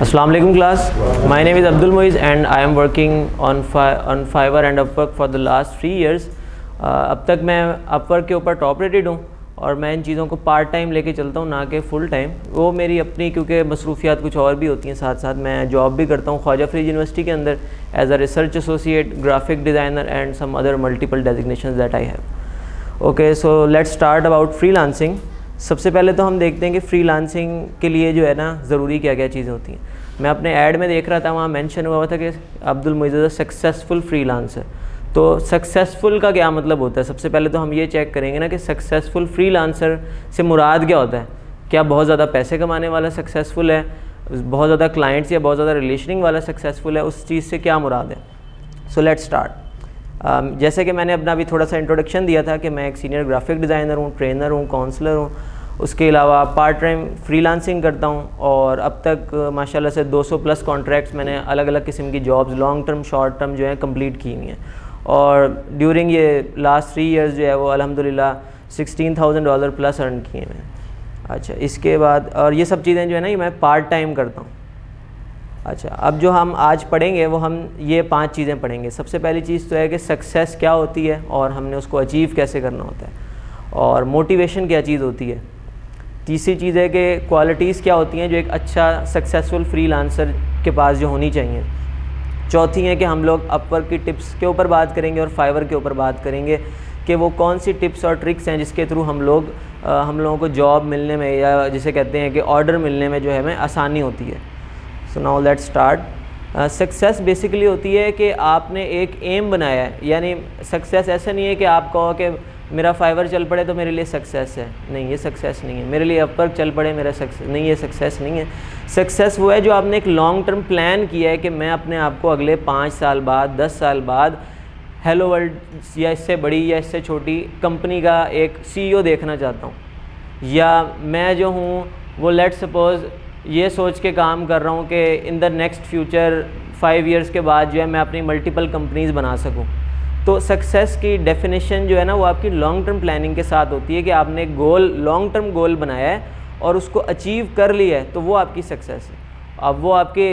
Assalamu alaikum class. My name is Abdul Muiz and I am working on Fiverr and Upwork for the last 3 years. अब तक मैं Upwork के ऊपर top rated हूँ और मैं इन चीज़ों को पार्ट टाइम लेके चलता हूँ, ना कि फुल टाइम। वो मेरी अपनी, क्योंकि मसरूफियात कुछ और भी होती हैं, साथ साथ मैं जॉब भी करता हूँ ख्वाजा फरीद यूनिवर्सिटी के अंदर as a research associate, graphic designer and some other multiple designations that I have. Okay, so let's start about freelancing. सबसे पहले तो हम देखते हैं कि फ्रीलांसिंग के लिए जो है ना ज़रूरी क्या क्या चीज़ें होती हैं। मैं अपने ऐड में देख रहा था, वहाँ मेंशन हुआ था कि Abdul Muiz is a successful freelancer. तो सक्सेसफुल का क्या मतलब होता है? सबसे पहले तो हम ये चेक करेंगे ना कि सक्सेसफुल फ्रीलांसर से मुराद क्या होता है। क्या बहुत ज़्यादा पैसे कमाने वाला सक्सेसफुल है, बहुत ज़्यादा क्लाइंट्स या बहुत ज़्यादा रिलेशनिंग वाला सक्सेसफुल है, उस चीज़ से क्या मुराद है? सो लेट्स स्टार्ट। जैसे कि मैंने अपना अभी थोड़ा सा इंट्रोडक्शन दिया था कि मैं एक सीनियर ग्राफिक डिज़ाइनर हूँ, ट्रेनर हूँ, काउंसलर हूँ। उसके अलावा पार्ट टाइम फ्रीलांसिंग करता हूँ और अब तक माशाल्लाह से 200 प्लस कॉन्ट्रैक्ट्स मैंने अलग अलग किस्म की jobs long term short term जो है कंप्लीट की हुई हैं। और ड्यूरिंग ये लास्ट 3 इयर्स जो है वो अल्हम्दुलिल्लाह $16,000 प्लस अर्न किए हैं। अच्छा, इसके बाद और ये सब चीज़ें जो है ना ये मैं पार्ट टाइम करता हूँ। अच्छा, अब जो हम आज पढ़ेंगे वो हम ये 5 चीज़ें पढ़ेंगे। सबसे पहली चीज़ तो है कि सक्सेस क्या होती है और हमने उसको अचीव कैसे करना होता है, और मोटिवेशन क्या चीज़ होती है। तीसरी चीज़ है कि क्वालिटीज़ क्या होती हैं जो एक अच्छा सक्सेसफुल फ्रीलांसर के पास जो होनी चाहिए। चौथी है कि हम लोग अपवर्क की टिप्स के ऊपर बात करेंगे और फाइवर के ऊपर बात करेंगे कि वो कौन सी टिप्स और ट्रिक्स हैं जिसके थ्रू हम लोगों को जॉब मिलने में या जिसे कहते हैं कि ऑर्डर मिलने में जो है हमें आसानी होती है। So now let's start. Success basically होती है कि आपने एक एम बनाया है। यानी सक्सेस ऐसा नहीं है कि आप कहो कि मेरा फाइवर चल पड़े तो मेरे लिए सक्सेस है। नहीं, ये सक्सेस नहीं है। मेरे लिए अपवर्क चल पड़े मेरा सक्सेस नहीं, ये सक्सेस नहीं है। सक्सेस वो है जो आपने एक लॉन्ग टर्म प्लान किया है कि मैं अपने आप को अगले 5 साल बाद, 10 साल बाद हेलो वर्ल्ड या इससे बड़ी या इससे छोटी कंपनी का एक CEO देखना चाहता हूँ। या मैं जो हूँ वो लेट सपोज़ ये सोच के काम कर रहा हूँ कि in the next future 5 years के बाद जो है मैं अपनी मल्टीपल कंपनीज़ बना सकूँ। तो सक्सेस की डेफिनेशन जो है ना वो आपकी लॉन्ग टर्म प्लानिंग के साथ होती है कि आपने एक गोल, लॉन्ग टर्म गोल बनाया है और उसको अचीव कर लिया है, तो वो आपकी सक्सेस है। अब वो आपके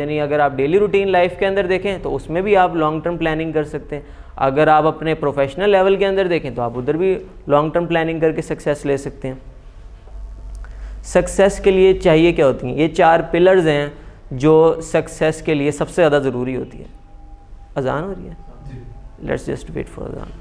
यानी अगर आप डेली रूटीन लाइफ के अंदर देखें तो उसमें भी आप लॉन्ग टर्म प्लानिंग कर सकते हैं। अगर आप अपने प्रोफेशनल लेवल के अंदर देखें तो आप उधर भी लॉन्ग टर्म प्लानिंग करके सक्सेस ले सकते हैं। सक्सेस के लिए चाहिए क्या होती हैं? ये 4 पिलर्स हैं जो सक्सेस के लिए सबसे ज़्यादा ज़रूरी होती है। अजान हो रही है? लेट्स जस्ट वेट फॉर अजान।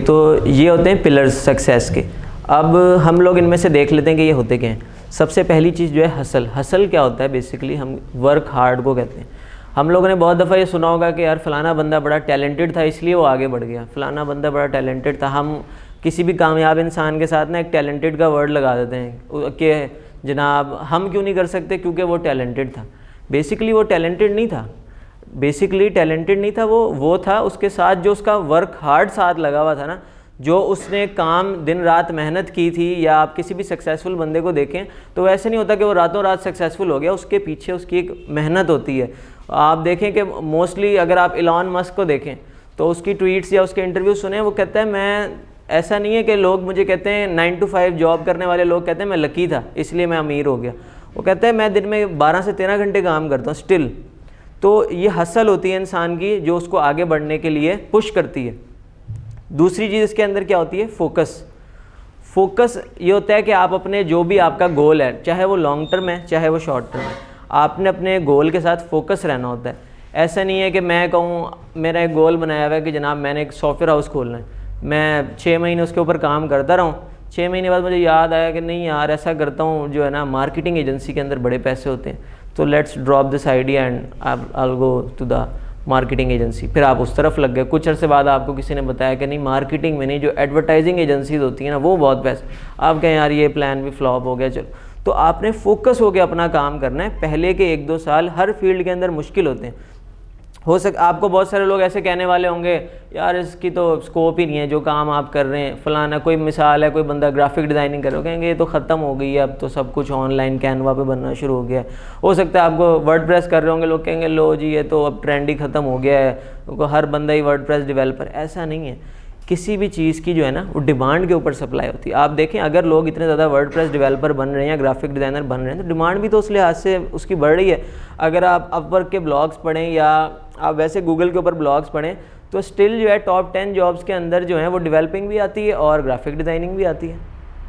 तो ये होते हैं पिलर्स सक्सेस के। अब हम लोग इनमें से देख लेते हैं कि ये होते क्या हैं। सबसे पहली चीज़ जो है हसल। हसल क्या होता है बेसिकली, हम वर्क हार्ड को कहते हैं। हम लोगों ने बहुत दफ़ा ये सुना होगा कि यार फ़लाना बंदा बड़ा टैलेंटेड था इसलिए वो आगे बढ़ गया, फ़लाना बंदा बड़ा टैलेंटेड था। हम किसी भी कामयाब इंसान के साथ ना एक टैलेंटेड का वर्ड लगा देते हैं कि जनाब हम क्यों नहीं कर सकते क्योंकि वो टैलेंटेड था। बेसिकली वो टैलेंटेड नहीं था, बेसिकली टैलेंटेड नहीं था, वो था उसके साथ जो उसका वर्क हार्ड साथ लगा हुआ था ना, जो उसने काम दिन रात मेहनत की थी। या आप किसी भी सक्सेसफुल बंदे को देखें तो ऐसे नहीं होता कि वो रातों रात सक्सेसफुल हो गया, उसके पीछे उसकी एक मेहनत होती है। आप देखें कि मोस्टली अगर आप इलॉन मस्क को देखें तो उसकी ट्वीट्स या उसके इंटरव्यू सुने, वो कहता है मैं, ऐसा नहीं है कि लोग मुझे कहते हैं 9 to 5 जॉब करने वाले लोग कहते हैं मैं लकी था इसलिए मैं अमीर हो गया। वो कहता है मैं दिन में 12 से 13 घंटे काम करता हूँ स्टिल। तो ये हसल होती है इंसान की जो उसको आगे बढ़ने के लिए पुश करती है। दूसरी चीज़ इसके अंदर क्या होती है, फोकस। फोकस ये होता है कि आप अपने जो भी आपका गोल है, चाहे वो लॉन्ग टर्म है चाहे वो शॉर्ट टर्म है, आपने अपने गोल के साथ फोकस रहना होता है। ऐसा नहीं है कि मैं कहूँ मेरा एक गोल बनाया हुआ है कि जनाब मैंने एक सॉफ्टवेयर हाउस खोलना है, मैं 6 महीने उसके ऊपर काम करता रहूँ, 6 महीने बाद मुझे याद आया कि नहीं यार ऐसा करता हूँ जो है ना मार्केटिंग एजेंसी के अंदर बड़े पैसे होते हैं, तो let's drop this idea and I will go to the marketing agency. फिर आप उस तरफ लग गए, कुछ अर्से बाद आपको किसी ने बताया कि नहीं मार्केटिंग में नहीं, जो एडवर्टाइजिंग एजेंसीज होती हैं ना वो बहुत पैसे, आप कहें यार ये प्लान भी फ्लॉप हो गया चलो। तो आपने फोकस होकर अपना काम करना है। पहले के 1-2 साल हर फील्ड के अंदर मुश्किल होते हैं। आपको बहुत सारे लोग ऐसे कहने वाले होंगे यार इसकी तो स्कोप ही नहीं है जो काम आप कर रहे हैं, फलाना कोई मिसाल है, कोई बंदा ग्राफिक डिज़ाइनिंग कर रहे हो, कहेंगे ये तो ख़त्म हो गई है, अब तो सब कुछ ऑनलाइन कैनवा पे बनना शुरू हो गया है। हो सकता है आपको वर्डप्रेस कर रहे होंगे, लोग कहेंगे लो जी ये तो अब ट्रेंड ही ख़त्म हो गया है, हर बंदा ही वर्डप्रेस डेवलपर। ऐसा नहीं है, किसी भी चीज़ की जो है ना वो डिमांड के ऊपर सप्लाई होती है। आप देखें अगर लोग इतने ज़्यादा वर्डप्रेस डेवलपर बन रहे हैं या ग्राफिक डिज़ाइनर बन रहे हैं तो डिमांड भी तो उस लिहाज से उसकी बढ़ रही है। अगर आप अपवर्क के ब्लॉग्स पढ़ें या आप वैसे गूगल के ऊपर ब्लॉग्स पढ़ें तो स्टिल जो है टॉप 10 जॉब्स के अंदर जो है वो डेवलपिंग भी आती है और ग्राफिक डिज़ाइनिंग भी आती है।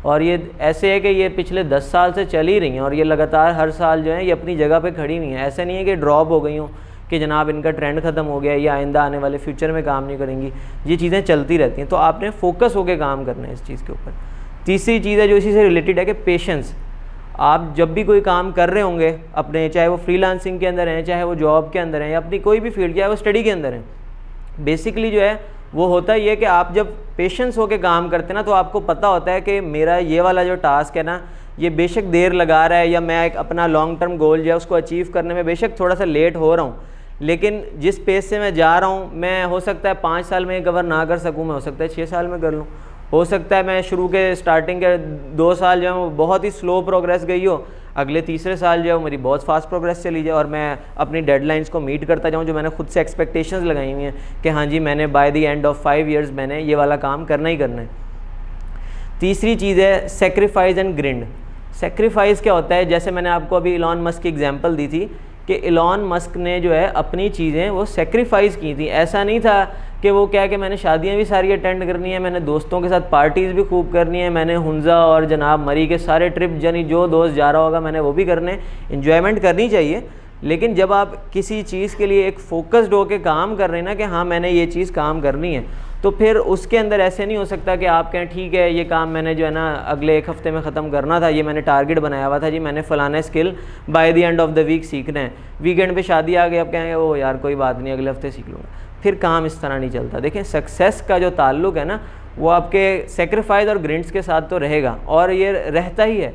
और ये ऐसे है कि ये पिछले 10 साल से चल ही रही हैं और ये लगातार हर साल जो है ये अपनी जगह पे खड़ी हुई हैं। ऐसा नहीं है कि ड्रॉप हो गई हूँ कि जनाब इनका ट्रेंड ख़त्म हो गया या आइंदा आने वाले फ्यूचर में काम नहीं करेंगी, ये चीज़ें चलती रहती हैं। तो आपने फोकस होकर काम करना है इस चीज़ के ऊपर। तीसरी चीज़ है जो इसी से रिलेटेड है कि पेशेंस। आप जब भी कोई काम कर रहे होंगे अपने, चाहे वो फ्रीलांसिंग के अंदर हैं, चाहे वो जॉब के अंदर हैं या अपनी कोई भी फील्ड, चाहे वो स्टडी के अंदर हैं, बेसिकली जो है वो होता ही है कि आप जब पेशेंस होकर काम करते हैं ना तो आपको पता होता है कि मेरा ये वाला जो टास्क है ना ये बेशक देर लगा रहा है या मैं एक अपना लॉन्ग टर्म गोल जो है उसको अचीव करने में बेशक थोड़ा सा लेट हो रहा हूँ, लेकिन जिस पेस से मैं जा रहा हूँ मैं हो सकता है 5 साल में कवर ना कर सकूँ, मैं हो सकता है 6 साल में कर लूँ। हो सकता है मैं शुरू के स्टार्टिंग के 2 साल जो है वो बहुत ही स्लो प्रोग्रेस गई हो, अगले तीसरे साल जो है वो मेरी बहुत फास्ट प्रोग्रेस चली जाए और मैं अपनी डेडलाइंस को मीट करता जाऊँ जो मैंने खुद से एक्सपेक्टेशंस लगाई हुई हैं कि हाँ जी मैंने bye the end of 5 years मैंने ये वाला काम करना ही करना है। तीसरी चीज़ है सेक्रीफाइस एंड ग्रिंड। सेक्रीफाइस क्या होता है, जैसे मैंने आपको अभी इलॉन मस्क की एग्जांपल दी थी कि इलॉन मस्क ने जो है अपनी चीज़ें वो सेक्रीफाइस की थी। ऐसा नहीं था कि वो क्या कि मैंने शादियां भी सारी अटेंड करनी है, मैंने दोस्तों के साथ पार्टीज़ भी खूब करनी है, मैंने हुंजा और जनाब मरी के सारे ट्रिप यानी जो दोस्त जा रहा होगा मैंने वो भी करने, इन्जॉयमेंट करनी चाहिए। लेकिन जब आप किसी चीज़ के लिए एक फोकस्ड होकर काम कर रहे हैं ना कि हाँ मैंने ये चीज़ काम करनी है, तो फिर उसके अंदर ऐसे नहीं हो सकता कि आप कहें ठीक है ये काम मैंने जो है ना अगले 1 हफ्ते में ख़त्म करना था, ये मैंने टारगेट बनाया हुआ था जी, मैंने फ़लाना skill by the end of the week सीखना है, वीकेंड पे शादी आ गई, आप कहेंगे ओ यार कोई बात नहीं अगले हफ्ते सीख लूँगा। फिर काम इस तरह नहीं चलता। देखें सक्सेस का जो ताल्लुक है ना वो आपके सेक्रीफाइस और ग्रिंड्स के साथ तो रहेगा और ये रहता ही है।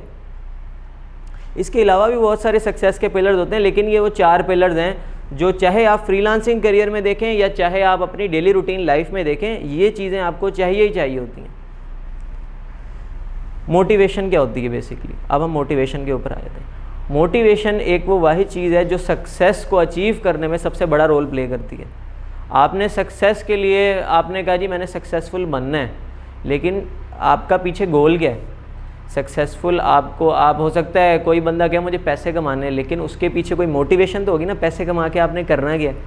इसके अलावा भी बहुत सारे सक्सेस के पिलर्स होते हैं, लेकिन ये वो 4 पिलर्स हैं जो चाहे आप फ्रीलांसिंग करियर में देखें या चाहे आप अपनी डेली रूटीन लाइफ में देखें, ये चीज़ें आपको चाहिए ही चाहिए होती हैं। मोटिवेशन क्या होती है बेसिकली, अब हम मोटिवेशन के ऊपर आ जाते हैं। मोटिवेशन एक वो वाहिद चीज़ है जो सक्सेस को अचीव करने में सबसे बड़ा रोल प्ले करती है। आपने सक्सेस के लिए आपने कहा जी मैंने सक्सेसफुल बनना है, लेकिन आपका पीछे गोल क्या है? सक्सेसफुल आपको आप हो सकता है कोई बंदा कहे मुझे पैसे कमाने हैं, लेकिन उसके पीछे कोई मोटिवेशन तो होगी ना, पैसे कमा के आपने करना क्या है?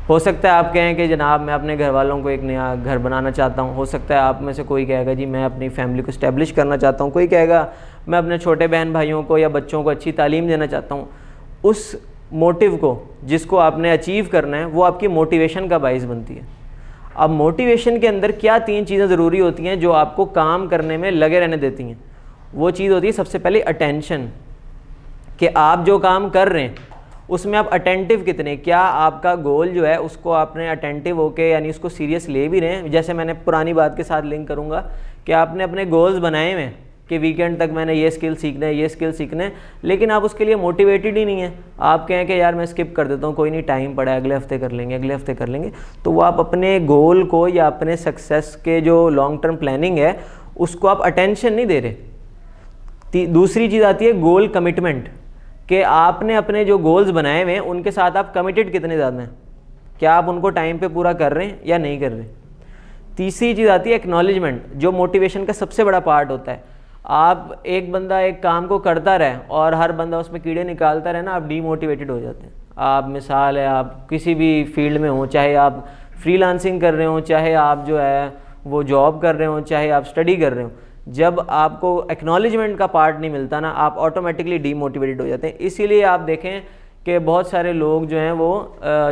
हो सकता है आप कहें कि जनाब मैं अपने घर वालों को एक नया घर बनाना चाहता हूँ, हो सकता है आप में से कोई कहेगा जी मैं अपनी फैमिली को इस्टेब्लिश करना चाहता हूँ, कोई कहेगा मैं अपने छोटे बहन भाइयों को या बच्चों को अच्छी तालीम देना चाहता हूँ। उस मोटिव को जिसको आपने अचीव करना है वो आपकी मोटिवेशन का बाइस बनती है। अब मोटिवेशन के अंदर क्या 3 चीज़ें ज़रूरी होती हैं जो आपको काम करने में लगे रहने देती हैं? वो चीज़ होती है सबसे पहले अटेंशन, कि आप जो काम कर रहे हैं उसमें आप अटेंटिव कितने, क्या आपका गोल जो है उसको आपने अटेंटिव होके यानी उसको सीरियस ले भी रहे हैं। जैसे मैंने पुरानी बात के साथ लिंक करूँगा कि आपने अपने गोल्स बनाए हुए हैं कि वीकेंड तक मैंने ये स्किल सीखना है, ये स्किल सीखना है, लेकिन आप उसके लिए मोटिवेटेड ही नहीं है। आप कहें कि यार मैं स्किप कर देता हूँ, कोई नहीं, टाइम पड़ा है, अगले हफ्ते कर लेंगे, अगले हफ्ते कर लेंगे, तो वो आप अपने गोल को या अपने सक्सेस के जो लॉन्ग टर्म प्लानिंग है उसको आप अटेंशन नहीं दे रहे। दूसरी चीज़ आती है गोल कमिटमेंट, कि आपने अपने जो गोल्स बनाए हुए हैं उनके साथ आप कमिटेड कितने ज़्यादा हैं, क्या आप उनको टाइम पे पूरा कर रहे हैं या नहीं कर रहे। तीसरी चीज़ आती है एक्नॉलेजमेंट, जो मोटिवेशन का सबसे बड़ा पार्ट होता है। आप एक बंदा एक काम को करता रहे और हर बंदा उसमें कीड़े निकालता रहे ना, आप डीमोटिवेटेड हो जाते हैं। आप मिसाल है, आप किसी भी फील्ड में हो, चाहे आप फ्रीलांसिंग कर रहे हो, चाहे आप जो है वो जॉब कर रहे हो, चाहे आप स्टडी कर रहे हो, जब आपको एक्नॉलेजमेंट का पार्ट नहीं मिलता ना, आप ऑटोमेटिकली डीमोटिवेटेड हो जाते हैं। इसीलिए आप देखें कि बहुत सारे लोग जो हैं वो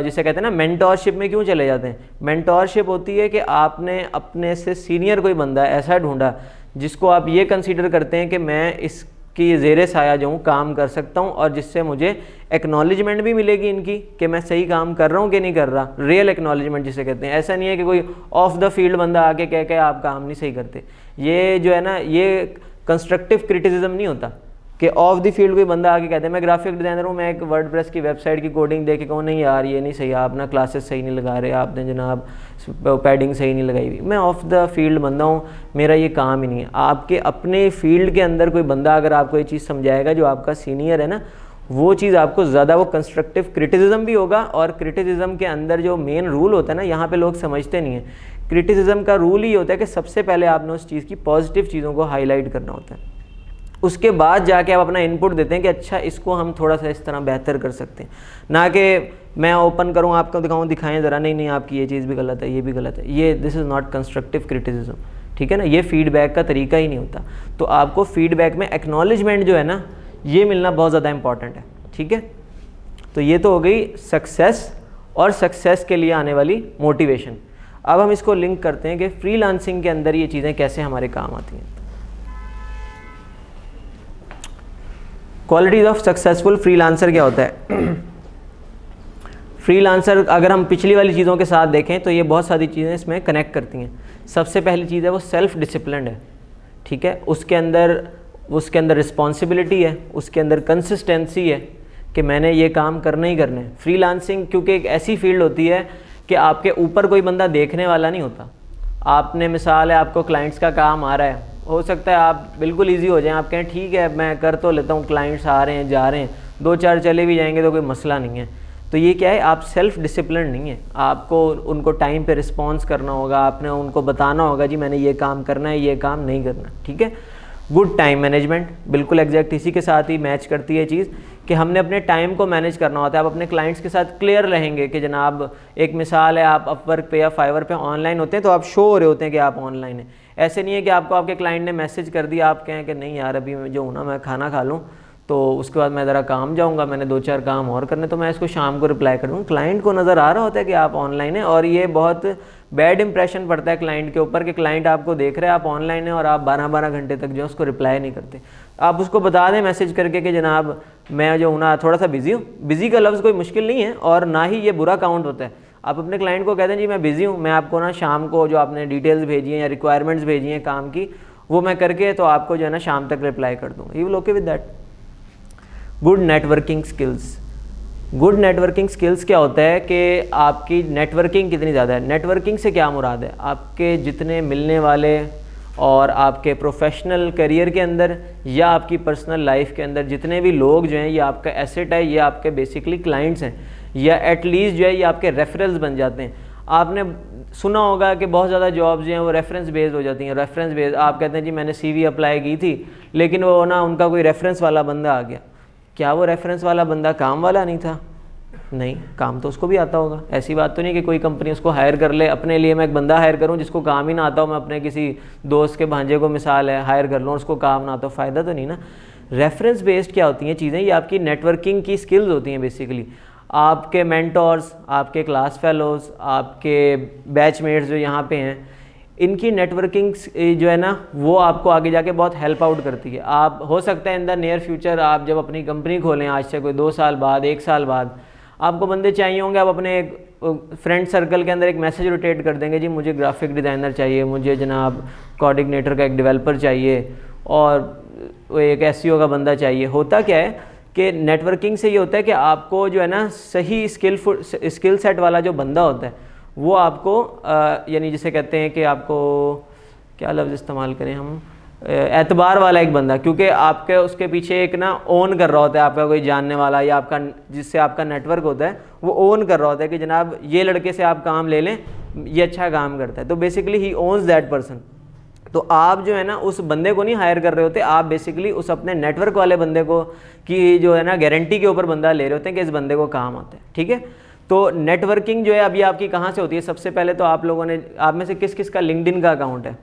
जिसे कहते हैं ना मेंटोरशिप में क्यों चले जाते हैं। मेंटोरशिप होती है कि आपने अपने से सीनियर कोई बंदा ऐसा ढूंढा जिसको आप ये कंसीडर करते हैं कि मैं इसकी ज़ेरे साया जो हूँ काम कर सकता हूँ, और जिससे मुझे एक्नॉलेजमेंट भी मिलेगी इनकी कि मैं सही काम कर रहा हूँ कि नहीं कर रहा, रियल एक्नॉलेजमेंट जिसे कहते हैं। ऐसा नहीं है कि कोई ऑफ द फील्ड बंदा आके कह के आप काम नहीं सही करते। ये जो है ना, ये कंस्ट्रक्टिव क्रिटिसिज्म नहीं होता कि ऑफ द फील्ड कोई बंदा आके कहते हैं मैं ग्राफिक डिज़ाइनर हूँ, मैं एक वर्डप्रेस की वेबसाइट की कोडिंग देख के कहूँ नहीं यार ये नहीं सही, आप ना क्लासेस सही नहीं लगा रहे, आपने जनाब पैडिंग सही नहीं लगाई हुई, मैं ऑफ द फील्ड बंदा हूँ, मेरा ये काम ही नहीं है। आपके अपने फील्ड के अंदर कोई बंदा अगर आपको ये चीज़ समझाएगा जो आपका सीनियर है ना, वो चीज़ आपको ज़्यादा, वो कंस्ट्रक्टिव क्रिटिसिज्म भी होगा। और क्रिटिसिज्म के अंदर जो मेन रूल होता है ना, यहाँ पे लोग समझते नहीं है। क्रिटिसिज्म का रूल ही होता है कि सबसे पहले आपने उस चीज़ की पॉजिटिव चीज़ों को हाईलाइट करना होता है, उसके बाद जाके आप अपना इनपुट देते हैं कि अच्छा इसको हम थोड़ा सा इस तरह बेहतर कर सकते हैं। ना कि मैं ओपन करूँ आपको दिखाऊँ, दिखाएं ज़रा, नहीं नहीं आपकी ये चीज़ भी गलत है, ये भी गलत है, ये this is not constructive criticism, ठीक है ना। ये फीडबैक का तरीका ही नहीं होता। तो आपको फीडबैक में एक्नॉलेजमेंट जो है ना, ये मिलना बहुत ज़्यादा इंपॉर्टेंट है, ठीक है। तो ये तो हो गई सक्सेस और सक्सेस के लिए आने वाली मोटिवेशन। अब हम इसको लिंक करते हैं कि फ्रीलांसिंग के अंदर ये चीज़ें कैसे हमारे काम आती हैं। क्वालिटीज़ ऑफ सक्सेसफुल फ्रीलांसर क्या होता है। फ्रीलांसर अगर हम पिछली वाली चीज़ों के साथ देखें तो ये बहुत सारी चीज़ें इसमें कनेक्ट करती हैं। सबसे पहली चीज़ है वो सेल्फ डिसिप्लिन है, ठीक है। उसके अंदर रिस्पॉन्सिबिलिटी है, उसके अंदर कंसिस्टेंसी है कि मैंने ये काम करना ही करना है। फ्रीलांसिंग क्योंकि एक ऐसी फील्ड होती है कि आपके ऊपर कोई बंदा देखने वाला नहीं होता। आपने मिसाल है, आपको क्लाइंट्स का काम आ रहा है, हो सकता है आप बिल्कुल इजी हो जाएं, आप कहें ठीक है मैं कर तो लेता हूँ, क्लाइंट्स आ रहे हैं जा रहे हैं, 2-4 चले भी जाएंगे तो कोई मसला नहीं है। तो ये क्या है, आप सेल्फ डिसिप्लिन नहीं है। आपको उनको टाइम पे रिस्पॉन्स करना होगा, आपने उनको बताना होगा जी मैंने ये काम करना है, ये काम नहीं करना, ठीक है। गुड टाइम मैनेजमेंट, बिल्कुल एग्जैक्ट इसी के साथ ही मैच करती है चीज़ कि हमने अपने टाइम को मैनेज करना होता है। आप अपने क्लाइंट्स के साथ क्लियर रहेंगे कि जनाब एक मिसाल है, आप अपवर्क पे या फाइवर पे ऑनलाइन होते हैं तो आप शो हो रहे होते हैं कि आप ऑनलाइन हैं। ऐसे नहीं है कि आपको आपके क्लाइंट ने मैसेज कर दिया, आप कहें कि नहीं यार अभी मैं जो हूँ ना मैं खाना खा लूँ तो उसके बाद मैं ज़रा काम जाऊँगा, मैंने 2-4 काम और करने तो मैं इसको शाम को रिप्लाई कर दूँ। क्लाइंट को नज़र आ रहा होता है कि आप ऑनलाइन हैं और ये बहुत बैड इंप्रेशन पड़ता है क्लाइंट के ऊपर कि क्लाइंट आपको देख रहे हैं आप ऑनलाइन हैं और आप 12-12 घंटे तक जो उसको रिप्लाई नहीं करते। आप उसको बता दें मैसेज करके कि जनाब मैं जो हूँ ना थोड़ा सा बिज़ी हूँ। बिज़ी का लफ्ज़ कोई मुश्किल नहीं है और ना ही ये बुरा काउंट होता है। आप अपने क्लाइंट को कहते हैं जी मैं बिज़ी हूँ, मैं आपको ना शाम को जो आपने डिटेल्स भेजी हैं या रिक्वायरमेंट्स भेजी हैं काम की वो मैं करके तो आपको जो है ना शाम तक रिप्लाई कर दूँगा। You will okay with that. Good networking skills. Good networking skills क्या होता है कि आपकी नेटवर्किंग कितनी ज़्यादा है। नेटवर्किंग से क्या मुराद है, आपके जितने मिलने वाले और आपके प्रोफेशनल करियर के अंदर या आपकी पर्सनल लाइफ के अंदर जितने भी लोग जो हैं ये आपका एसेट है, ये आपके बेसिकली क्लाइंट्स हैं या एटलीस्ट जो है ये आपके रेफरेंस बन जाते हैं। आपने सुना होगा कि बहुत ज़्यादा जॉब्स जो हैं वो रेफरेंस बेस्ड हो जाती हैं। रेफरेंस बेस्ड, आप कहते हैं जी मैंने CV अप्लाई की थी लेकिन वो ना उनका कोई रेफरेंस वाला बंदा आ गया। क्या वो रेफरेंस वाला बंदा काम वाला नहीं था? नहीं, काम तो उसको भी आता होगा। ऐसी बात तो नहीं कि कोई कंपनी उसको हायर कर ले, अपने लिए मैं एक बंदा हायर करूं जिसको काम ही ना आता हो, मैं अपने किसी दोस्त के भांजे को मिसाल है हायर कर लूँ, उसको काम ना आता हो, फ़ायदा तो नहीं ना। रेफरेंस बेस्ड क्या होती हैं चीज़ें, ये आपकी नेटवर्किंग की स्किल्स होती हैं बेसिकली। आपके मेंटोर्स, आपके क्लास फेलोज़, आपके बैचमेट्स जो यहाँ पे हैं, इनकी नेटवर्किंग जो है ना वो आपको आगे जाके बहुत हेल्प आउट करती है। आप हो सकता है इन द नियर फ्यूचर आप जब अपनी कंपनी खोलें, आज से कोई 2 साल बाद, 1 साल बाद, आपको बंदे चाहिए होंगे, आप अपने फ्रेंड सर्कल के अंदर एक मैसेज रोटेट कर देंगे, जी मुझे ग्राफिक डिज़ाइनर चाहिए, मुझे जनाब कोऑर्डिनेटर का एक डेवलपर चाहिए और एक एसईओ का बंदा चाहिए। होता क्या है कि नेटवर्किंग से ये होता है कि आपको जो है ना सही स्किल सेट वाला जो बंदा होता है वो आपको यानी जिसे कहते हैं कि आपको क्या लफ्ज़ इस्तेमाल करें हम, एतबार वाला एक बंदा, क्योंकि आपके उसके पीछे एक ना ओन कर रहा होता है आपका कोई जानने वाला, या आपका जिससे आपका नेटवर्क होता है वो ओन कर रहा होता है कि जनाब ये लड़के से आप काम ले लें, ये अच्छा काम करता है। तो basically he owns that person. तो आप जो है ना उस बंदे को नहीं हायर कर रहे होते, आप बेसिकली उस अपने नेटवर्क वाले बंदे को की जो है ना गारंटी के ऊपर बंदा ले रहे होते हैं कि इस बंदे को काम आता है। ठीक है, तो नेटवर्किंग जो है अभी आपकी कहाँ से होती है? सबसे पहले तो आप लोगों ने, आप में से किस किस का लिंक्डइन का अकाउंट है?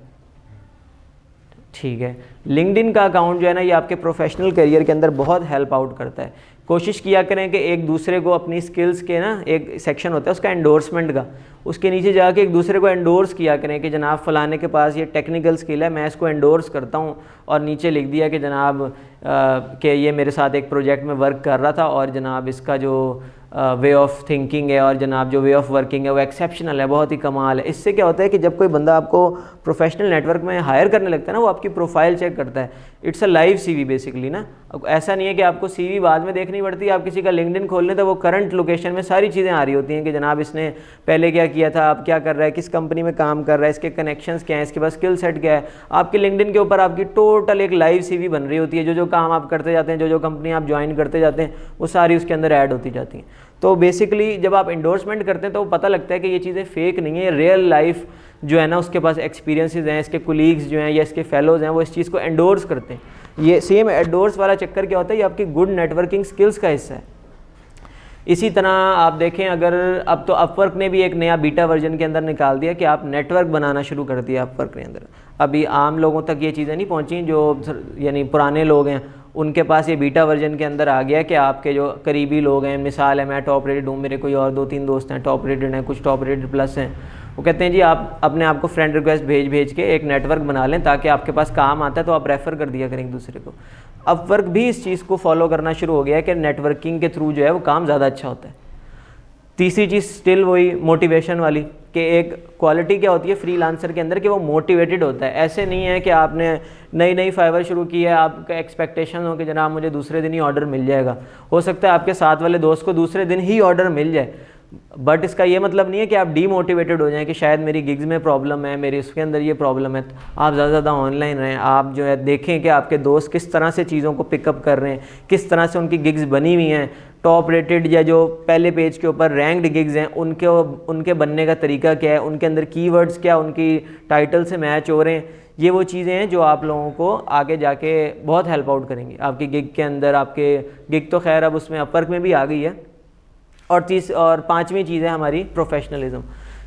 ठीक है, लिंक्डइन का अकाउंट जो है ना ये आपके प्रोफेशनल करियर के अंदर बहुत हेल्प आउट करता है। कोशिश किया करें कि एक दूसरे को अपनी स्किल्स के ना एक सेक्शन होता है उसका एंडोर्समेंट का, उसके नीचे जाके एक दूसरे को एंडोर्स किया करें कि जनाब फ़लाने के पास ये टेक्निकल स्किल है, मैं इसको एंडोर्स करता हूँ, और नीचे लिख दिया कि जनाब कि ये मेरे साथ एक प्रोजेक्ट में वर्क कर रहा था और जनाब इसका जो वे ऑफ थिंकिंग है और जनाब जो वे ऑफ वर्किंग है वो एक्सेप्शनल है, बहुत ही कमाल है। इससे क्या होता है कि जब कोई बंदा आपको प्रोफेशनल नेटवर्क में हायर करने लगता है ना, वो आपकी प्रोफाइल चेक करता है। It's a live CV basically ना, ऐसा नहीं है कि आपको सीवी बाद में देखनी पड़ती है। आप किसी का लिंक्डइन खोल लें तो वो करंट लोकेशन में सारी चीज़ें आ रही होती हैं कि जनाब इसने पहले क्या किया था, अब क्या कर रहा है, किस कंपनी में काम कर रहा है, इसके कनेक्शंस क्या हैं, इसके पास स्किल सेट क्या है। आपके लिंक्डइन के ऊपर आपकी टोटल एक लाइव सीवी बन रही होती है, जो जो काम आप करते जाते हैं, जो जो कंपनी आप ज्वाइन करते जाते हैं वो सारी उसके अंदर ऐड होती जाती हैं। तो बेसिकली जब आप एंडोर्समेंट करते हैं तो पता लगता है कि ये चीज़ें फेक नहीं है, रियल लाइफ जो है ना उसके पास एक्सपीरियंसेस हैं, इसके कोलीग्स जो हैं या इसके फेलोज़ हैं वो इस चीज़ को एंडोर्स करते हैं। ये सेम एंडोर्स वाला चक्कर क्या होता है, ये आपकी गुड नेटवर्किंग स्किल्स का हिस्सा है। इसी तरह आप देखें, अगर अब तो अपवर्क ने भी एक नया बीटा वर्जन के अंदर निकाल दिया कि आप नेटवर्क बनाना शुरू कर दिया अपवर्क के अंदर। अभी आम लोगों तक ये चीज़ें नहीं पहुंची, जो यानी पुराने लोग हैं उनके पास ये बीटा वर्जन के अंदर आ गया कि आपके जो करीबी लोग हैं, मिसाल है मैं टॉप रेटेड हूँ, मेरे कोई और 2-3 दोस्त हैं टॉप रेटेड हैं, कुछ टॉप रेटेड प्लस हैं, वो कहते हैं जी आप अपने आप को फ्रेंड रिक्वेस्ट भेज के एक नेटवर्क बना लें ताकि आपके पास काम आता है तो आप रेफ़र कर दिया करें एक दूसरे को। अपवर्क भी इस चीज़ को फॉलो करना शुरू हो गया है कि नेटवर्किंग के थ्रू जो है वो काम ज़्यादा अच्छा होता है। तीसरी चीज़ स्टिल वही मोटिवेशन वाली, कि एक क्वालिटी क्या होती है फ्रीलांसर के अंदर कि वो मोटिवेटेड होता है। ऐसे नहीं है कि आपने नई फाइवर शुरू की है, आपका एक्सपेक्टेशन हो कि जनाब मुझे दूसरे दिन ही ऑर्डर मिल जाएगा। हो सकता है आपके साथ वाले दोस्त को दूसरे दिन ही ऑर्डर मिल जाए, बट इसका ये मतलब नहीं है कि आप डीमोटिवेटेड हो जाएं कि शायद मेरी गिग्स में प्रॉब्लम है, मेरी उसके अंदर ये प्रॉब्लम है। आप ज़्यादा ज़्यादा ऑनलाइन रहें, आप जो है देखें कि आपके दोस्त किस तरह से चीज़ों को पिकअप कर रहे हैं, किस तरह से उनकी गिग्स बनी हुई हैं, टॉप रेटेड या जो पहले पेज के ऊपर रैंक्ड गिग्स हैं उनके बनने का तरीका क्या है, उनके अंदर कीवर्ड्स क्या उनकी टाइटल से मैच हो रहे हैं। ये वो चीज़ें हैं जो आप लोगों को आगे जाके बहुत हेल्प आउट करेंगी आपकी गिग के अंदर। आपके गिग तो खैर अब उसमें अपवर्क में भी आ गई है। और पांचवी चीज़ है हमारी प्रोफेशनलिज्म।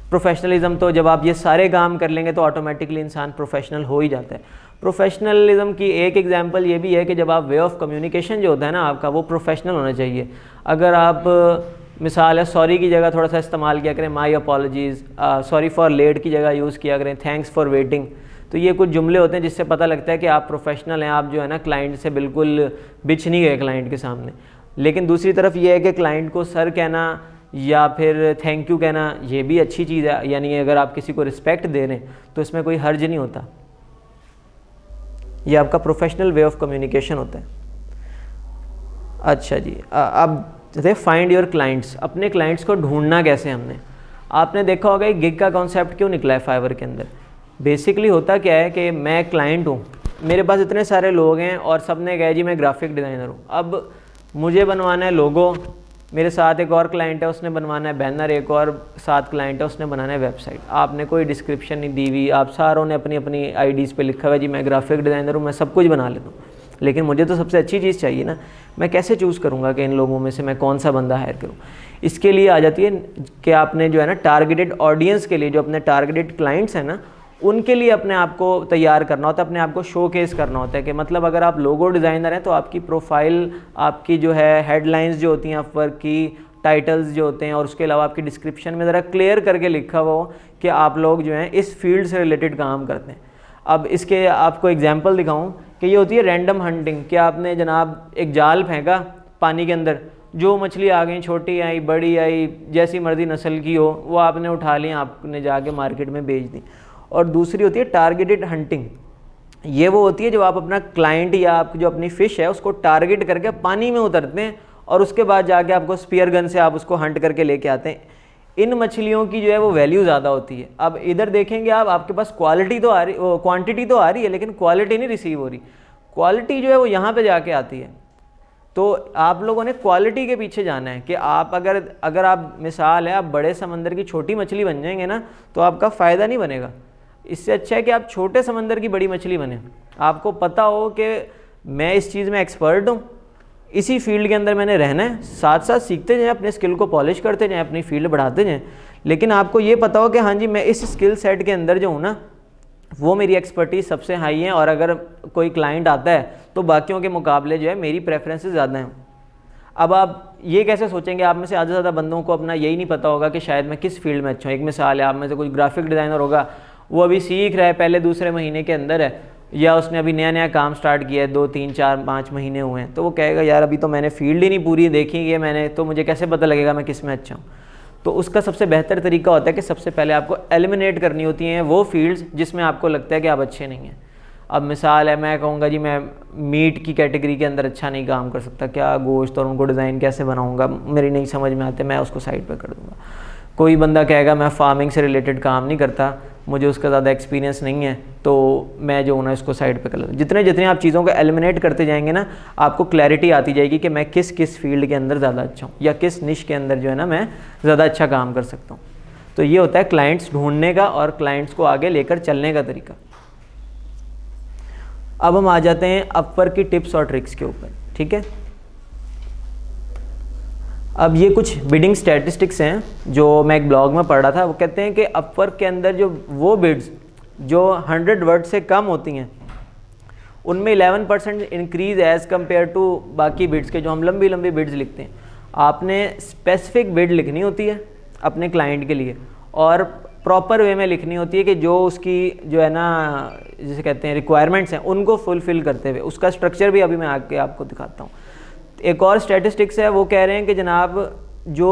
प्रोफेशनलिज्म तो जब आप ये सारे काम कर लेंगे तो ऑटोमेटिकली इंसान प्रोफेशनल हो ही जाता है। प्रोफेशनलिज्म की एक एग्जांपल ये भी है कि जब आप वे ऑफ कम्युनिकेशन जो होता है ना आपका, वो प्रोफेशनल होना चाहिए। अगर आप मिसाल है सॉरी की जगह थोड़ा सा इस्तेमाल किया करें माई अपॉलॉजीज़, सॉरी फॉर लेट की जगह यूज़ किया करें थैंक्स फॉर वेटिंग। तो ये कुछ जुमले होते हैं जिससे पता लगता है कि आप प्रोफेशनल हैं, आप जो है ना क्लाइंट से बिल्कुल बिछ नहीं गए क्लाइंट के सामने। लेकिन दूसरी तरफ ये है कि क्लाइंट को सर कहना या फिर थैंक यू कहना ये भी अच्छी चीज़ है, यानी अगर आप किसी को रिस्पेक्ट दे रहे हैं तो इसमें कोई हर्ज नहीं होता। ये आपका प्रोफेशनल वे ऑफ कम्युनिकेशन होता है। अच्छा जी, अब जैसे फाइंड योर क्लाइंट्स, अपने क्लाइंट्स को ढूंढना कैसे हमने, आपने देखा होगा गिग का कॉन्सेप्ट क्यों निकला है फाइवर के अंदर। बेसिकली होता क्या है कि मैं क्लाइंट हूँ, मेरे पास इतने सारे लोग हैं और सब ने कहा जी मैं ग्राफिक डिज़ाइनर हूँ, अब मुझे बनवाना है लोगो, मेरे साथ एक और क्लाइंट है उसने बनवाना है बैनर, एक और साथ क्लाइंट है उसने बनाना है वेबसाइट। आपने कोई डिस्क्रिप्शन नहीं दी हुई, आप सारों ने अपनी अपनी आईडीज़ पे लिखा हुआ है जी मैं ग्राफिक डिज़ाइनर हूँ, मैं सब कुछ बना लेता हूँ, लेकिन मुझे तो सबसे अच्छी चीज़ चाहिए ना। मैं कैसे चूज़ करूँगा कि इन लोगों में से मैं कौन सा बंदा हायर करूँ। इसके लिए आ जाती है कि आपने जो है ना टारगेटेड ऑडियंस के लिए, जो अपने टारगेटेड क्लाइंट्स हैं ना उनके लिए अपने आप को तैयार करना होता है, अपने आप को शोकेस करना होता है। कि मतलब अगर आप लोगो डिज़ाइनर हैं तो आपकी प्रोफाइल, आपकी जो है हेडलाइंस जो होती हैं अपवर्क की, टाइटल्स जो होते हैं और उसके अलावा आपकी डिस्क्रिप्शन में ज़रा क्लियर करके लिखा हुआ हो कि आप लोग जो हैं इस फील्ड से रिलेटेड काम करते हैं। अब इसके आपको एग्जांपल दिखाऊं कि ये होती है रैंडम हंटिंग, कि आपने जनाब एक जाल फेंका पानी के अंदर, जो मछली आ गई, छोटी आई बड़ी आई जैसी मर्जी नस्ल की हो, वो आपने उठा ली, आपने जाके मार्केट में बेच दी। और दूसरी होती है टारगेटेड हंटिंग, ये वो होती है जब आप अपना क्लाइंट या आप जो अपनी फ़िश है उसको टारगेट करके पानी में उतरते हैं और उसके बाद जाके आपको स्पीयर गन से आप उसको हंट करके लेके आते हैं। इन मछलियों की जो है वो वैल्यू ज़्यादा होती है। अब इधर देखेंगे आप, आपके पास क्वालिटी तो आ रही, क्वांटिटी तो आ रही है, लेकिन क्वालिटी नहीं रिसीव हो रही। क्वालिटी जो है वो यहाँ पे जाके आती है। तो आप लोगों ने क्वालिटी के पीछे जाना है कि आप अगर आप मिसाल है आप बड़े समंदर की छोटी मछली बन जाएंगे ना तो आपका फ़ायदा नहीं बनेगा। इससे अच्छा है कि आप छोटे समंदर की बड़ी मछली बने। आपको पता हो कि मैं इस चीज़ में एक्सपर्ट हूँ, इसी फील्ड के अंदर मैंने रहना है, साथ साथ सीखते जाएं, अपने स्किल को पॉलिश करते जाएं, अपनी फील्ड बढ़ाते जाएं। लेकिन आपको ये पता हो कि हाँ जी मैं इस स्किल सेट के अंदर जो हूँ ना वो मेरी एक्सपर्टीज़ सबसे हाई है, और अगर कोई क्लाइंट आता है तो बाकियों के मुकाबले जो है मेरी प्रेफरेंसेस ज़्यादा हैं। अब आप ये कैसे सोचेंगे, आप में से ज़्यादा से ज़्यादा बंदों को अपना यही नहीं पता होगा कि शायद मैं किस फील्ड में अच्छा हूँ। एक मिसाल है, आप में से कोई ग्राफिक डिज़ाइनर होगा, वो अभी सीख रहा है, पहले दूसरे महीने के अंदर है, या उसने अभी नया नया काम स्टार्ट किया है, 2 3 4 5 महीने हुए हैं, तो वो कहेगा यार अभी तो मैंने फील्ड ही नहीं पूरी देखी है मैंने, तो मुझे कैसे पता लगेगा मैं किस में अच्छा हूँ। तो उसका सबसे बेहतर तरीका होता है कि सबसे पहले आपको एलिमिनेट करनी होती हैं वो फील्ड्स जिसमें आपको लगता है कि आप अच्छे नहीं हैं। अब मिसाल है, मैं कहूँगा जी मैं मीट की कैटेगरी के अंदर अच्छा नहीं काम कर सकता, क्या गोश्त और उनको डिज़ाइन कैसे बनाऊँगा मेरी नहीं समझ में आते, मैं उसको साइड पर कर दूँगा। कोई बंदा कहेगा मैं फार्मिंग से रिलेटेड काम नहीं करता, मुझे उसका ज़्यादा एक्सपीरियंस नहीं है, तो मैं जो हूँ ना इसको साइड पे कर लूँ। जितने आप चीज़ों को एलिमिनेट करते जाएंगे ना आपको क्लैरिटी आती जाएगी कि मैं किस फील्ड के अंदर ज़्यादा अच्छा हूँ या किस निश के अंदर जो है ना मैं ज़्यादा अच्छा काम कर सकता हूँ। तो ये होता है क्लाइंट्स ढूंढने का और क्लाइंट्स को आगे लेकर चलने का तरीका। अब हम आ जाते हैं अपवर्क की टिप्स और ट्रिक्स के ऊपर, ठीक है। अब ये कुछ बिडिंग स्टैटिस्टिक्स हैं जो मैं एक ब्लॉग में पढ़ रहा था। वो कहते हैं कि अपवर्क के अंदर जो वो बिड्स जो 100 वर्ड से कम होती हैं उनमें 11% इंक्रीज़ एज़ कम्पेयर टू बाकी बिड्स के जो हम लंबी लंबी बिड्स लिखते हैं। आपने स्पेसिफिक बिड लिखनी होती है अपने क्लाइंट के लिए और प्रॉपर वे में लिखनी होती है कि जो उसकी जो है ना जिसे कहते हैं रिक्वायरमेंट्स हैं उनको फुलफ़िल करते हुए। उसका स्ट्रक्चर भी अभी मैं आके आपको दिखाता हूँ। एक और स्टैटिस्टिक्स है, वो कह रहे हैं कि जनाब जो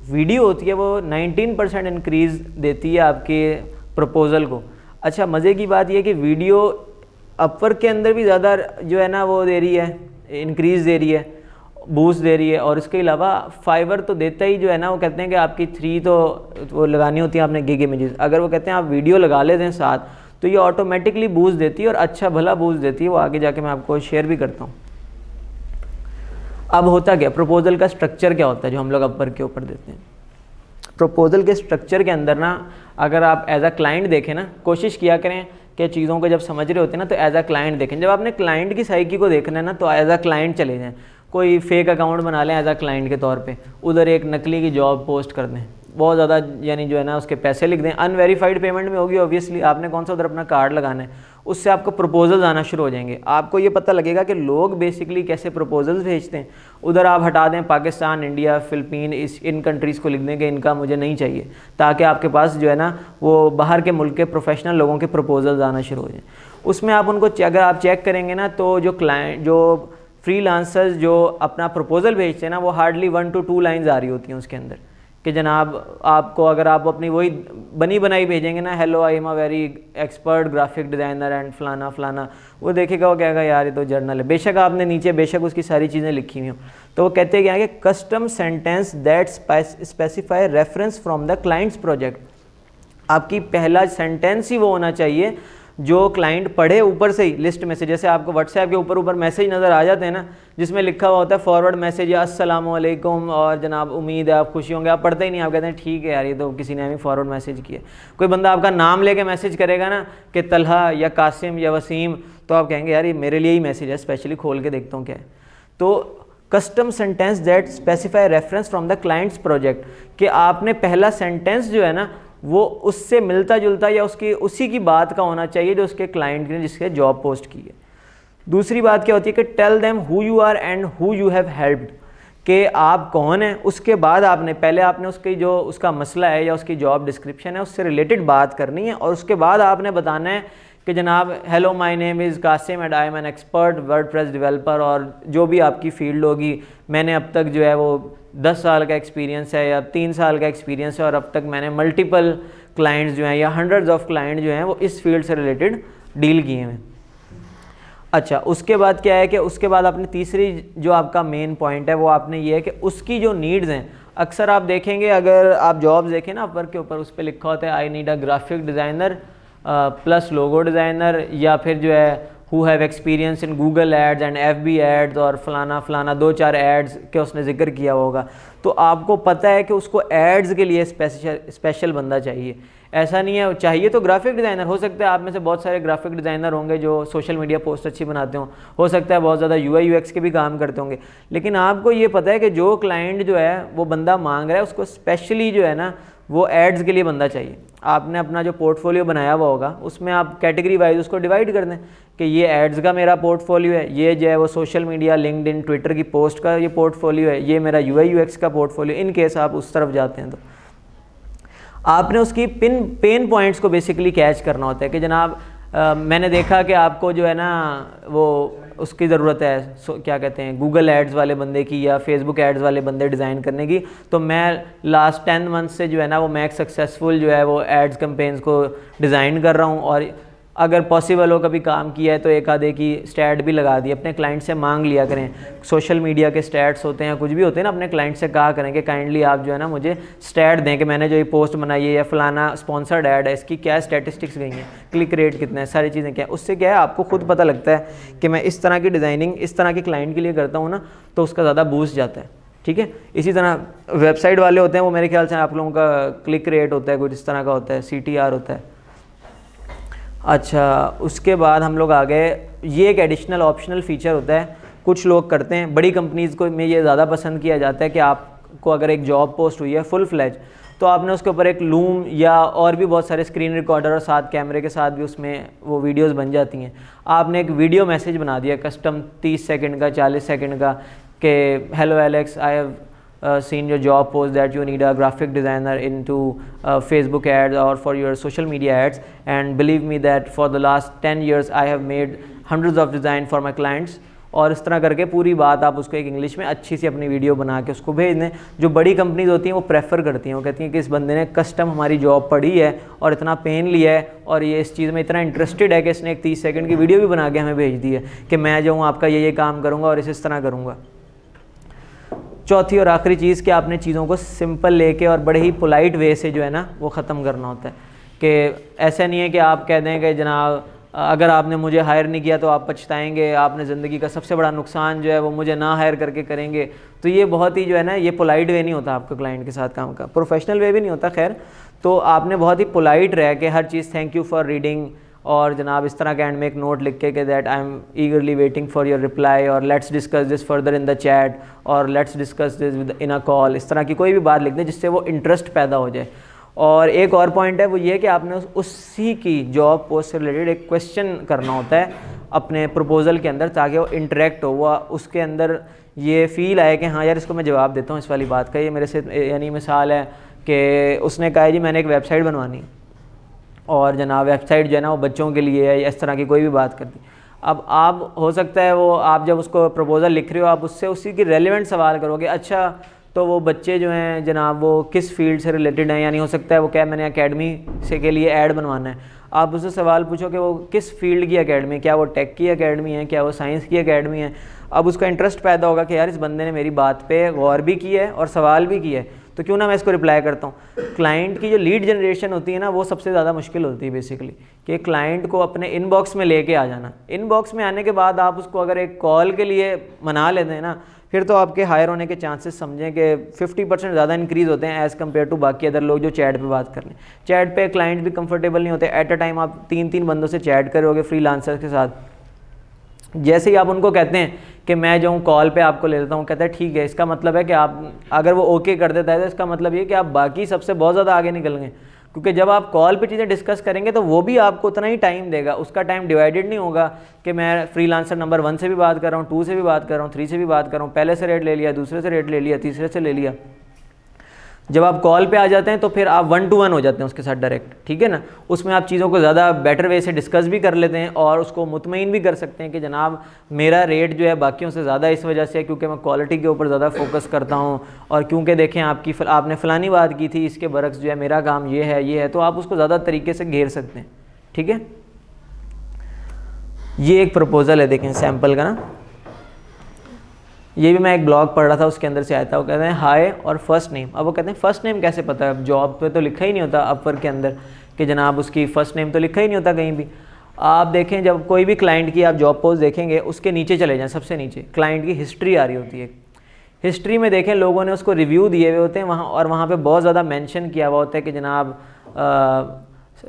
वीडियो होती है वो 19% इंक्रीज़ देती है आपके प्रपोज़ल को। अच्छा, मज़े की बात यह कि वीडियो अपवर्क के अंदर भी ज़्यादा जो है ना वो दे रही है, इंक्रीज़ दे रही है, बूस्ट दे रही है। और इसके अलावा फाइवर तो देता ही जो है ना, वो कहते हैं कि आपकी 3 तो वो लगानी होती है आपने गिग इमेजेस। अगर वो कहते हैं आप वीडियो लगा लेते हैं साथ तो ये ऑटोमेटिकली बूस्ट देती है और अच्छा भला बूस्ट देती है। वो आगे जाके मैं आपको शेयर भी करता हूँ। अब होता क्या, प्रपोज़ल का स्ट्रक्चर क्या होता है जो हम लोग अपवर्क के ऊपर देते हैं। प्रपोज़ल के स्ट्रक्चर के अंदर ना अगर आप एज अ क्लाइंट देखें ना, कोशिश किया करें कि चीज़ों को जब समझ रहे होते हैं ना तो एज अ क्लाइंट देखें। जब आपने क्लाइंट की साइकी को देखना है ना तो एज अ क्लाइंट चले जाएँ। कोई फेक अकाउंट बना लें एज अ क्लाइंट के तौर पे, उधर एक नकली की जॉब पोस्ट कर दें, बहुत ज़्यादा यानी जो है ना उसके पैसे लिख दें। अनवेरीफाइड पेमेंट में होगी ऑब्वियसली, आपने कौन सा उधर अपना कार्ड लगाना है, उससे आपको प्रपोजल्स आना शुरू हो जाएंगे। आपको ये पता लगेगा कि लोग बेसिकली कैसे प्रपोजल्स भेजते हैं। उधर आप हटा दें पाकिस्तान, इंडिया, फ़िलिपीन, इन कंट्रीज़ को लिख दें कि इनका मुझे नहीं चाहिए, ताकि आपके पास जो है ना वो बाहर के मुल्क के प्रोफेशनल लोगों के प्रपोजल्स आना शुरू हो जाएँ। उसमें आप उनको अगर आप चेक करेंगे ना तो जो क्लाइंट जो फ्रीलांसर्स जो अपना प्रपोज़ल भेजते हैं ना वो हार्डली 1 to 2 लाइन्स आ रही होती हैं उसके अंदर कि जनाब आपको अगर आप अपनी वही बनी बनाई भेजेंगे ना, hello I am a very expert graphic designer and फलाना फलाना, वो देखेगा वो कहेगा यार ये तो जर्नल है। बेशक आपने नीचे बेशक उसकी सारी चीज़ें लिखी हुई हो, तो वो कहते हैं क्या है कि custom sentence that specify reference from the clients project. आपकी पहला सेंटेंस ही वो होना चाहिए जो क्लाइंट पढ़े ऊपर से ही लिस्ट में से। जैसे आपको व्हाट्सएप के ऊपर मैसेज नज़र आ जाते हैं ना जिसमें लिखा हुआ होता है फॉरवर्ड मैसेज या अस्सलामु अलैकुम और जनाब उम्मीद है आप खुशी होंगे, आप पढ़ते ही नहीं, आप कहते हैं ठीक है यार ये तो किसी ने हमें फॉरवर्ड मैसेज किया। कोई बंदा आपका नाम लेके मैसेज करेगा ना कि तलहा या कासिम या वसीम, तो आप कहेंगे यार ये मेरे लिए ही मैसेज है, स्पेशली खोल के देखता हूँ क्या है। तो custom sentence that specify reference from the clients project, कि आपने पहला सेंटेंस जो है ना वो उससे मिलता जुलता या उसी की बात का होना चाहिए जो उसके क्लाइंट ने जिसके जॉब पोस्ट की है। दूसरी बात क्या होती है कि tell them who you are and who you have helped, कि आप कौन हैं, उसके बाद आपने पहले आपने उसकी जो उसका मसला है या उसकी जॉब डिस्क्रिप्शन है उससे रिलेटेड बात करनी है, और उसके बाद आपने बताना है कि जनाब hello my name is Qasim and I am an expert WordPress developer, और जो भी आपकी फील्ड होगी, मैंने अब तक जो है वो 10 साल का एक्सपीरियंस है या 3 साल का एक्सपीरियंस है, और अब तक मैंने मल्टीपल क्लाइंट्स जो हैं या हंड्रेड्स ऑफ क्लाइंट जो हैं वो इस फील्ड से रिलेटेड डील किए हैं। अच्छा, उसके बाद क्या है कि उसके बाद आपने तीसरी जो आपका मेन पॉइंट है वो आपने ये है कि उसकी जो नीड्स हैं, अक्सर आप देखेंगे अगर आप जॉब्स देखें ना अपवर्क के ऊपर, उस पर लिखा होता है I need a graphic designer plus logo designer, या फिर जो है who have experience in Google ads and FB ads और फलाना फलाना 2-4 एड्स के उसने जिक्र किया होगा। तो आपको पता है कि उसको एड्स के लिए स्पेशल बंदा चाहिए, ऐसा नहीं है। चाहिए तो ग्राफिक डिज़ाइनर, हो सकता है आप में से बहुत सारे ग्राफिक डिज़ाइनर होंगे जो सोशल मीडिया पोस्ट अच्छी बनाते हो सकता है बहुत ज़्यादा UI UX के भी काम करते होंगे, लेकिन आपको ये पता है कि जो क्लाइंट जो है वो बंदा मांग रहा है उसको स्पेशली जो है ना वो एड्स के लिए बंदा चाहिए। आपने अपना जो पोर्टफोलियो बनाया हुआ होगा उसमें आप कैटेगरी वाइज उसको डिवाइड कर दें कि ये एड्स का मेरा पोर्टफोलियो है, ये जो है वो सोशल मीडिया लिंक्डइन ट्विटर की पोस्ट का ये पोर्टफोलियो है, ये मेरा UI UX का पोर्टफोलियो। इन केस आप उस तरफ जाते हैं तो आपने उसकी पेन पॉइंट्स को बेसिकली कैच करना होता है कि जनाब मैंने देखा कि आपको जो है ना वो उसकी ज़रूरत है क्या कहते हैं गूगल एड्स वाले बंदे की या फेसबुक एड्स वाले बंदे डिज़ाइन करने की, तो मैं लास्ट 10 मंथ से जो है ना वो मैं एक सक्सेसफुल जो है वो एड्स कैंपेन्स को डिज़ाइन कर रहा हूँ, और अगर पॉसिबल हो कभी काम किया है तो एक आधे की स्टैट भी लगा दी। अपने क्लाइंट से मांग लिया करें, सोशल मीडिया के स्टैट्स होते हैं कुछ भी होते हैं ना, अपने क्लाइंट से कहा करें कि काइंडली आप जो है ना मुझे स्टैट दें कि मैंने जो ये पोस्ट बनाई है या फलाना स्पॉन्सर्ड ऐड है इसकी क्या स्टैटिस्टिक्स गई हैं, क्लिक रेट कितना है, सारी चीज़ें क्या है। उससे क्या है आपको खुद पता लगता है कि मैं इस तरह की डिज़ाइनिंग इस तरह के क्लाइंट के लिए करता हूँ ना, तो उसका ज़्यादा बूस्ट जाता है। ठीक है, इसी तरह वेबसाइट वाले होते हैं वो मेरे ख्याल से आप लोगों का क्लिक रेट होता है कुछ इस तरह का होता है, CTR होता है। अच्छा, उसके बाद हम लोग आ गए, ये एक एडिशनल ऑप्शनल फ़ीचर होता है, कुछ लोग करते हैं, बड़ी कंपनीज़ को में ये ज़्यादा पसंद किया जाता है कि आपको अगर एक जॉब पोस्ट हुई है फुल फ्लैज, तो आपने उसके ऊपर एक लूम या और भी बहुत सारे स्क्रीन रिकॉर्डर और साथ कैमरे के साथ भी उसमें वो वीडियोस बन जाती हैं। आपने एक वीडियो मैसेज बना दिया कस्टम 30 सेकंड का 40 सेकंड का कि hello Alex, I have seen your job post that you need a graphic designer into Facebook ads or for your social media ads, and believe me that for the last 10 years I have made hundreds of design for my clients। और इस तरह करके पूरी बात आप उसको एक English में अच्छी सी अपनी वीडियो बना के उसको भेज दें। जो बड़ी कंपनीज होती हैं वो प्रेफर करती हैं, वो कहती हैं कि इस बंदे ने कस्टम हमारी जॉब पढ़ी है और इतना पेन लिया है और ये इस चीज़ में इतना इंटरेस्टेड है कि इसने एक 30 सेकंड की वीडियो भी बना के हमें भेज दी है कि मैं जो हूँ आपका ये काम करूँगा और इस तरह करूँगा। चौथी और आखिरी चीज़ कि आपने चीज़ों को सिंपल लेके और बड़े ही पोलाइट वे से जो है ना वो ख़त्म करना होता है, कि ऐसा नहीं है कि आप कह दें कि जनाब अगर आपने मुझे हायर नहीं किया तो आप पछताएंगे, आपने ज़िंदगी का सबसे बड़ा नुकसान जो है वो मुझे ना हायर करके करेंगे। तो ये बहुत ही जो है ना ये पोलाइट वे नहीं होता आपका क्लाइंट के साथ काम का, प्रोफेशनल वे भी नहीं होता। खैर, तो आपने बहुत ही पोलाइट रह के हर चीज़ थैंक यू फॉर रीडिंग और जनाब इस तरह का एंड में एक नोट लिख के that I am eagerly waiting for your reply और let's discuss this further in the chat और let's discuss this in a call, इस तरह की कोई भी बात लिख दें जिससे वो इंटरेस्ट पैदा हो जाए। और एक और पॉइंट है वो ये कि आपने उसी की जॉब पोस्ट से रिलेटेड एक क्वेश्चन करना होता है अपने प्रपोजल के अंदर, ताकि वो इंटरेक्ट हो, वो उसके अंदर ये फील आए कि हाँ यार इसको मैं जवाब देता हूँ इस वाली बात का। ये मेरे से यानी मिसाल है कि उसने कहा जी मैंने एक वेबसाइट बनवानी और जनाब वेबसाइट जो है ना वो बच्चों के लिए है, इस तरह की कोई भी बात कर दी। अब आप हो सकता है वो आप जब उसको प्रपोज़ल लिख रहे हो आप उससे उसी की रेलिवेंट सवाल करोगे, अच्छा तो वो बच्चे जो हैं जनाब वो किस फील्ड से रिलेटेड हैं, यानी हो सकता है वो क्या मैंने एकेडमी से के लिए ऐड बनवाना है, आप उससे सवाल पूछो कि वो किस फील्ड की एकेडमी, क्या वो टेक की एकेडमी है, क्या वो साइंस की एकेडमी है। अब उसका इंटरेस्ट पैदा होगा कि यार इस बंदे ने मेरी बात पे गौर भी की है और सवाल भी किया है, तो क्यों ना मैं इसको रिप्लाई करता हूँ। क्लाइंट की जो लीड जनरेशन होती है ना वो सबसे ज़्यादा मुश्किल होती है बेसिकली, कि क्लाइंट को अपने इनबॉक्स में लेके आ जाना। इनबॉक्स में आने के बाद आप उसको अगर एक कॉल के लिए मना लेते हैं ना, फिर तो आपके हायर होने के चांसेस समझें कि 50% ज़्यादा इंक्रीज़ होते हैं एज़ कम्पेयर टू बाकी अदर लोग जो चैट पे बात कर रहे हैं। चैट पे क्लाइंट भी कंफर्टेबल नहीं होते, एट अ टाइम आप 3-3 बंदों से चैट करोगे फ्रीलांसर के साथ। जैसे ही आप उनको कहते हैं कि मैं जो हूँ कॉल पे आपको ले लेता हूँ, कहता है ठीक है, इसका मतलब है कि आप अगर वो ओके कर देता है तो इसका मतलब ये कि आप बाकी सबसे बहुत ज़्यादा आगे निकल गए। क्योंकि जब आप कॉल पे चीज़ें डिस्कस करेंगे तो वो भी आपको उतना ही टाइम देगा, उसका टाइम डिवाइडेड नहीं होगा कि मैं फ्रीलांसर नंबर 1 से भी बात कर रहा हूँ, 2 से भी बात कर रहा हूँ, 3 से भी बात कर रहा हूँ, पहले से रेट ले लिया, दूसरे से रेट ले लिया, तीसरे से ले लिया। जब आप कॉल पे आ जाते हैं तो फिर आप 1 to 1 हो जाते हैं उसके साथ डायरेक्ट, ठीक है ना। उसमें आप चीज़ों को ज़्यादा बेटर वे से डिस्कस भी कर लेते हैं और उसको मुतमईन भी कर सकते हैं कि जनाब मेरा रेट जो है बाकियों से ज़्यादा इस वजह से, क्योंकि मैं क्वालिटी के ऊपर ज़्यादा फोकस करता हूँ, और क्योंकि देखें आपने फ़लानी बात की थी, इसके बरक्स जो है मेरा काम ये है, तो आप उसको ज़्यादा तरीके से घेर सकते हैं, ठीक है। ये एक प्रपोज़ल है, देखें सैम्पल का ना, ये भी मैं एक ब्लॉग पढ़ रहा था, उसके अंदर से आया था। वो कहते हैं हाय और फर्स्ट नेम। अब वो कहते हैं फ़र्स्ट नेम कैसे पता है, जॉब पे तो लिखा ही नहीं होता अपवर्क के अंदर कि जनाब उसकी फ़र्स्ट नेम तो लिखा ही नहीं होता कहीं भी। आप देखें जब कोई भी क्लाइंट की आप जॉब पोस्ट देखेंगे, उसके नीचे चले जाएं, सबसे नीचे क्लाइंट की हिस्ट्री आ रही होती है। हिस्ट्री में देखें लोगों ने उसको रिव्यू दिए हुए होते हैं वहाँ, और वहाँ पर बहुत ज़्यादा मैंशन किया हुआ होता है कि जनाब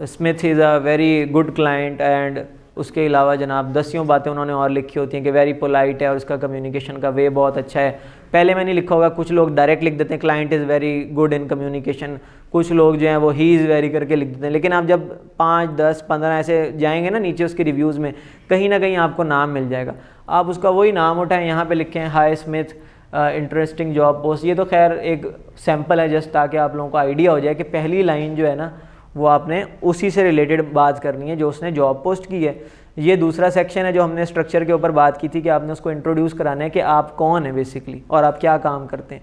Smith is a very good client, and उसके अलावा जनाब 10 बातें उन्होंने और लिखी होती हैं कि वेरी पोलाइट है और उसका कम्युनिकेशन का वे बहुत अच्छा है। पहले में नहीं लिखा होगा, कुछ लोग डायरेक्ट लिख देते हैं client is very good in communication, कुछ लोग जो हैं वो ही इज़ वेरी करके लिख देते हैं। लेकिन आप जब 5, 10, 15 ऐसे जाएंगे ना नीचे उसके रिव्यूज़ में, कहीं ना कहीं आपको नाम मिल जाएगा। आप उसका वही नाम उठाएं, यहाँ पर लिखें high Smith interesting job post. ये तो खैर एक सैम्पल है जस्ट ताकि आप लोगों को आइडिया हो जाए कि पहली लाइन जो है ना वो आपने उसी से रिलेटेड बात करनी है जो उसने जॉब पोस्ट की है। ये दूसरा सेक्शन है जो हमने स्ट्रक्चर के ऊपर बात की थी कि आपने उसको इंट्रोड्यूस कराना है कि आप कौन है बेसिकली और आप क्या काम करते हैं।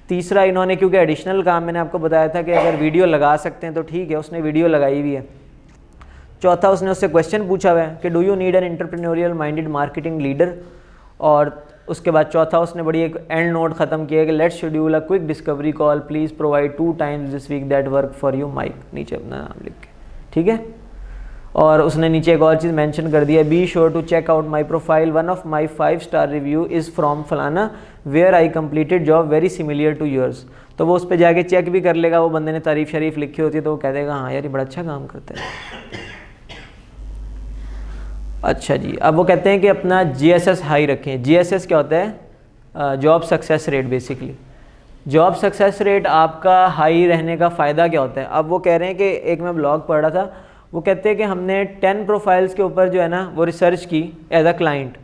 तीसरा इन्होंने, क्योंकि एडिशनल काम मैंने आपको बताया था कि अगर वीडियो लगा सकते हैं तो ठीक है, उसने वीडियो लगाई हुई है। चौथा उसने उससे क्वेश्चन पूछा हुआ है कि do you need an entrepreneurial minded marketing leader, और उसके बाद चौथा उसने बड़ी एक एंड नोट ख़त्म किया कि let's schedule a quick discovery call, please provide 2 times this week that work for you Mike, नीचे अपना नाम लिख के, ठीक है। और उसने नीचे एक और चीज़ मेंशन कर दिया, be sure to check out my profile, 1 of my 5-star review is from फलाना where I completed job very similar to yours. तो वो उस पर जाके चेक भी कर लेगा, वो बंदे ने तारीफ शरीफ लिखी होती है तो वो कह देगा हाँ यार ये बड़ा अच्छा काम करता है। अच्छा जी, अब वो कहते हैं कि अपना GSS हाई रखें। GSS क्या होता है, job success rate. Basically job success rate आपका हाई रहने का फ़ायदा क्या होता है। अब वो कह रहे हैं कि एक मैं ब्लॉग पढ़ रहा था, वो कहते हैं कि हमने 10 प्रोफाइल्स के ऊपर जो है ना वो रिसर्च की एज अ क्लाइंट,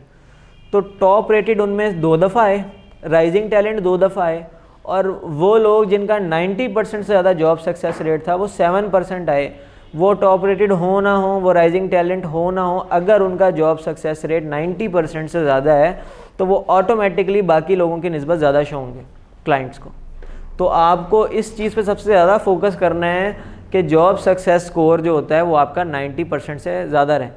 तो टॉप रेटेड उनमें 2 दफ़ा आए, राइजिंग टैलेंट 2 दफ़ा आए, और वो लोग जिनका 90% से ज़्यादा जॉब सक्सेस रेट था वो 7% आए। वो टॉप रेटेड हो ना हो, वो राइजिंग टैलेंट हो ना हो, अगर उनका जॉब सक्सेस रेट 90% से ज़्यादा है तो वो ऑटोमेटिकली बाकी लोगों की निस्बत ज़्यादा शो होंगे क्लाइंट्स को। तो आपको इस चीज़ पे सबसे ज़्यादा फोकस करना है कि जॉब सक्सेस स्कोर जो होता है वो आपका 90% से ज़्यादा रहे।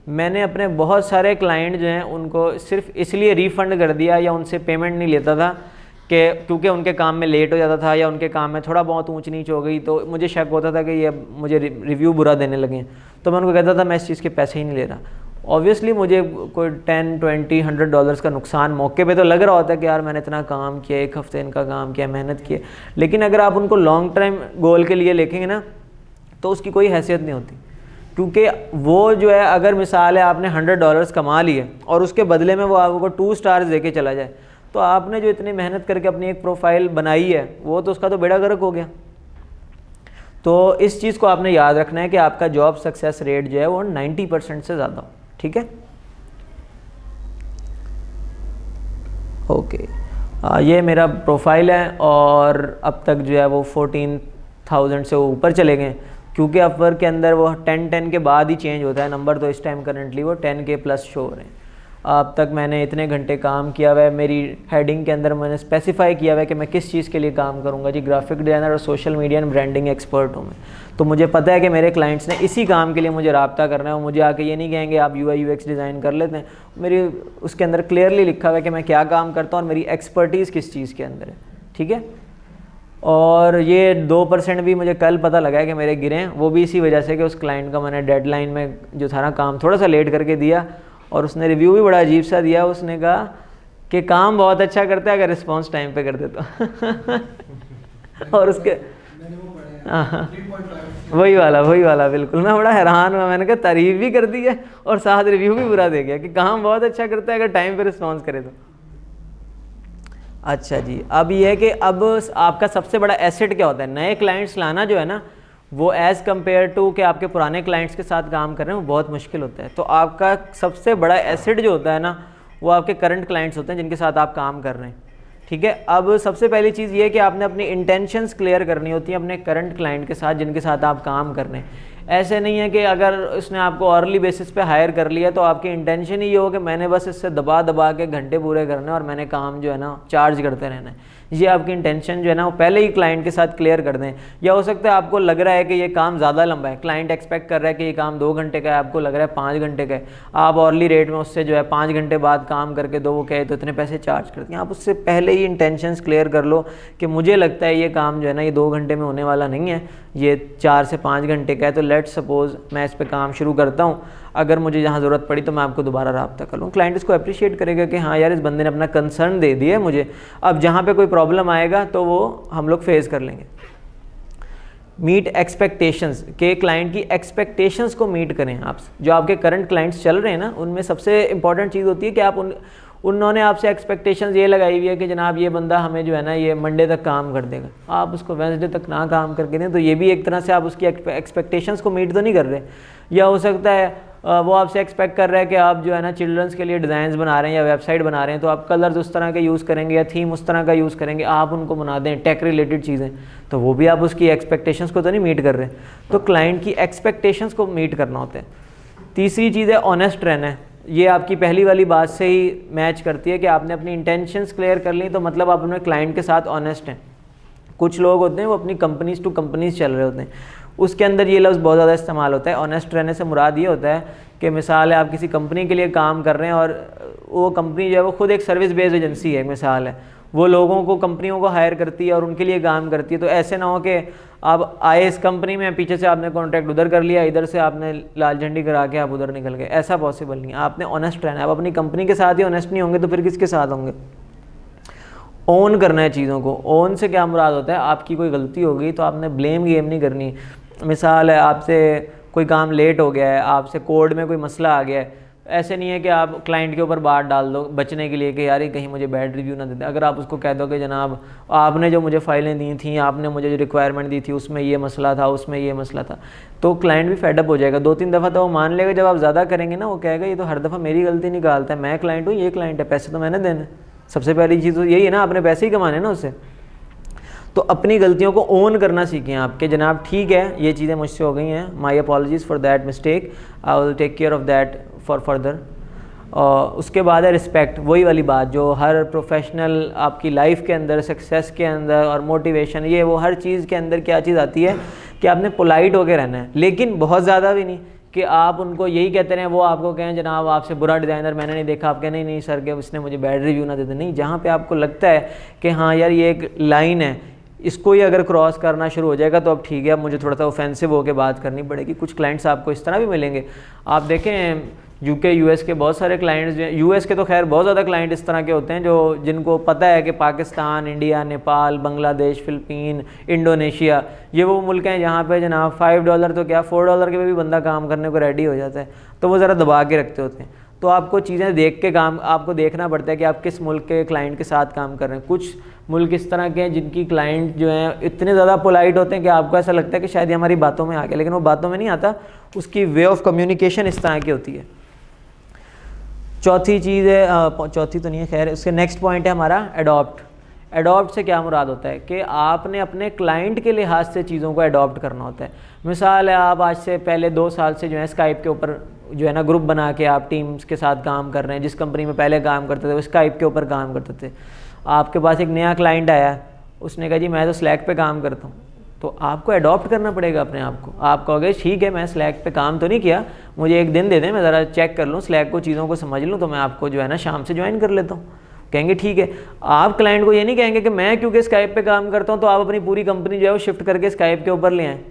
मैंने अपने बहुत सारे क्लाइंट जो हैं उनको सिर्फ इसलिए रिफ़ंड कर दिया या उनसे पेमेंट नहीं लेता था कि क्योंकि उनके काम में लेट हो जाता था या उनके काम में थोड़ा बहुत ऊंच नीच हो गई, तो मुझे शक होता था कि ये मुझे रिव्यू बुरा देने लगे हैं, तो मैं उनको कहता था मैं इस चीज़ के पैसे ही नहीं ले रहा। ऑब्वियसली मुझे कोई 10, 20, $100 का नुकसान मौके पे तो लग रहा होता है कि यार मैंने इतना काम किया, 1 हफ्ते इनका काम किया, मेहनत की, लेकिन अगर आप उनको लॉन्ग टाइम गोल के लिए लेखेंगे ना तो उसकी कोई हैसियत नहीं होती। क्योंकि वो जो है, अगर मिसाल है आपने $100 कमा लिए और उसके बदले में वो आपको 2 स्टार्स दे के चला जाए, तो आपने जो इतनी मेहनत करके अपनी एक प्रोफाइल बनाई है वो तो उसका तो बेड़ा गर्क हो गया। तो इस चीज़ को आपने याद रखना है कि आपका जॉब सक्सेस रेट जो है वो 90% से ज़्यादा हो, ठीक है। ओके, ये मेरा प्रोफाइल है और अब तक जो है वो 14,000 से ऊपर चले गए, क्योंकि अपवर्क के अंदर वो 10 के बाद ही चेंज होता है नंबर, तो इस टाइम करंटली वो 10K प्लस शो हो रहे हैं। अब तक मैंने इतने घंटे काम किया हुआ है, मेरी हेडिंग के अंदर मैंने स्पेसिफाई किया हुआ है कि मैं किस चीज़ के लिए काम करूंगा जी, ग्राफिक डिज़ाइनर और social media and branding expert हूँ मैं। तो मुझे पता है कि मेरे क्लाइंट्स ने इसी काम के लिए मुझे रब्ता करना है, वो मुझे आके ये नहीं कहेंगे आप UI UX डिज़ाइन कर लेते हैं। मेरी उसके अंदर क्लियरली लिखा हुआ है कि मैं क्या काम करता हूँ और मेरी एक्सपर्टीज़ किस चीज़ के अंदर है, ठीक है। और ये 2% भी मुझे कल पता लगा है कि मेरे गिरे हैं, वो भी इसी वजह से कि उस क्लाइंट का मैंने डेडलाइन में जो था ना काम थोड़ा सा लेट करके दिया, और उसने रिव्यू भी बड़ा अजीब सा दिया। उसने कहा कि काम बहुत अच्छा करता है अगर रिस्पांस टाइम पे कर दे तो और उसके वही वाला बिल्कुल, मैं बड़ा हैरान हुआ। मैंने कहा तारीफ भी कर दी है और साथ रिव्यू भी बुरा दे गया कि काम बहुत अच्छा करता है अगर टाइम पे रिस्पॉन्स करे तो। अच्छा जी, अब ये है कि अब आपका सबसे बड़ा एसेट क्या होता है, नए क्लाइंट्स लाना जो है ना वो एज़ कम्पेयर टू कि आपके पुराने क्लाइंट्स के साथ काम कर रहे हैं वो बहुत मुश्किल होता है। तो आपका सबसे बड़ा एसेट जो होता है ना वो आपके करंट क्लाइंट्स होते हैं जिनके साथ आप काम कर रहे हैं, ठीक है। अब सबसे पहली चीज़ ये है कि आपने अपनी इंटेंशंस क्लियर करनी होती है अपने करंट क्लाइंट के साथ जिनके साथ आप काम कर रहे हैं। ऐसे नहीं है कि अगर उसने आपको अर्ली बेसिस पे हायर कर लिया तो आपकी इंटेंशन ही ये हो कि मैंने बस इससे दबा दबा के घंटे पूरे करने और मैंने काम जो है ना चार्ज करते रहना है। ये आपकी इंटेंशन जो है ना वो पहले ही क्लाइंट के साथ क्लियर कर दें। या हो सकता है आपको लग रहा है कि ये काम ज़्यादा लंबा है, क्लाइंट एक्सपेक्ट कर रहा है कि ये काम 2 घंटे का है, आपको लग रहा है 5 घंटे का है, आप अर्ली रेट में उससे जो है 5 घंटे बाद काम करके दो, वो कहे तो इतने पैसे चार्ज करते हैं। आप उससे पहले ही इंटेंशंस क्लियर कर लो कि मुझे लगता है ये काम जो है ना ये 2 घंटे में होने वाला नहीं है, ये 4 से 5 घंटे का है। तो लेट्स सपोज मैं इस पर काम शुरू करता हूँ, अगर मुझे जहाँ ज़रूरत पड़ी तो मैं आपको दोबारा रब्ता कर लूँ। क्लाइंट इसको अप्रिशिएट करेगा कि हाँ यार इस बंदे ने अपना कंसर्न दे दिया मुझे, अब जहाँ पे कोई प्रॉब्लम आएगा तो वो हम लोग फेस कर लेंगे। मीट एक्सपेक्टेशंस के क्लाइंट की एक्सपेक्टेशंस को मीट करें आप। जो आपके करंट क्लाइंट्स चल रहे हैं ना उनमें सबसे इंपॉर्टेंट चीज़ होती है कि आप उन्होंने आपसे एक्सपेक्टेशंस ये लगाई हुई है कि जनाब ये बंदा हमें जो है ना ये मंडे तक काम कर देगा, आप उसको वेंसडे तक ना काम करके दें तो ये भी एक तरह से आप उसकी एक्सपेक्टेशंस को मीट तो नहीं कर रहे। या हो सकता है वो आपसे एक्सपेक्ट कर रहा है कि आप जो है ना चिल्ड्रंस के लिए डिज़ाइंस बना रहे हैं या वेबसाइट बना रहे हैं तो आप कलर्स उस तरह के यूज़ करेंगे या थीम उस तरह का यूज़ करेंगे, आप उनको बना दें टेक रिलेटेड चीज़ें, तो वो भी आप उसकी एक्सपेक्टेशंस को तो नहीं मीट कर रहे। तो क्लाइंट की एक्सपेक्टेशंस को मीट करना होता है। तीसरी चीज़ है ऑनेस्ट रहना है। ये आपकी पहली वाली बात से ही मैच करती है कि आपने अपनी इंटेंशंस क्लियर कर ली, तो मतलब आप अपने क्लाइंट के साथ ऑनेस्ट हैं। कुछ लोग होते हैं वो अपनी कंपनीज़ टू कंपनीज़ चल रहे होते हैं, उसके अंदर ये लफ्ज़ बहुत ज़्यादा इस्तेमाल होता है। ऑनेस्ट रहने से मुराद ये होता है कि मिसाल है आप किसी कंपनी के लिए काम कर रहे हैं और वो कंपनी जो है वो खुद एक सर्विस बेस्ड एजेंसी है, मिसाल है वो लोगों को कंपनियों को हायर करती है और उनके लिए काम करती है। तो ऐसे ना हो कि आप आए इस कंपनी में, पीछे से आपने कॉन्ट्रैक्ट उधर कर लिया, इधर से आपने लाल झंडी करा के आप उधर निकल गए, ऐसा पॉसिबल नहीं है। आपने ऑनेस्ट रहना है। आप अपनी कंपनी के साथ ही ऑनेस्ट नहीं होंगे तो फिर किसके साथ होंगे। ओन करना है चीज़ों को। ओन से क्या मुराद होता है, आपकी कोई गलती हो गई तो आपने ब्लेम गेम नहीं करनी। मिसाल है आपसे कोई काम लेट हो गया है, आपसे कोड में कोई मसला आ गया है, ऐसे नहीं है कि आप क्लाइंट के ऊपर बात डाल दो बचने के लिए कि यार कहीं मुझे बैड रिव्यू ना दे दे। अगर आप उसको कह दो कि जनाब आपने जो मुझे फाइलें दी थी, आपने मुझे जो रिक्वायरमेंट दी थी उसमें ये मसला था, उसमें ये मसला था, तो क्लाइंट भी फेडअप हो जाएगा। 2-3 दफ़ा तो वो मान लेगा। जब आप ज़्यादा करेंगे ना वो कहेगा ये तो हर दफ़ा मेरी गलती निकालता है, मैं क्लाइंट हूँ, ये क्लाइंट है, पैसे तो मैंने देने। सबसे पहली चीज़ तो यही है ना, आपने पैसे ही कमाने ना उससे। तो अपनी गलतियों को ओन करना सीखें आप कि जनाब ठीक है ये चीज़ें मुझसे हो गई हैं, my apologies for that mistake, I will take care of that for further. और उसके बाद है रिस्पेक्ट। वही वाली बात जो हर प्रोफेशनल आपकी लाइफ के अंदर, सक्सेस के अंदर और मोटिवेशन, ये वो हर चीज़ के अंदर क्या चीज़ आती है कि आपने पोलाइट होकर रहना है, लेकिन बहुत ज़्यादा भी नहीं कि आप उनको यही कहते रहें, वो आपको कहें जनाब आपसे बुरा डिज़ाइनर मैंने नहीं देखा, आप कहें नहीं सर के उसने मुझे बैड रिव्यू ना देते। नहीं, जहाँ पे आपको लगता है कि हाँ यार ये एक लाइन है, इसको ही अगर क्रॉस करना शुरू हो जाएगा तो अब ठीक है, अब मुझे थोड़ा सा ऑफेंसिव होकर बात करनी पड़ेगी। कुछ क्लाइंट्स आपको इस तरह भी मिलेंगे। आप देखें यूके यूएस के बहुत सारे क्लाइंट्स, यूएस के तो खैर बहुत ज़्यादा क्लाइंट इस तरह के होते हैं जो जिनको पता है कि पाकिस्तान, इंडिया, नेपाल, बांग्लादेश, फ़िलिपीन, इंडोनेशिया, ये वो मुल्क हैं जहाँ पे जनाब $5 तो क्या $4 के भी बंदा काम करने को रेडी हो जाता है। तो वो ज़रा दबा के रखते होते हैं। तो आपको चीज़ें देख के काम आपको देखना पड़ता है कि आप किस मुल्क के क्लाइंट के साथ काम कर रहे हैं। कुछ मुल्क इस तरह के हैं जिनकी क्लाइंट जो हैं इतने ज़्यादा पोलाइट होते हैं कि आपको ऐसा लगता है कि शायद ये हमारी बातों में आ गया, लेकिन वो बातों में नहीं आता, उसकी वे ऑफ कम्युनिकेशन इस तरह की होती है। चौथी चीज़ है, चौथी तो नहीं है खैर, उसके नेक्स्ट पॉइंट है हमारा अडॉप्ट। अडॉप्ट से क्या मुराद होता है कि आपने अपने क्लाइंट के लिहाज से चीज़ों को अडॉप्ट करना होता है। मिसाल है आप आज से पहले 2 साल से जो है स्काइप के ऊपर जो है ना ग्रुप बना के आप टीम्स के साथ काम कर रहे हैं। जिस कंपनी में पहले काम करते थे वो स्काइप के ऊपर काम करते थे। आपके पास एक नया क्लाइंट आया, उसने कहा जी मैं तो स्लैक पे काम करता हूँ, तो आपको अडॉप्ट करना पड़ेगा अपने आप को। आप कहोगे ठीक है मैं स्लैक पे काम तो नहीं किया, मुझे एक दिन दे दें, मैं ज़रा चेक कर लूँ स्लैक को, चीज़ों को समझ लूँ, तो मैं आपको जो है ना शाम से ज्वाइन कर लेता हूँ। कहेंगे ठीक है। आप क्लाइंट को ये नहीं कहेंगे कि मैं क्योंकि स्काइप पे काम करता हूँ तो आप अपनी पूरी कंपनी जो है वो शिफ्ट करके स्काइप के ऊपर ले आएँ।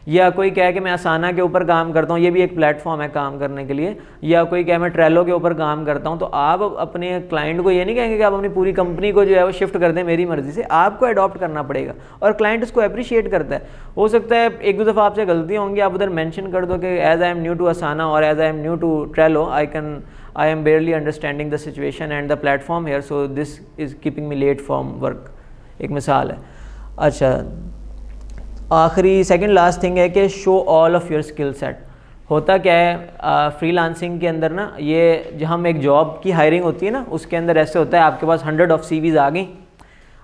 या कोई कहे कि मैं आसाना के ऊपर काम करता हूँ, ये भी एक प्लेटफॉर्म है काम करने के लिए, या कोई कहे मैं ट्रेलो के ऊपर काम करता हूँ, तो आप अपने क्लाइंट को ये नहीं कहेंगे कि आप अपनी पूरी कंपनी को जो है वो शिफ्ट कर दें मेरी मर्ज़ी से। आपको अडॉप्ट करना पड़ेगा और क्लाइंट उसको अप्रिशिएट करता है। हो सकता है 1-2 दफ़ा आपसे गलतियाँ होंगी, आप उधर मेंशन कर दो कि as I am new to Asana और as I am new to Trello, I am barely understanding the situation and the platform here, so this is keeping me late from work. एक मिसाल है। अच्छा, आखिरी second last thing है कि show all of your skill set. होता क्या है फ्रीलांसिंग के अंदर ना, ये जब हम एक जॉब की हायरिंग होती है ना, उसके अंदर ऐसे होता है आपके पास 100 ऑफ CVs आ गई,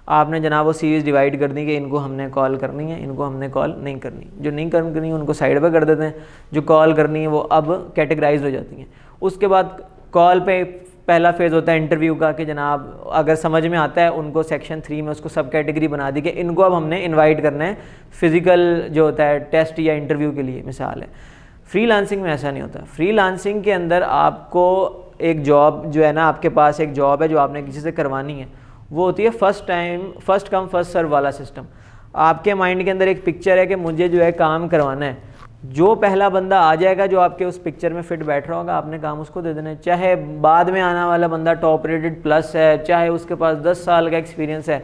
आपने जनाब वो CVs डिवाइड कर दी कि इनको हमने कॉल करनी है, इनको हमने कॉल नहीं करनी। जो नहीं करनी है उनको साइड पे कर देते हैं, जो कॉल करनी है वो अब कैटेगराइज हो जाती हैं। उसके बाद कॉल पे पहला फेज़ होता है इंटरव्यू का कि जनाब अगर समझ में आता है उनको सेक्शन 3 में उसको सब कैटेगरी बना दी कि इनको अब हमने इनवाइट करना है फिज़िकल जो होता है टेस्ट या इंटरव्यू के लिए, मिसाल है। फ्रीलांसिंग में ऐसा नहीं होता। फ्रीलांसिंग के अंदर आपको एक जॉब जो है ना, आपके पास एक जॉब है जो आपने किसी से करवानी है, वो होती है फर्स्ट कम फर्स्ट सर्व वाला सिस्टम। आपके माइंड के अंदर एक पिक्चर है कि मुझे जो है काम करवाना है, जो पहला बंदा आ जाएगा जो आपके उस पिक्चर में फिट बैठ रहा होगा, आपने काम उसको दे देना है। चाहे बाद में आने वाला बंदा टॉप रेटेड प्लस है, चाहे उसके पास 10 साल का एक्सपीरियंस है,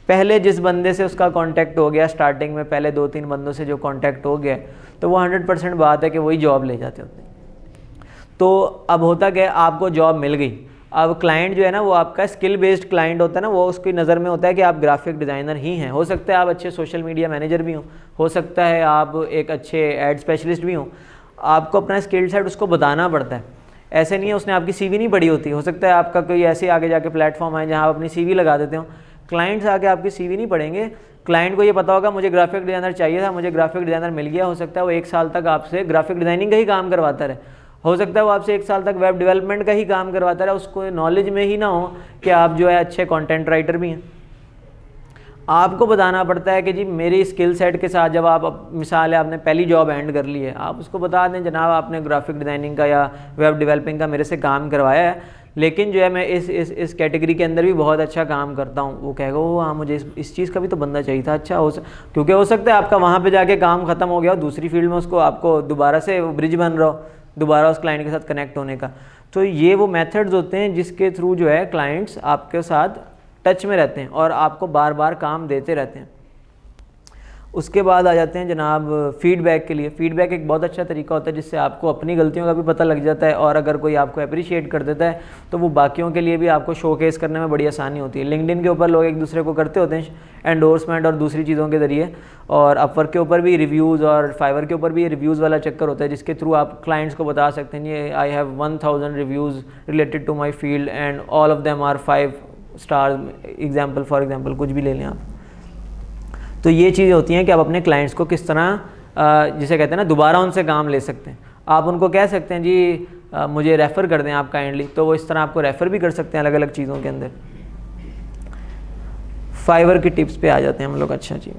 पहले जिस बंदे से उसका कांटेक्ट हो गया स्टार्टिंग में, पहले 2-3 बंदों से जो कांटेक्ट हो गया, तो वो 100% बात है कि वही जॉब ले जाते होते हैं। तो अब होता क्या, आपको जॉब मिल गई, अब क्लाइंट जो है ना वो आपका स्किल बेस्ड क्लाइंट होता है ना, वो उसकी नज़र में होता है कि आप ग्राफिक डिज़ाइनर ही हैं। हो सकता है आप अच्छे सोशल मीडिया मैनेजर भी हो सकता है आप एक अच्छे एड स्पेशलिस्ट भी हों। आपको अपना स्किल सेट उसको बताना पड़ता है। ऐसे नहीं है उसने आपकी CV नहीं पढ़ी होती। हो सकता है आपका कोई ऐसे आगे जाके प्लेटफॉर्म है जहाँ आप अपनी CV लगा देते हो, क्लाइंट्स आके आपकी CV नहीं पढ़ेंगे। क्लाइंट को ये पता होगा मुझे ग्राफिक डिज़ाइनर चाहिए था, मुझे ग्राफिक डिज़ाइनर मिल गया। हो सकता है वो 1 साल तक आपसे ग्राफिक डिज़ाइनिंग का ही काम करवाता रहे, हो सकता है वो आपसे 1 साल तक वेब डेवलपमेंट का ही काम करवाता रहे, उसको नॉलेज में ही ना हो कि आप जो है अच्छे कंटेंट राइटर भी हैं। आपको बताना पड़ता है कि जी मेरी स्किल सेट के साथ, जब आप मिसाल है आपने पहली जॉब एंड कर ली है, आप उसको बता दें जनाब आपने ग्राफिक डिज़ाइनिंग का या वेब डेवलपिंग का मेरे से काम करवाया है, लेकिन जो है मैं इस कैटेगरी के अंदर भी बहुत अच्छा काम करता हूँ। वो कहेगा वो हाँ मुझे इस चीज़ का भी तो बंदा चाहिए था। अच्छा क्योंकि हो सकता है आपका वहाँ पे जाके काम ख़त्म हो गया और दूसरी फील्ड में उसको आपको दोबारा से ब्रिज बन रहा हो, दोबारा उस क्लाइंट के साथ कनेक्ट होने का। तो ये वो मेथड्स होते हैं जिसके थ्रू जो है क्लाइंट्स आपके साथ टच में रहते हैं और आपको बार बार काम देते रहते हैं। उसके बाद आ जाते हैं जनाब फीडबैक के लिए। फीडबैक एक बहुत अच्छा तरीका होता है जिससे आपको अपनी गलतियों का भी पता लग जाता है, और अगर कोई आपको अप्रिशिएट कर देता है तो वो बाकियों के लिए भी आपको शोकेस करने में बड़ी आसानी होती है। लिंक्डइन के ऊपर लोग एक दूसरे को करते होते हैं एंडोर्समेंट और दूसरी चीज़ों के ज़रिए, और अपवर्क के ऊपर भी रिव्यूज़ और फाइवर के ऊपर भी रिव्यूज़ वाला चक्कर होता है जिसके थ्रू आप क्लाइंट्स को बता सकते हैं ये I have 1000 reviews related to my field and all of them are 5 star example, for example कुछ भी ले लें आप। तो ये चीज़ें होती हैं कि आप अपने क्लाइंट्स को किस तरह जिसे कहते हैं ना दोबारा उनसे काम ले सकते हैं। आप उनको कह सकते हैं जी मुझे रेफ़र कर दें आप काइंडली, तो वो इस तरह आपको रेफ़र भी कर सकते हैं अलग अलग चीज़ों के अंदर। फाइवर की टिप्स पे आ जाते हैं हम लोग। अच्छा जी,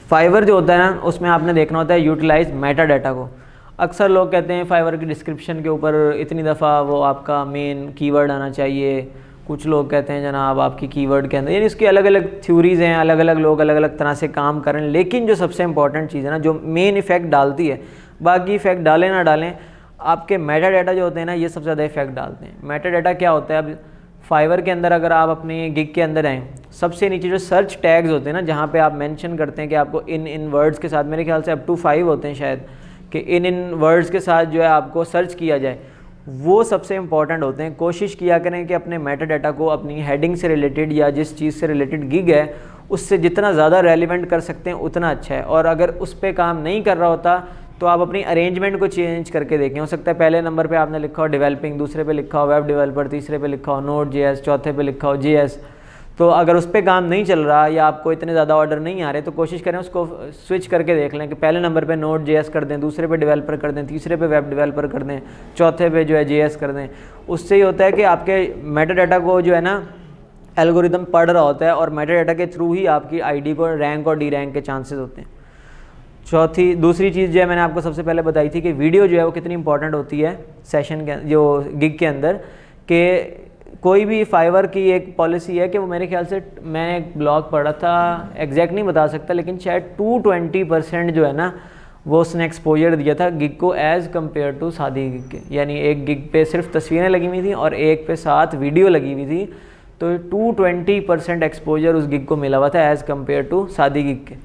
फाइवर जो होता है ना उसमें आपने देखना होता है यूटिलाइज मेटा डाटा को। अक्सर लोग कहते हैं फाइवर की डिस्क्रिप्शन के ऊपर इतनी दफ़ा वो आपका मेन कीवर्ड आना चाहिए। कुछ लोग कहते हैं जनाब आपकी कीवर्ड के अंदर, यानी इसकी अलग अलग थ्योरीज़ हैं, अलग अलग लोग अलग अलग तरह से काम करें। लेकिन जो सबसे इंपॉर्टेंट चीज़ है ना, जो मेन इफेक्ट डालती है, बाकी इफेक्ट डालें ना डालें, आपके मेटा डाटा जो होते हैं ना ये सबसे ज़्यादा इफेक्ट डालते हैं। मेटा डाटा क्या होता है? अब फाइवर के अंदर अगर आप अपने गिग के अंदर आएँ, सबसे नीचे जो सर्च टैग्स होते हैं ना, जहाँ पे आप मेंशन करते हैं कि आपको इन वर्ड्स के साथ, मेरे ख्याल से अप टू 5 होते हैं शायद, कि इन वर्ड्स के साथ जो है आपको सर्च किया जाए, वो सबसे इंपॉर्टेंट होते हैं। कोशिश किया करें कि अपने मेटा डाटा को अपनी हेडिंग से रिलेटेड या जिस चीज़ से रिलेटेड गिग है उससे जितना ज़्यादा रेलिवेंट कर सकते हैं उतना अच्छा है। और अगर उस पर काम नहीं कर रहा होता तो आप अपनी अरेंजमेंट को चेंज करके देखें। हो सकता है पहले नंबर पे आपने लिखा हो डेवलपिंग, दूसरे पे लिखा हो वेब डेवलपर, तीसरे पे लिखा हो Node.js, चौथे पे लिखा हो JS। तो अगर उस पर काम नहीं चल रहा या आपको इतने ज़्यादा ऑर्डर नहीं आ रहे तो कोशिश करें उसको स्विच करके देख लें कि पहले नंबर पे Node.js कर दें, दूसरे पे डेवलपर कर दें, तीसरे पे वेब डेवलपर कर दें, चौथे पे जो है JS कर दें। उससे ये होता है कि आपके मेटा डाटा को जो है ना एल्गोरिदम पढ़ रहा होता है और मेटा डाटा के थ्रू ही आपकी ID को रैंक और डी रैंक के चांसेस होते हैं। दूसरी चीज़ जो है मैंने आपको सबसे पहले बताई थी कि वीडियो जो है वो कितनी इंपॉर्टेंट होती है सेशन के जो गिग के अंदर। कि कोई भी फाइवर की एक पॉलिसी है कि वो मेरे ख्याल से, मैंने एक ब्लॉग पढ़ा था, एग्जैक्ट नहीं बता सकता, लेकिन शायद 220% जो है ना वो उसने एक्सपोजर दिया था गिग को एज़ कम्पेयर टू सादी गिग के। यानी एक गिग पे सिर्फ तस्वीरें लगी हुई थी और एक पे साथ वीडियो लगी हुई थी, तो 220% एक्सपोजर उस गिग को मिला हुआ था एज़ कम्पेयर टू सादी गिग के।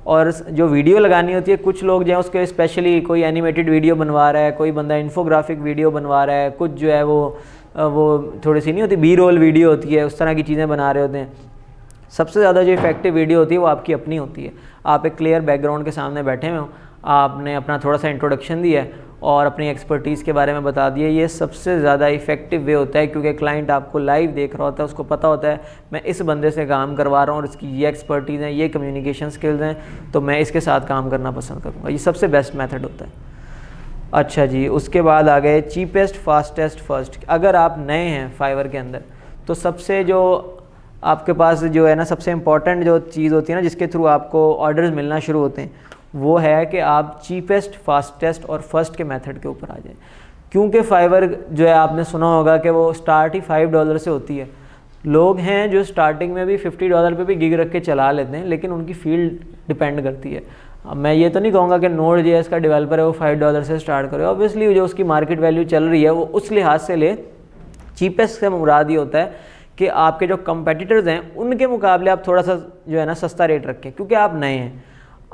और जो वीडियो लगानी होती है, कुछ लोग जो है उसके स्पेशली कोई एनिमेटेड वीडियो बनवा रहा है, कोई बंदा इन्फोग्राफिक वीडियो बनवा रहा है, कुछ जो है वो थोड़ी सी नहीं होती बी रोल वीडियो होती है, उस तरह की चीज़ें बना रहे होते हैं। सबसे ज़्यादा जो इफेक्टिव वीडियो होती है वो आपकी अपनी होती है। आप एक क्लियर बैकग्राउंड के सामने बैठे हुए हो, आपने अपना थोड़ा सा इंट्रोडक्शन दिया है और अपनी एक्सपर्टीज़ के बारे में बता दिए, ये सबसे ज़्यादा इफेक्टिव वे होता है, क्योंकि क्लाइंट आपको लाइव देख रहा होता है, उसको पता होता है मैं इस बंदे से काम करवा रहा हूँ और इसकी ये एक्सपर्टीज़ हैं, ये कम्युनिकेशन स्किल्स हैं, तो मैं इसके साथ काम करना पसंद करूँगा। ये सबसे बेस्ट मेथड होता है। अच्छा जी, उसके बाद आ गए चीपेस्ट फास्टेस्ट फर्स्ट। अगर आप नए हैं फाइवर के अंदर, तो सबसे जो आपके पास जो है ना सबसे इम्पॉर्टेंट जो चीज़ होती है ना जिसके थ्रू आपको ऑर्डर्स मिलना शुरू होते हैं, वो है कि आप चीपेस्ट फास्टेस्ट और फर्स्ट के मेथड के ऊपर आ जाएं। क्योंकि फाइवर जो है आपने सुना होगा कि वो स्टार्ट ही $5 से होती है। लोग हैं जो स्टार्टिंग में भी $50 पे भी गिग रख के चला लेते हैं, लेकिन उनकी फील्ड डिपेंड करती है। अब मैं ये तो नहीं कहूँगा कि Node.js का डेवलपर है वो $5 से स्टार्ट करे, ऑब्वियसली जो उसकी मार्केट वैल्यू चल रही है वो उस लिहाज से ले। चीपेस्ट से मुराद ये होता है कि आपके जो कंपेटिटर्स हैं उनके मुकाबले आप थोड़ा सा जो है ना सस्ता रेट रखें, क्योंकि आप नए हैं,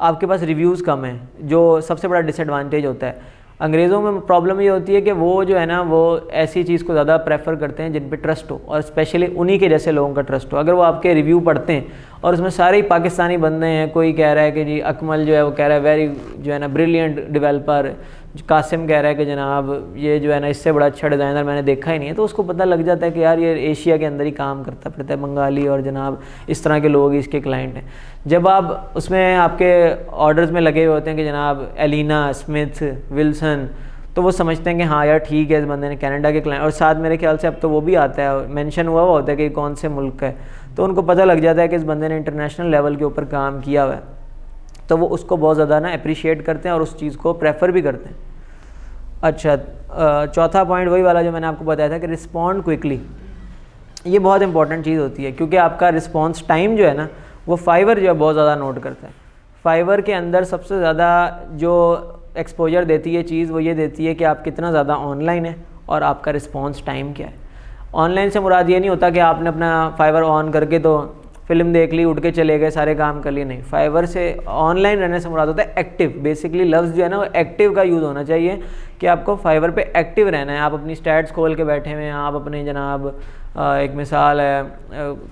आपके पास रिव्यूज़ कम हैं, जो सबसे बड़ा डिसएडवांटेज होता है। अंग्रेज़ों में प्रॉब्लम ये होती है कि वो जो है ना वो ऐसी चीज़ को ज़्यादा प्रेफर करते हैं जिन पे ट्रस्ट हो, और स्पेशली उन्हीं के जैसे लोगों का ट्रस्ट हो। अगर वो आपके रिव्यू पढ़ते हैं और उसमें सारे ही पाकिस्तानी बंदे हैं, कोई कह रहा है कि जी अकमल जो है वो कह रहा है वेरी जो है ना ब्रिलियंट डेवलपर, कासिम कह रहा है कि जनाब ये जो है ना इससे बड़ा अच्छा डिज़ाइनर मैंने देखा ही नहीं है, तो उसको पता लग जाता है कि यार ये एशिया के अंदर ही काम करता फिरता है, बंगाली और जनाब इस तरह के लोग इसके क्लाइंट हैं। जब आप उसमें आपके ऑर्डर्स में लगे हुए होते हैं कि जनाब एलिना, स्मिथ, विल्सन, तो वो समझते हैं कि हाँ यार ठीक है, इस बंदे ने कनाडा के क्लाइंट, और साथ मेरे ख्याल से अब तो वो भी आता है, मेंशन हुआ होता है कि कौन से मुल्क का है, तो उनको पता लग जाता है कि इस बंदे ने इंटरनेशनल लेवल के ऊपर काम किया हुआ है, तो वो उसको बहुत ज़्यादा ना अप्रिशिएट करते हैं और उस चीज़ को प्रेफर भी करते हैं। अच्छा, चौथा पॉइंट वही वाला जो मैंने आपको बताया था कि रिस्पॉन्ड क्विकली। ये बहुत इंपॉर्टेंट चीज़ होती है, क्योंकि आपका रिस्पॉन्स टाइम जो है ना वो फाइवर जो है बहुत ज़्यादा नोट करता है। फाइवर के अंदर सबसे ज़्यादा जो एक्सपोजर देती है चीज़ वो ये देती है कि आप कितना ज़्यादा ऑनलाइन है और आपका रिस्पॉन्स टाइम क्या है। ऑनलाइन से मुराद ये नहीं होता कि आपने अपना फाइवर ऑन करके तो फिल्म देख ली, उठ के चले गए, सारे काम कर लिए, नहीं। फाइवर से ऑनलाइन रहने से मुराद होता है एक्टिव। बेसिकली लफ्ज़ जो है ना वो एक्टिव का यूज़ होना चाहिए कि आपको फाइवर पे एक्टिव रहना है। आप अपनी स्टैट्स खोल के बैठे हुए हैं, आप अपने जनाब एक मिसाल है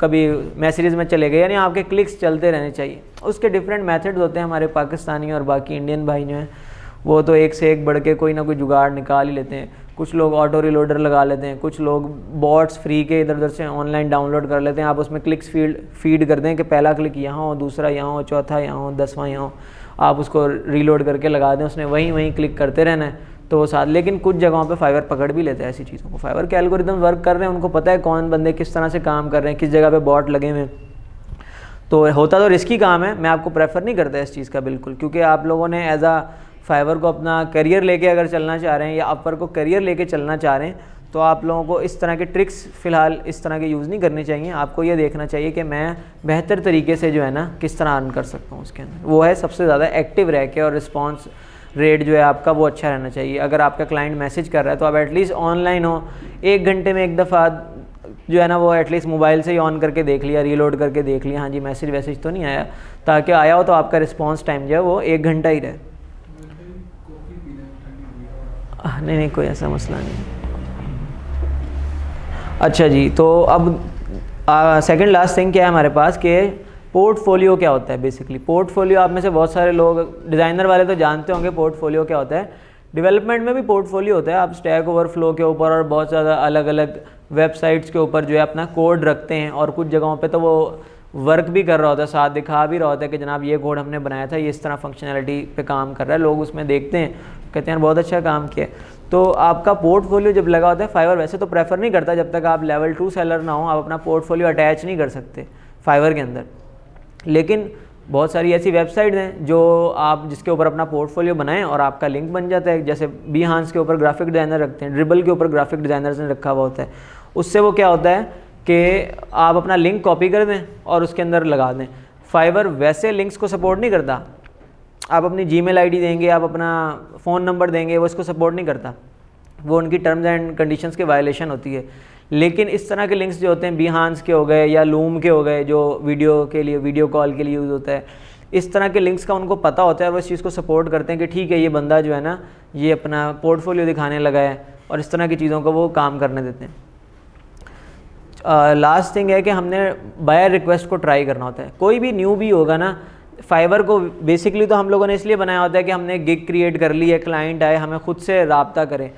कभी मैसेजेस में चले गए, यानी आपके क्लिक्स चलते रहने चाहिए। उसके डिफरेंट मेथड्स होते हैं। हमारे पाकिस्तानी और बाकी इंडियन भाई जो हैं वो तो एक से एक बढ़ के कोई ना कोई जुगाड़ निकाल ही लेते हैं। कुछ लोग ऑटो रिलोडर लगा लेते हैं, कुछ लोग बॉट्स फ्री के इधर उधर से ऑनलाइन डाउनलोड कर लेते हैं। आप उसमें क्लिक्स फीड कर दें कि पहला क्लिक यहाँ हो, दूसरा यहाँ हो, चौथा यहाँ हो, 10वां यहाँ हो, आप उसको रीलोड करके लगा दें, उसने वहीं क्लिक करते रहना है तो वो साथ। लेकिन कुछ जगहों पे फाइवर पकड़ भी लेते हैं ऐसी चीज़ों को। फाइवर के एल्गोरिदम वर्क कर रहे हैं, उनको पता है कौन बंदे किस तरह से काम कर रहे हैं, किस जगह पे बॉट लगे हुए हैं। तो होता तो रिस्की काम है, मैं आपको प्रेफर नहीं करता इस चीज़ का बिल्कुल, क्योंकि आप लोगों ने एज आ फाइवर को अपना करियर लेके अगर चलना चाह रहे हैं या अपवर को करियर लेके चलना चाह रहे हैं, तो आप लोगों को इस तरह के ट्रिक्स फ़िलहाल इस तरह के यूज़ नहीं करने चाहिए। आपको ये देखना चाहिए कि मैं बेहतर तरीके से जो है ना किस तरह अर्न कर सकता हूँ उसके अंदर। वो है सबसे ज़्यादा एक्टिव रह के, और रिस्पॉन्स रेट जो है आपका वो अच्छा रहना चाहिए। अगर आपका क्लाइंट मैसेज कर रहा है तो आप एटलीस्ट ऑनलाइन हो, 1 घंटे में एक दफ़ा जो है ना वो एटलीस्ट मोबाइल से ही ऑन करके देख लिया, रीलोड करके देख लिया, हाँ जी मैसेज वैसेज तो नहीं आया, ताकि आया हो तो आपका रिस्पॉन्स टाइम जो है वो 1 घंटा ही रहे। नहीं कोई ऐसा मसला नहीं। अच्छा जी, तो अब सेकंड लास्ट थिंग क्या है हमारे पास कि पोर्टफोलियो क्या होता है। बेसिकली पोर्टफोलियो आप में से बहुत सारे लोग डिज़ाइनर वाले तो जानते होंगे पोर्टफोलियो क्या होता है। डेवलपमेंट में भी पोर्टफोलियो होता है। आप स्टैक ओवरफ्लो के ऊपर और बहुत ज़्यादा अलग अलग वेबसाइट्स के ऊपर जो है अपना कोड रखते हैं, और कुछ जगहों पे तो वो वर्क भी कर रहा होता है, साथ दिखा भी रहा होता है कि जनाब ये कोड हमने बनाया था, ये इस तरह फंक्शनैलिटी पे काम कर रहा है। लोग उसमें देखते हैं, कहते हैं बहुत अच्छा काम किया। तो आपका पोर्टफोलियो जब लगा होता है, फाइवर वैसे तो प्रेफर नहीं करता जब तक आप लेवल 2 सेलर ना हो, आप अपना पोर्टफोलियो अटैच नहीं कर सकते फाइवर के अंदर। लेकिन बहुत सारी ऐसी वेबसाइट हैं जो आप जिसके ऊपर अपना पोर्टफोलियो बनाएं और आपका लिंक बन जाता है। जैसे Behance के ऊपर ग्राफिक डिज़ाइनर रखते हैं, ड्रिबल के ऊपर ग्राफिक डिज़ाइनर्स ने रखा हुआ होता है। उससे वो क्या होता है कि आप अपना लिंक कॉपी कर दें और उसके अंदर लगा दें। फाइवर वैसे लिंक्स को सपोर्ट नहीं करता। आप अपनी जीमेल आईडी देंगे, आप अपना फ़ोन नंबर देंगे, वो इसको सपोर्ट नहीं करता, वो उनकी टर्म्स एंड कंडीशंस के वायलेशन होती है। लेकिन इस तरह के लिंक्स जो होते हैं Behance के हो गए या लूम के हो गए, जो वीडियो के लिए वीडियो कॉल के लिए यूज़ होता है, इस तरह के लिंक्स का उनको पता होता है और वो इस चीज़ को सपोर्ट करते हैं कि ठीक है ये बंदा जो है ना ये अपना पोर्टफोलियो दिखाने लगा है, और इस तरह की चीज़ों को वो काम करने देते हैं। लास्ट थिंग है कि हमने बायर रिक्वेस्ट को ट्राई करना होता है। कोई भी न्यू भी होगा ना, फाइवर को बेसिकली तो हम लोगों ने इसलिए बनाया होता है कि हमने गिग क्रिएट कर ली है, क्लाइंट आए, हमें खुद से राब्ता करें।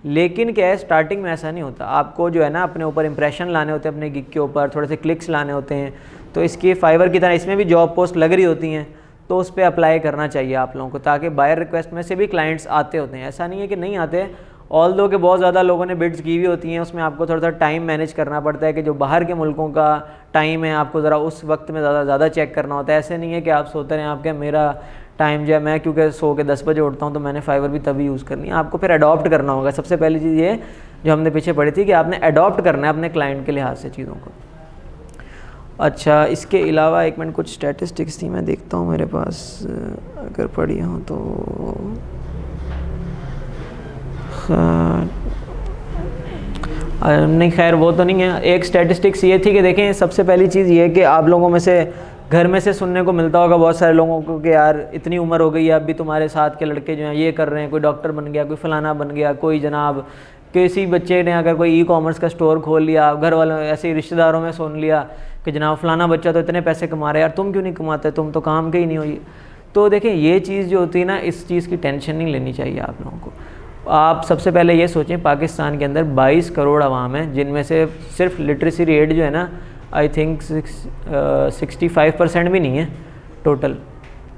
लेकिन क्या है, स्टार्टिंग में ऐसा नहीं होता। आपको जो है ना अपने ऊपर इंप्रेशन लाने होते हैं, अपने गिग के ऊपर थोड़े से क्लिक्स लाने होते हैं। तो इसकी फाइवर की तरह इसमें भी जॉब पोस्ट लग रही होती हैं, तो उस पर अप्लाई करना चाहिए आप लोगों को, ताकि बायर रिक्वेस्ट में से भी क्लाइंट्स आते होते हैं। ऐसा नहीं है कि नहीं आते, ऑल दो के बहुत ज़्यादा लोगों ने बिड्स की हुई होती हैं। उसमें आपको थोड़ा सा टाइम मैनेज करना पड़ता है कि जो बाहर के मुल्कों का टाइम है आपको ज़रा उस वक्त में ज़्यादा चेक करना होता है। ऐसे नहीं है कि आप सोते रहें आपके मेरा टाइम जो है, मैं क्योंकि सो के 10 बजे उठता हूँ तो मैंने फाइवर भी तभी यूज़ करनी है। आपको फिर अडॉप्ट करना होगा। सबसे पहली चीज़ ये जो हमने पीछे पढ़ी थी कि आपने अडॉप्ट करना है अपने क्लाइंट के लिहाज से चीज़ों को। अच्छा, इसके अलावा एक मिनट, कुछ स्टैटिस्टिक्स थी मैं देखता हूँ मेरे पास, अगर पढ़ी हो तो। नहीं खैर वो तो नहीं है। एक स्टैटिस्टिक्स ये थी कि देखें, सबसे पहली चीज़ ये है कि आप लोगों में से घर में से सुनने को मिलता होगा बहुत सारे लोगों को कि यार इतनी उम्र हो गई है, अब भी तुम्हारे साथ के लड़के जो हैं ये कर रहे हैं, कोई डॉक्टर बन गया, कोई फलाना बन गया, कोई जनाब किसी बच्चे ने अगर कोई ई-कॉमर्स का स्टोर खोल लिया, घर वालों ऐसे ही रिश्तेदारों में सुन लिया कि जनाब फलाना बच्चा तो इतने पैसे कमा रहा है, यार तुम क्यों नहीं कमाते, तुम तो काम के ही नहीं हो। तो देखें ये चीज़ जो होती है ना, इस चीज़ की टेंशन नहीं लेनी चाहिए आप लोगों को। आप सबसे पहले ये सोचें, पाकिस्तान के अंदर 22 करोड़ आवाम है, जिनमें से सिर्फ लिटरेसी रेट जो है ना, आई थिंक 65% भी नहीं है टोटल।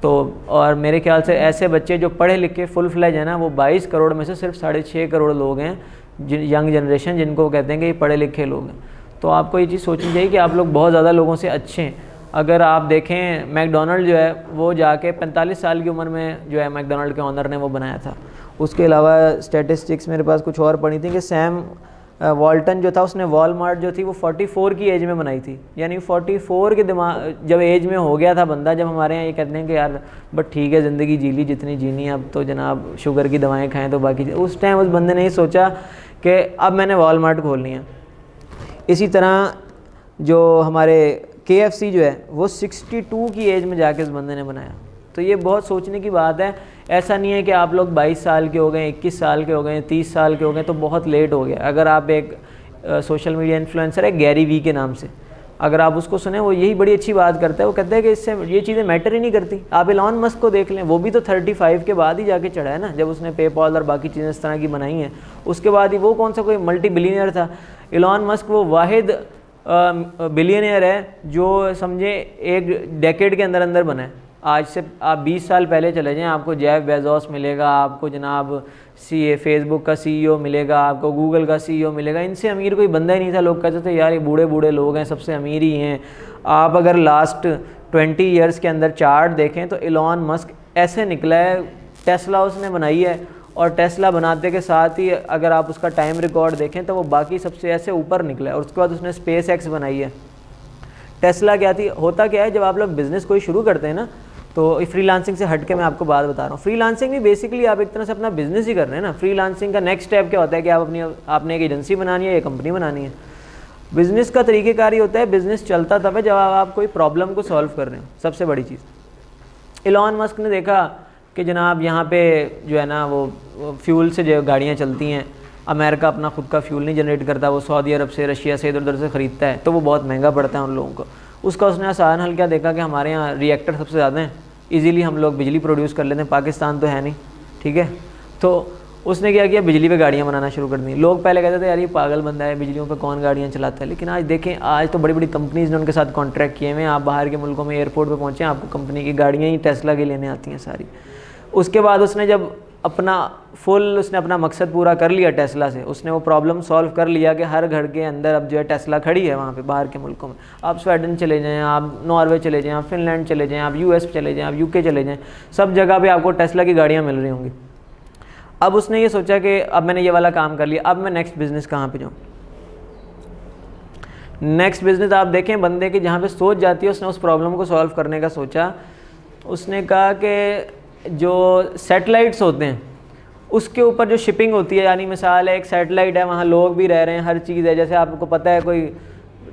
तो और मेरे ख्याल से ऐसे बच्चे जो पढ़े लिखे फुल फ्लेज है ना, वो 22 करोड़ में से सिर्फ 6.5 करोड़ लोग हैं, यंग जनरेशन, जिनको कहते हैं कि ये पढ़े लिखे लोग हैं। तो आपको ये चीज़ सोचनी चाहिए कि आप लोग बहुत ज़्यादा लोगों से अच्छे हैं। अगर आप देखें, मैकडोनल्ड जो है वो जाके 45 साल की उम्र में जो है मैकडोनल्ड के ऑनर ने वो बनाया था। उसके अलावा स्टैटिस्टिक्स मेरे पास कुछ और पढ़ी थी कि सैम वॉल्टन जो था, उसने वॉलमार्ट जो थी वो 44 की एज में बनाई थी। यानी 44 के दिमाग जब एज में हो गया था बंदा, जब हमारे यहाँ ये कहते हैं कि यार बट ठीक है ज़िंदगी जी ली जितनी जीनी, अब तो जनाब शुगर की दवाएं खाएं तो बाकी। उस टाइम उस बंदे ने ही सोचा कि अब मैंने वॉलमार्ट खोलनी है। इसी तरह जो हमारे KFC जो है वो 62 की एज में जाके इस बंदे ने बनाया। तो ये बहुत सोचने की बात है। ऐसा नहीं है कि आप लोग 22 साल के हो गए, 21 साल के हो गए, 30 साल के हो गए तो बहुत लेट हो गया। अगर आप एक सोशल मीडिया इन्फ्लुएंसर है गैरी वी के नाम से, अगर आप उसको सुने, वो यही बड़ी अच्छी बात करता है। वो कहता है कि इससे ये चीज़ें मैटर ही नहीं करती। आप इलॉन मस्क को देख लें, वो भी तो 35 के बाद ही जाके चढ़ा है ना, जब उसने पेपॉल और बाकी चीज़ें इस तरह की बनाई हैं। उसके बाद ही वो कौन सा कोई मल्टी बिलियनियर था। इलॉन मस्क वो वाहिद बिलियनियर है जो समझे एक डेकेड के अंदर अंदर बना है। आज से आप 20 साल पहले चले जाएं, आपको जेफ बेजोस मिलेगा, आपको जनाब फेसबुक का CEO मिलेगा, आपको गूगल का CEO मिलेगा। इनसे अमीर कोई बंदा ही नहीं था। लोग कहते थे यार ये बूढ़े बूढ़े लोग हैं, सबसे अमीर ही हैं। आप अगर लास्ट 20 ईयर्स के अंदर चार्ट देखें तो इलॉन मस्क ऐसे निकला है। टेस्ला उसने बनाई है, और टेस्ला बनाते के साथ ही अगर आप उसका टाइम रिकॉर्ड देखें तो वो बाकी सबसे ऐसे ऊपर निकला है। और उसके बाद उसने SpaceX बनाई है। टेस्ला क्या थी, होता क्या है, जब आप लोग बिज़नेस कोई शुरू करते हैं ना, तो फ्रीलांसिंग से हट के मैं आपको बात बता रहा हूँ। फ्रीलांसिंग भी बेसिकली आप एक तरह से अपना बिजनेस ही कर रहे हैं ना। फ्रीलांसिंग का नेक्स्ट स्टेप क्या होता है कि आपने एक एजेंसी बनानी है या कंपनी बनानी है। बिज़नेस का तरीक़ेकार ही होता है, बिज़नेस चलता तब है जब आप कोई प्रॉब्लम को सॉल्व कर रहे हो। सबसे बड़ी चीज़, इलॉन मस्क ने देखा कि जनाब यहाँ पे जो है ना वो फ्यूल से जो गाड़ियाँ चलती हैं, अमेरिका अपना खुद का फ्यूल नहीं जनरेट करता, वो सऊदी अरब से, रशिया से, इधर उधर से ख़रीदता है, तो वो बहुत महंगा पड़ता है उन लोगों को। उसका उसने आसान हल क्या देखा कि हमारे यहाँ रिएक्टर सबसे ज़्यादा हैं, इजीली हम लोग बिजली प्रोड्यूस कर लेते हैं, पाकिस्तान तो है नहीं, ठीक है। तो उसने क्या किया, बिजली पे गाड़ियाँ बनाना शुरू कर दी। लोग पहले कहते थे यार ये पागल बंदा है, बिजलियों पे कौन गाड़ियाँ चलाता है। लेकिन आज देखें, आज तो बड़ी बड़ी कंपनीज़ ने उनके साथ कॉन्ट्रैक्ट किए हुए हैं। आप बाहर के मुल्कों में एयरपोर्ट पे पहुँचे, आपको कंपनी की गाड़ियाँ ही टेस्ला की लेने आती हैं सारी। उसके बाद उसने जब उसने अपना मकसद पूरा कर लिया टेस्ला से, उसने वो प्रॉब्लम सॉल्व कर लिया कि हर घर के अंदर अब जो है टेस्ला खड़ी है वहाँ पे बाहर के मुल्कों में। आप स्वीडन चले जाएँ, आप नॉर्वे चले जाएँ, आप फिनलैंड चले जाएँ, आप US चले जाएँ, आप UK चले जाएँ, सब जगह पे आपको टेस्ला की गाड़ियाँ मिल रही होंगी। अब उसने ये सोचा कि अब मैंने ये वाला काम कर लिया, अब मैं नेक्स्ट बिज़नेस कहाँ पे जाऊँ। नेक्स्ट बिज़नेस आप देखें बंदे की जहाँ पे सोच जाती है, उसने उस प्रॉब्लम को सॉल्व करने का सोचा। उसने कहा कि जो सैटेलाइट्स होते हैं उसके ऊपर जो शिपिंग होती है, यानी मिसाल है एक सैटेलाइट है, वहाँ लोग भी रह रहे हैं, हर चीज़ है। जैसे आपको पता है कोई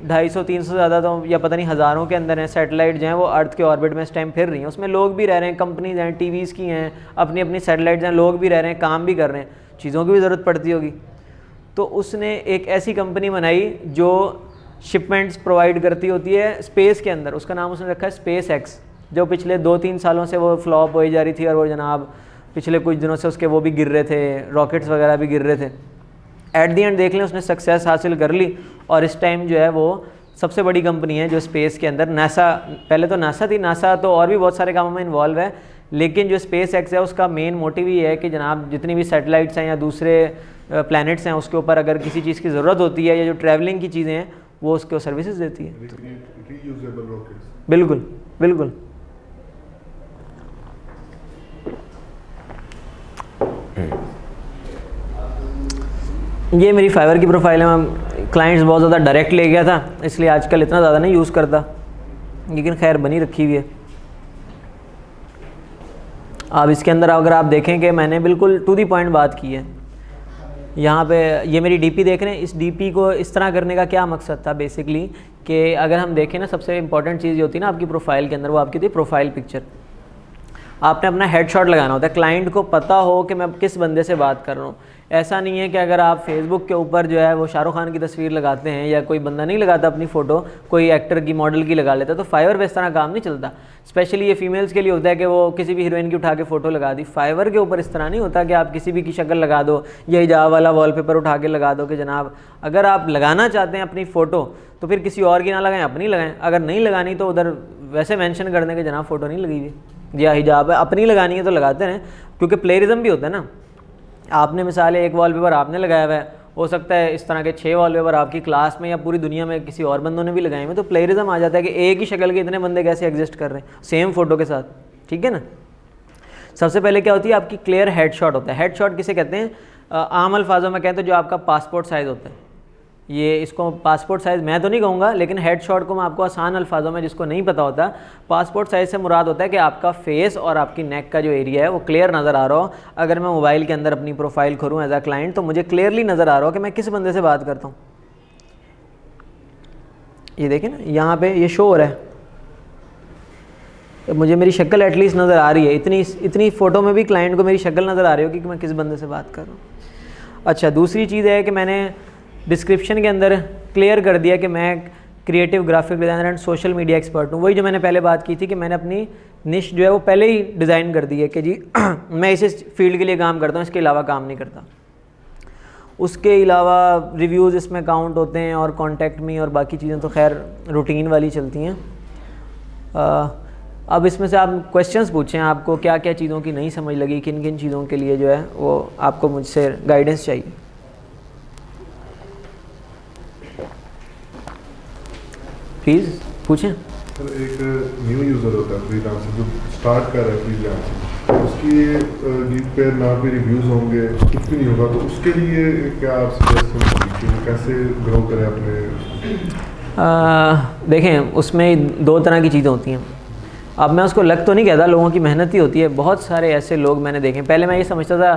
250-300 से ज़्यादा तो या पता नहीं हज़ारों के अंदर हैं सैटेलाइट जो हैं, वो अर्थ के ऑर्बिट में इस टाइम फिर रही हैं। उसमें लोग भी रह रहे हैं, कंपनीज़ हैं, TVs की हैं, अपनी अपनी सैटेलाइट्स हैं, लोग भी रह रहे हैं, काम भी कर रहे हैं, चीज़ों की भी ज़रूरत पड़ती होगी। तो उसने एक ऐसी कंपनी बनाई जो शिपमेंट्स प्रोवाइड करती होती है स्पेस के अंदर, उसका नाम उसने रखा है स्पेस एक्स, जो पिछले 2-3 सालों से वो फ्लॉप हो जा रही थी और वो जनाब पिछले कुछ दिनों से उसके वो भी गिर रहे थे, रॉकेट्स वगैरह भी गिर रहे थे। एट दी एंड देख लें उसने सक्सेस हासिल कर ली और इस टाइम जो है वो सबसे बड़ी कंपनी है जो स्पेस के अंदर, नासा पहले तो नासा थी, नासा तो और भी बहुत सारे कामों में इन्वॉल्व है, लेकिन जो स्पेस एक्स है उसका मेन मोटिव ये है कि जनाब जितनी भी सैटेलाइट्स हैं या दूसरे प्लैनेट्स हैं उसके ऊपर अगर किसी चीज़ की ज़रूरत होती है या जो ट्रैवलिंग की चीज़ें हैं वो उसको सर्विसेज देती है। बिल्कुल बिल्कुल। ये मेरी फाइवर की प्रोफाइल है, मैं क्लाइंट्स बहुत ज़्यादा डायरेक्ट ले गया था इसलिए आजकल इतना ज़्यादा नहीं यूज़ करता, लेकिन खैर बनी रखी हुई है। अब इसके अंदर अगर आप देखें कि मैंने बिल्कुल टू दी पॉइंट बात की है। यहाँ पे ये मेरी डीपी देख रहे हैं, इस डीपी को इस तरह करने का क्या मकसद था बेसिकली कि अगर हम देखें ना, सबसे इंपॉर्टेंट चीज़ होती है ना आपकी प्रोफाइल के अंदर, वो आपकी थी प्रोफाइल पिक्चर। आपने अपना हेडशॉट लगाना होता है, क्लाइंट को पता हो कि मैं किस बंदे से बात कर रहा हूँ। ऐसा नहीं है कि अगर आप फेसबुक के ऊपर जो है वो शाहरुख खान की तस्वीर लगाते हैं या कोई बंदा नहीं लगाता अपनी फ़ोटो, कोई एक्टर की मॉडल की लगा लेता, तो फाइवर पे इस तरह काम नहीं चलता। स्पेशली ये फीमेल्स के लिए होता है कि वो किसी भी हीरोइन की उठा के फ़ोटो लगा दी। फाइवर के ऊपर इस तरह नहीं होता कि आप किसी भी की शक्ल लगा दो या हिजाब वाला वॉलपेपर उठा के लगा दो कि जनाब अगर आप लगाना चाहते हैं अपनी फ़ोटो तो फिर किसी और की ना लगाएं, अपनी लगाएं। अगर नहीं लगानी तो उधर वैसे मेंशन कर दें कि जनाब फ़ोटो नहीं लगी हुई या हिजाब है, अपनी लगानी है तो लगाते हैं, क्योंकि प्लेयरिज्म भी होता है ना। आपने मिसाल है एक वॉलपेपर आपने लगाया हुआ है, हो सकता है इस तरह के 6 वॉलपेपर आपकी क्लास में या पूरी दुनिया में किसी और बंदों ने भी लगाए हुए, तो प्लेयरिज्म आ जाता है कि एक ही शक्ल के इतने बंदे कैसे एग्जिस्ट कर रहे हैं सेम फ़ोटो के साथ, ठीक है ना। सबसे पहले क्या होती है आपकी क्लियर हेडशॉट होता है। हेडशॉट किसे कहते हैं? आम अल्फाजों में कहते हैं जो आपका पासपोर्ट साइज़ होता है। ये इसको पासपोर्ट साइज़ मैं तो नहीं कहूँगा, लेकिन हेडशॉट को मैं आपको आसान अल्फाजों में, जिसको नहीं पता होता, पासपोर्ट साइज़ से मुराद होता है कि आपका फेस और आपकी नेक का जो एरिया है वो क्लियर नज़र आ रहा हो। अगर मैं मोबाइल के अंदर अपनी प्रोफाइल खोलूँ एज अ क्लाइंट तो मुझे क्लियरली नज़र आ रहा हो कि मैं किस बंदे से बात करता हूँ। ये देखें ना, यहाँ पे ये शो हो रहा है, मुझे मेरी शक्ल एटलीस्ट नज़र आ रही है, इतनी फ़ोटो में भी क्लाइंट को मेरी शक्ल नज़र आ रही होगी कि मैं किस बंदे से बात कर रहा हूँ। अच्छा, दूसरी चीज़ है कि मैंने डिस्क्रिप्शन के अंदर क्लियर कर दिया कि मैं creative graphic designer and social media expert हूँ। वही जो मैंने पहले बात की थी कि मैंने अपनी निश जो है वो पहले ही डिज़ाइन कर दी है कि जी मैं इस फील्ड के लिए काम करता हूँ, इसके अलावा काम नहीं करता। उसके अलावा रिव्यूज़ इसमें काउंट होते हैं और कॉन्टैक्ट मी और बाकी चीज़ें तो खैर रूटीन वाली चलती हैं। अब इसमें से आप क्वेश्चंस पूछें, आपको क्या क्या चीज़ों की नहीं समझ लगी, किन किन चीज़ों के लिए जो है वो आपको मुझसे गाइडेंस चाहिए। प्लीज़ पूछें। सर, एक न्यू यूज़र होता है फ्रीलांसर जो स्टार्ट कर रहा है फ्रीलांसिंग, उसकी लीड पे ना भी रिव्यूज़ होंगे, कुछ भी नहीं होगा, तो उसके लिए क्या आप सजेस्ट करेंगे कि वो कैसे ग्रो करे अपने? देखें, उसमें 2 तरह की चीज़ें होती हैं। अब मैं उसको लक तो नहीं कहता, लोगों की मेहनत ही होती है। बहुत सारे ऐसे लोग मैंने देखे, पहले मैं ये समझता था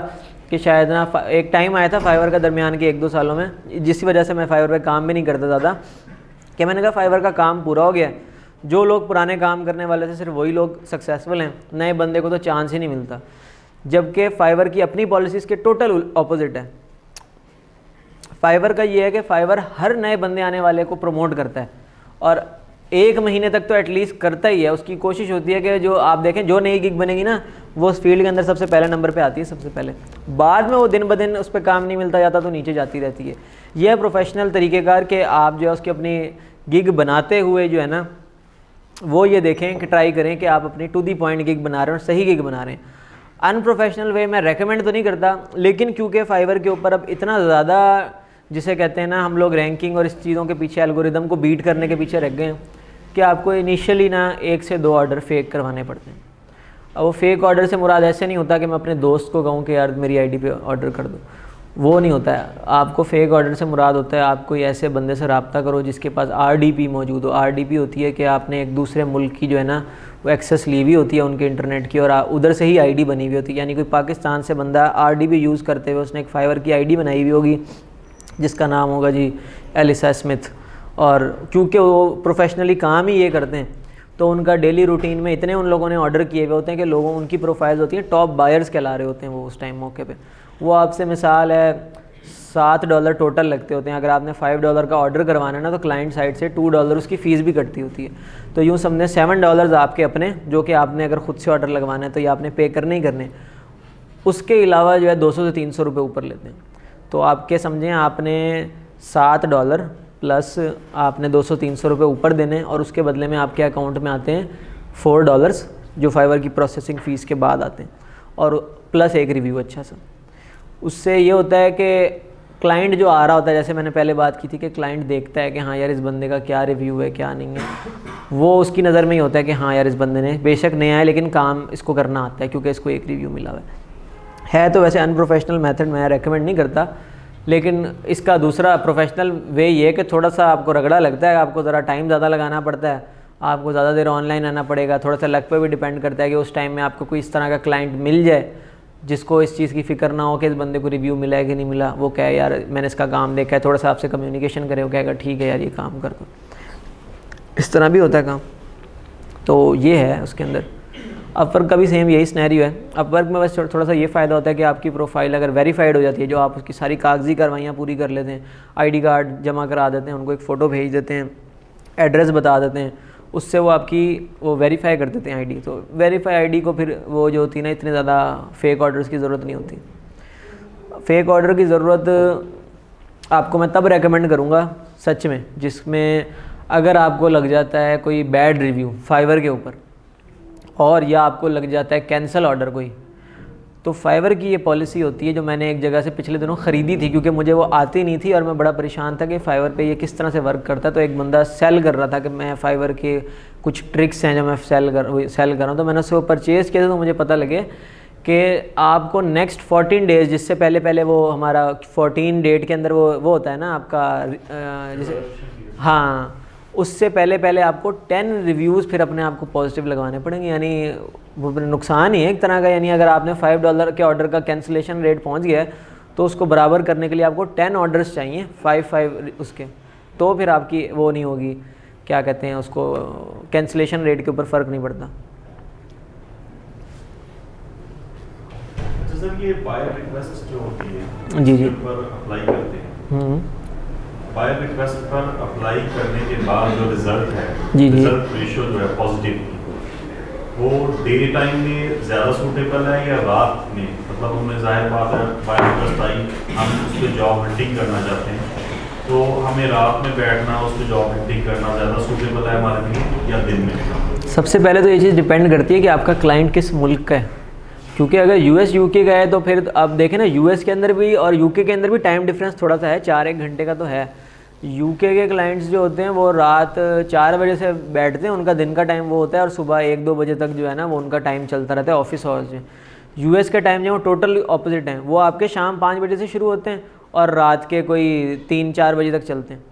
कि शायद ना एक टाइम आया था फाइवर का दरमियान के 1-2 सालों में, जिसकी वजह से मैं फाइवर पे काम भी नहीं करता ज़्यादा, कि मैंने कहा फाइवर का काम पूरा हो गया, जो लोग पुराने काम करने वाले थे सिर्फ वही लोग सक्सेसफुल हैं, नए बंदे को तो चांस ही नहीं मिलता। जबकि फाइवर की अपनी पॉलिसीज़ के टोटल ऑपोजिट है। फाइवर का ये है कि फाइवर हर नए बंदे आने वाले को प्रमोट करता है और 1 महीने तक तो एटलीस्ट करता ही है। उसकी कोशिश होती है कि जो आप देखें जो नई गिग बनेगी ना वो उस फील्ड के अंदर सबसे पहले नंबर पे आती है सबसे पहले, बाद में वो दिन ब दिन उस पर काम नहीं मिलता जाता तो नीचे जाती रहती है। यह प्रोफेशनल तरीक़ेकार कि आप जो है उसकी अपनी गिग बनाते हुए जो है ना वो ये देखें कि ट्राई करें कि आप अपनी टू दी पॉइंट गिग बना रहे हैं और सही गिग बना रहे हैं। अनप्रोफेशनल वे मैं रेकमेंड तो नहीं करता, लेकिन क्योंकि फाइवर के ऊपर अब इतना ज़्यादा जिसे कहते हैं ना हम लोग रैंकिंग और इस चीज़ों के पीछे एल्गोरिदम को बीट करने के पीछे रह गए हैं कि आपको इनिशियली ना 1 से 2 ऑर्डर फेक करवाने पड़ते हैं। अब वो फेक ऑर्डर से मुराद ऐसे नहीं होता कि मैं अपने दोस्त को कहूँ कि यार मेरी आईडी पे ऑर्डर कर दो, वो नहीं होता है। आपको फेक ऑर्डर से मुराद होता है आप कोई ऐसे बंदे से रब्ता करो जिसके पास आरडीपी मौजूद हो। आरडीपी होती है कि आपने एक दूसरे मुल्क की जो है ना वो एक्सेस ली हुई होती है उनके इंटरनेट की और उधर से ही आईडी बनी हुई होती है। यानी कोई पाकिस्तान से बंदा आरडीपी यूज़ करते हुए उसने एक फाइवर की आईडी बनाई हुई होगी जिसका नाम होगा जी एलिसा स्मिथ, और क्योंकि वो प्रोफेशनली काम ही ये करते हैं तो उनका डेली रूटीन में इतने उन लोगों ने ऑर्डर किए हुए होते हैं कि लोगों उनकी प्रोफाइल्स होती हैं टॉप बायर्स कहला रहे होते हैं वो उस टाइम मौके पे। वो आपसे मिसाल है $7 टोटल लगते होते हैं। अगर आपने $5 का ऑर्डर करवाना है ना, तो क्लाइंट साइड से $2 उसकी फ़ीस भी कटती होती है। तो यूँ समझे $7 आपके अपने, जो कि आपने अगर ख़ुद से ऑर्डर लगवाना है तो ये आपने पे करने ही करने। उसके अलावा जो है 200 से 300 रुपये ऊपर लेते हैं। तो आपके समझें आपने $7 प्लस आपने 200-300 रुपये ऊपर देने, और उसके बदले में आपके अकाउंट में आते हैं $4 जो फाइवर की प्रोसेसिंग फ़ीस के बाद आते हैं, और प्लस एक रिव्यू अच्छा सा। उससे ये होता है कि क्लाइंट जो आ रहा होता है, जैसे मैंने पहले बात की थी कि क्लाइंट देखता है कि हाँ यार इस बंदे का क्या रिव्यू है क्या नहीं है, वो उसकी नज़र में ही होता है कि हाँ यार इस बंदे ने बेशक नया है लेकिन काम इसको करना आता है क्योंकि इसको एक रिव्यू मिला हुआ है। तो वैसे अनप्रोफेशनल मेथड मैं रेकमेंड नहीं करता, लेकिन इसका दूसरा प्रोफेशनल वे ये है कि थोड़ा सा आपको रगड़ा लगता है, आपको ज़रा टाइम ज़्यादा लगाना पड़ता है, आपको ज़्यादा देर ऑनलाइन आना पड़ेगा, थोड़ा सा लक पे भी डिपेंड करता है कि उस टाइम में आपको कोई इस तरह का क्लाइंट मिल जाए जिसको इस चीज़ की फ़िक्र ना हो कि इस बंदे को रिव्यू मिला है कि नहीं मिला। वो कहे यार मैंने इसका काम देखा है, थोड़ा सा आपसे कम्युनिकेशन करे, वो कहेगा ठीक है यार ये काम कर दो। इस तरह भी होता है काम। तो ये है उसके अंदर। अपवर्क का भी सेम यही सिनेरियो है। अपवर्क में बस थोड़ा सा ये फ़ायदा होता है कि आपकी प्रोफाइल अगर वेरीफाइड हो जाती है, जो आप उसकी सारी कागजी कार्रवाइयाँ पूरी कर लेते हैं, आईडी कार्ड जमा करा देते हैं, उनको एक फ़ोटो भेज देते हैं, एड्रेस बता देते हैं, उससे वो आपकी वो वेरीफाई कर देते हैं आईडी। तो वेरीफाई आईडी को फिर वो जो होती है ना, इतने ज़्यादा फेक ऑर्डर्स की ज़रूरत नहीं होती। फेक ऑर्डर की ज़रूरत आपको मैं तब रेकमेंड करूँगा सच में, जिसमें अगर आपको लग जाता है कोई बैड रिव्यू फाइवर के ऊपर, और या आपको लग जाता है कैंसिल ऑर्डर कोई, तो फाइवर की ये पॉलिसी होती है जो मैंने एक जगह से पिछले दिनों ख़रीदी थी, क्योंकि मुझे वो आती नहीं थी और मैं बड़ा परेशान था कि फाइवर पे ये किस तरह से वर्क करता है। तो एक बंदा सेल कर रहा था कि मैं फाइवर के कुछ ट्रिक्स हैं जो मैं सेल कर रहा हूँ, तो मैंने उसको परचेज़ किया। तो मुझे पता लगे कि आपको नेक्स्ट 14 डेज़, जिससे पहले वो हमारा 14 डेट के अंदर वो होता है ना आपका जैसे, हाँ, उससे पहले आपको 10 रिव्यूज़ फिर अपने आप को पॉजिटिव लगवाने पड़ेंगे। यानी वो नुकसान ही है एक तरह का। यानी अगर आपने $5 के ऑर्डर का कैंसिलेशन रेट पहुंच गया है, तो उसको बराबर करने के लिए आपको 10 ऑर्डर्स चाहिए 5 उसके, तो फिर आपकी वो नहीं होगी, क्या कहते हैं उसको, कैंसिलेशन रेट के ऊपर फ़र्क नहीं पड़ता। सर ये बायर रिक्वेस्ट जो होती है जी पर अप्लाई करते हैं, बायर रिक्वेस्ट पर अप्लाई करने के बाद जो रिजल्ट है, रिजल्ट रेशियो जो है पॉजिटिव, वो डे टाइम में ज़्यादा सूटेबल है या रात में? मतलब हमें ज़ाहिर बात है बायर रिक्वेस्ट आई, हम उस पर जॉब हंटिंग करना चाहते हैं, तो हमें रात में बैठना उस पर जॉब हंटिंग करना ज़्यादा सूटेबल है हमारे लिए या दिन में? सबसे पहले तो ये चीज़ डिपेंड करती है कि आपका क्लाइंट किस मुल्क का है। क्योंकि अगर US UK का है तो फिर आप देखें ना, US के अंदर भी और UK के अंदर भी टाइम डिफरेंस थोड़ा सा है, 4-1 घंटे का तो है। UK के क्लाइंट्स जो होते हैं वो रात 4 बजे से बैठते हैं, उनका दिन का टाइम वो होता है, और सुबह 1-2 बजे तक जो है ना वो उनका टाइम चलता रहता है ऑफिस आवर्स में। US के टाइम जो वो टोटल ऑपोजिट हैं, वो आपके शाम 5 बजे से शुरू होते हैं और रात के कोई 3-4 बजे तक चलते हैं।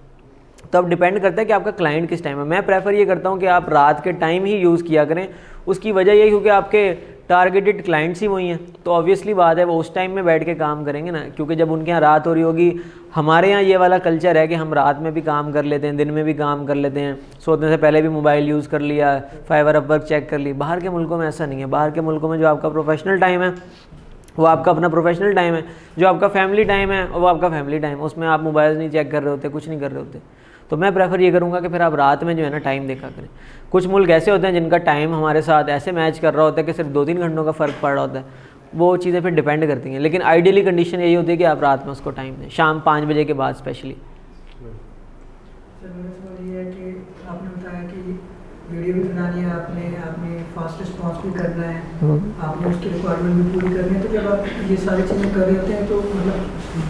तो अब डिपेंड करता है कि आपका क्लाइंट किस टाइम है। मैं प्रेफर ये करता हूँ कि आप रात के टाइम ही यूज़ किया करें। उसकी वजह यही क्योंकि आपके टारगेटेड क्लाइंट्स ही वही हैं, तो ऑब्वियसली बात है वो उस टाइम में बैठ के काम करेंगे ना, क्योंकि जब उनके यहाँ रात हो रही होगी। हमारे यहाँ ये वाला कल्चर है कि हम रात में भी काम कर लेते हैं, दिन में भी काम कर लेते हैं, सोने से पहले भी मोबाइल यूज़ कर लिया, फाइवर अपवर्क चेक कर ली। बाहर के मुल्कों में ऐसा नहीं है। बाहर के मुल्कों में जो आपका प्रोफेशनल टाइम है वो आपका अपना प्रोफेशनल टाइम है, जो आपका फैमिली टाइम है वो आपका फैमिली टाइम है, उसमें आप मोबाइल नहीं चेक कर रहे होते, कुछ नहीं कर रहे होते। तो मैं प्रेफर ये करूँगा कि फिर आप रात में जो है ना टाइम देखा करें। कुछ मुल्क ऐसे होते हैं जिनका टाइम हमारे साथ ऐसे मैच कर रहा होता है कि सिर्फ 2-3 घंटों का फ़र्क पड़ रहा होता है, वो चीज़ें फिर डिपेंड करती हैं। लेकिन आइडियली कंडीशन यही होती है कि आप रात में उसको टाइम दें, शाम 5 बजे के बाद स्पेशली। सर मेरा सवाल ये है कि आपने बताया कि वीडियो भी बनानी है, आपने फास्ट रिस्पॉन्स भी करना है, आपने उसकी रिक्वायरमेंट भी पूरी करनी है। तो जब आप ये सारी चीज़ें कर रहे होते हैं तो मतलब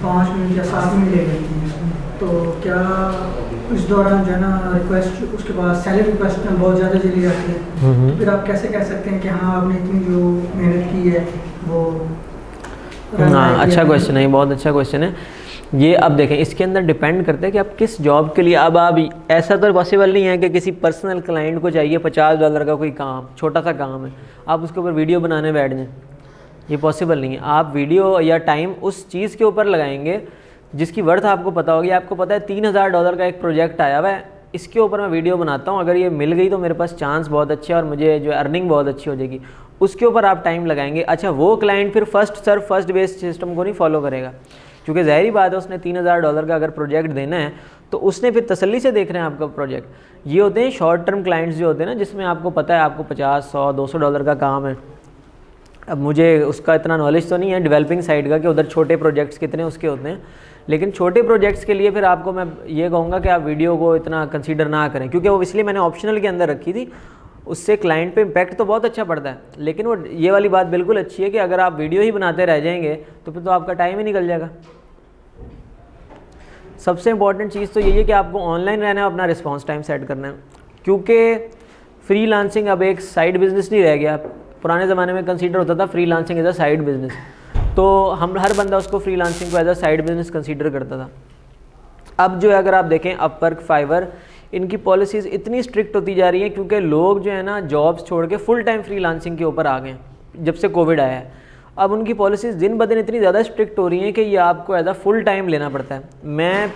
5 मिनट या 7 मिनट ले लेती हैं, तो क्या इस दौरान जो है ना रिक्वेस्ट, उसके बाद सैलरी रिक्वेस्ट में बहुत ज़्यादा चली जाती है, तो फिर आप कैसे कह सकते हैं कि हाँ आपने इतनी जो मेहनत की है वो? हाँ, अच्छा क्वेश्चन है, बहुत अच्छा क्वेश्चन है ये। अब देखें, इसके अंदर डिपेंड करता है कि आप किस जॉब के लिए। अब आप ऐसा तो पॉसिबल नहीं है कि किसी पर्सनल क्लाइंट को चाहिए $50 का कोई काम, छोटा सा काम है, आप उसके ऊपर वीडियो बनाने बैठ जाएं, ये पॉसिबल नहीं है। आप वीडियो या टाइम उस चीज़ के ऊपर लगाएंगे जिसकी वर्थ आपको पता होगी। आपको पता है $3000 का एक प्रोजेक्ट आया हुआ है, इसके ऊपर मैं वीडियो बनाता हूँ, अगर ये मिल गई तो मेरे पास चांस बहुत अच्छे और मुझे जो अर्निंग बहुत अच्छी हो जाएगी, उसके ऊपर आप टाइम लगाएंगे। अच्छा, वो क्लाइंट फिर first serve first based system को नहीं फॉलो करेगा, क्योंकि ज़ाहिरी बात है उसने $3000 का अगर प्रोजेक्ट देना है तो उसने फिर तसल्ली से देख रहे हैं आपका प्रोजेक्ट। ये होते हैं शॉर्ट टर्म क्लाइंट्स जो होते हैं ना, जिसमें आपको पता है आपको $50, $100, $200 का काम है। अब मुझे उसका इतना नॉलेज तो नहीं है डेवलपिंग साइड का कि उधर छोटे प्रोजेक्ट्स कितने उसके होते हैं, लेकिन छोटे प्रोजेक्ट्स के लिए फिर आपको मैं ये कहूँगा कि आप वीडियो को इतना कंसीडर ना करें, क्योंकि वो इसलिए मैंने ऑप्शनल के अंदर रखी थी। उससे क्लाइंट पे इम्पैक्ट तो बहुत अच्छा पड़ता है, लेकिन वो ये वाली बात बिल्कुल अच्छी है कि अगर आप वीडियो ही बनाते रह जाएंगे तो फिर तो आपका टाइम ही निकल जाएगा। सबसे इंपॉर्टेंट चीज़ तो यही है कि आपको ऑनलाइन रहना है, अपना रिस्पॉन्स टाइम सेट करना है, क्योंकि फ्रीलांसिंग अब एक साइड बिजनेस नहीं रह गया। पुराने ज़माने में कंसीडर होता था freelancing as a side business, तो हम हर बंदा उसको फ्रीलांसिंग को as a side business consider करता था। अब जो है अगर आप देखें अपवर्क, फाइवर, इनकी पॉलिसीज़ इतनी स्ट्रिक्ट होती जा रही हैं क्योंकि लोग जो है ना जॉब्स छोड़ के फुल टाइम फ्रीलांसिंग के ऊपर आ गए हैं जब से कोविड आया है। अब उनकी पॉलिसीज़ दिन ब दिन इतनी ज़्यादा स्ट्रिक्ट हो रही हैं कि ये आपको एज अ फुल टाइम लेना पड़ता है। मैं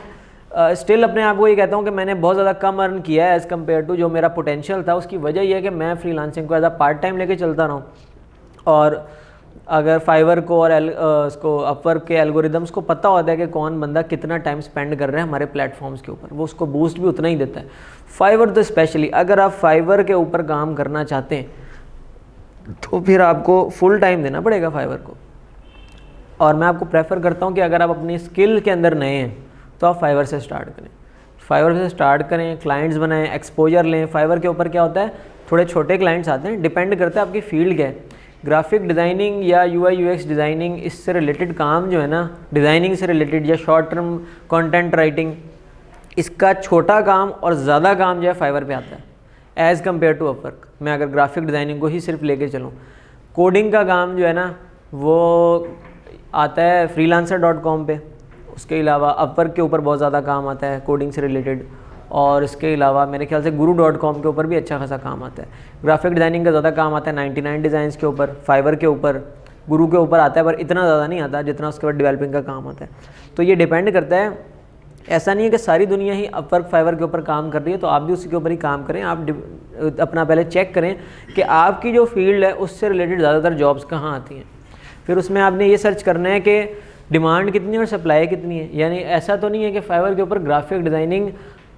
स्टिल अपने आप को ये कहता हूँ कि मैंने बहुत ज़्यादा कम अर्न किया है एज़ कम्पेयर टू जो मेरा पोटेंशियल था। उसकी वजह यह है कि मैं फ्रीलांसिंग को एज अ पार्ट टाइम लेके चलता रहा हूँ, और अगर फाइवर को और उसको अपवर्क के एल्गोरिदम्स को पता होता है कि कौन बंदा कितना टाइम स्पेंड कर रहा है हमारे प्लेटफॉर्म्स के ऊपर, वो उसको बूस्ट भी उतना ही देता है। फाइवर तो स्पेशली अगर आप फाइवर के ऊपर काम करना चाहते हैं तो फिर आपको फुल टाइम देना पड़ेगा फाइवर को। और मैं आपको प्रेफर करता हूँ कि अगर आप अपनी स्किल के अंदर नए हैं तो आप फाइवर से स्टार्ट करें। फाइवर से स्टार्ट करें, क्लाइंट्स बनाएं, एक्सपोजर लें। फाइवर के ऊपर क्या होता है, थोड़े छोटे क्लाइंट्स आते हैं, डिपेंड करता है आपकी फील्ड क्या है। ग्राफिक डिज़ाइनिंग या UI UX डिज़ाइनिंग, इससे रिलेटेड काम जो है ना, डिज़ाइनिंग से रिलेटेड या शॉर्ट टर्म कंटेंट राइटिंग, इसका छोटा काम और ज़्यादा काम जो है फाइवर पे आता है एज़ कम्पेयर टू अपवर्क। मैं अगर ग्राफिक डिज़ाइनिंग को ही सिर्फ लेके चलूँ, कोडिंग का काम जो है ना वो आता है freelancer.com पे। उसके अलावा अपवर्क के ऊपर बहुत ज़्यादा काम आता है कोडिंग से रिलेटेड, और इसके अलावा मेरे ख्याल से guru.com के ऊपर भी अच्छा खासा काम आता है। ग्राफिक डिज़ाइनिंग का ज़्यादा काम आता है 99 डिज़ाइंस के ऊपर, फाइवर के ऊपर, गुरु के ऊपर आता है, पर इतना ज़्यादा नहीं आता जितना उसके बाद डेवलपिंग का काम आता है। तो ये डिपेंड करता है, ऐसा नहीं है कि सारी दुनिया ही अपवर्क फाइवर के ऊपर काम कर रही है तो आप भी उसी के ऊपर ही काम करें। आप अपना पहले चेक करें कि आपकी जो फील्ड है उससे रिलेटेड ज़्यादातर जॉब्स कहाँ आती हैं। फिर उसमें आपने ये सर्च करना है कि डिमांड कितनी है और सप्लाई कितनी है। यानी ऐसा तो नहीं है कि फाइवर के ऊपर ग्राफिक डिज़ाइनिंग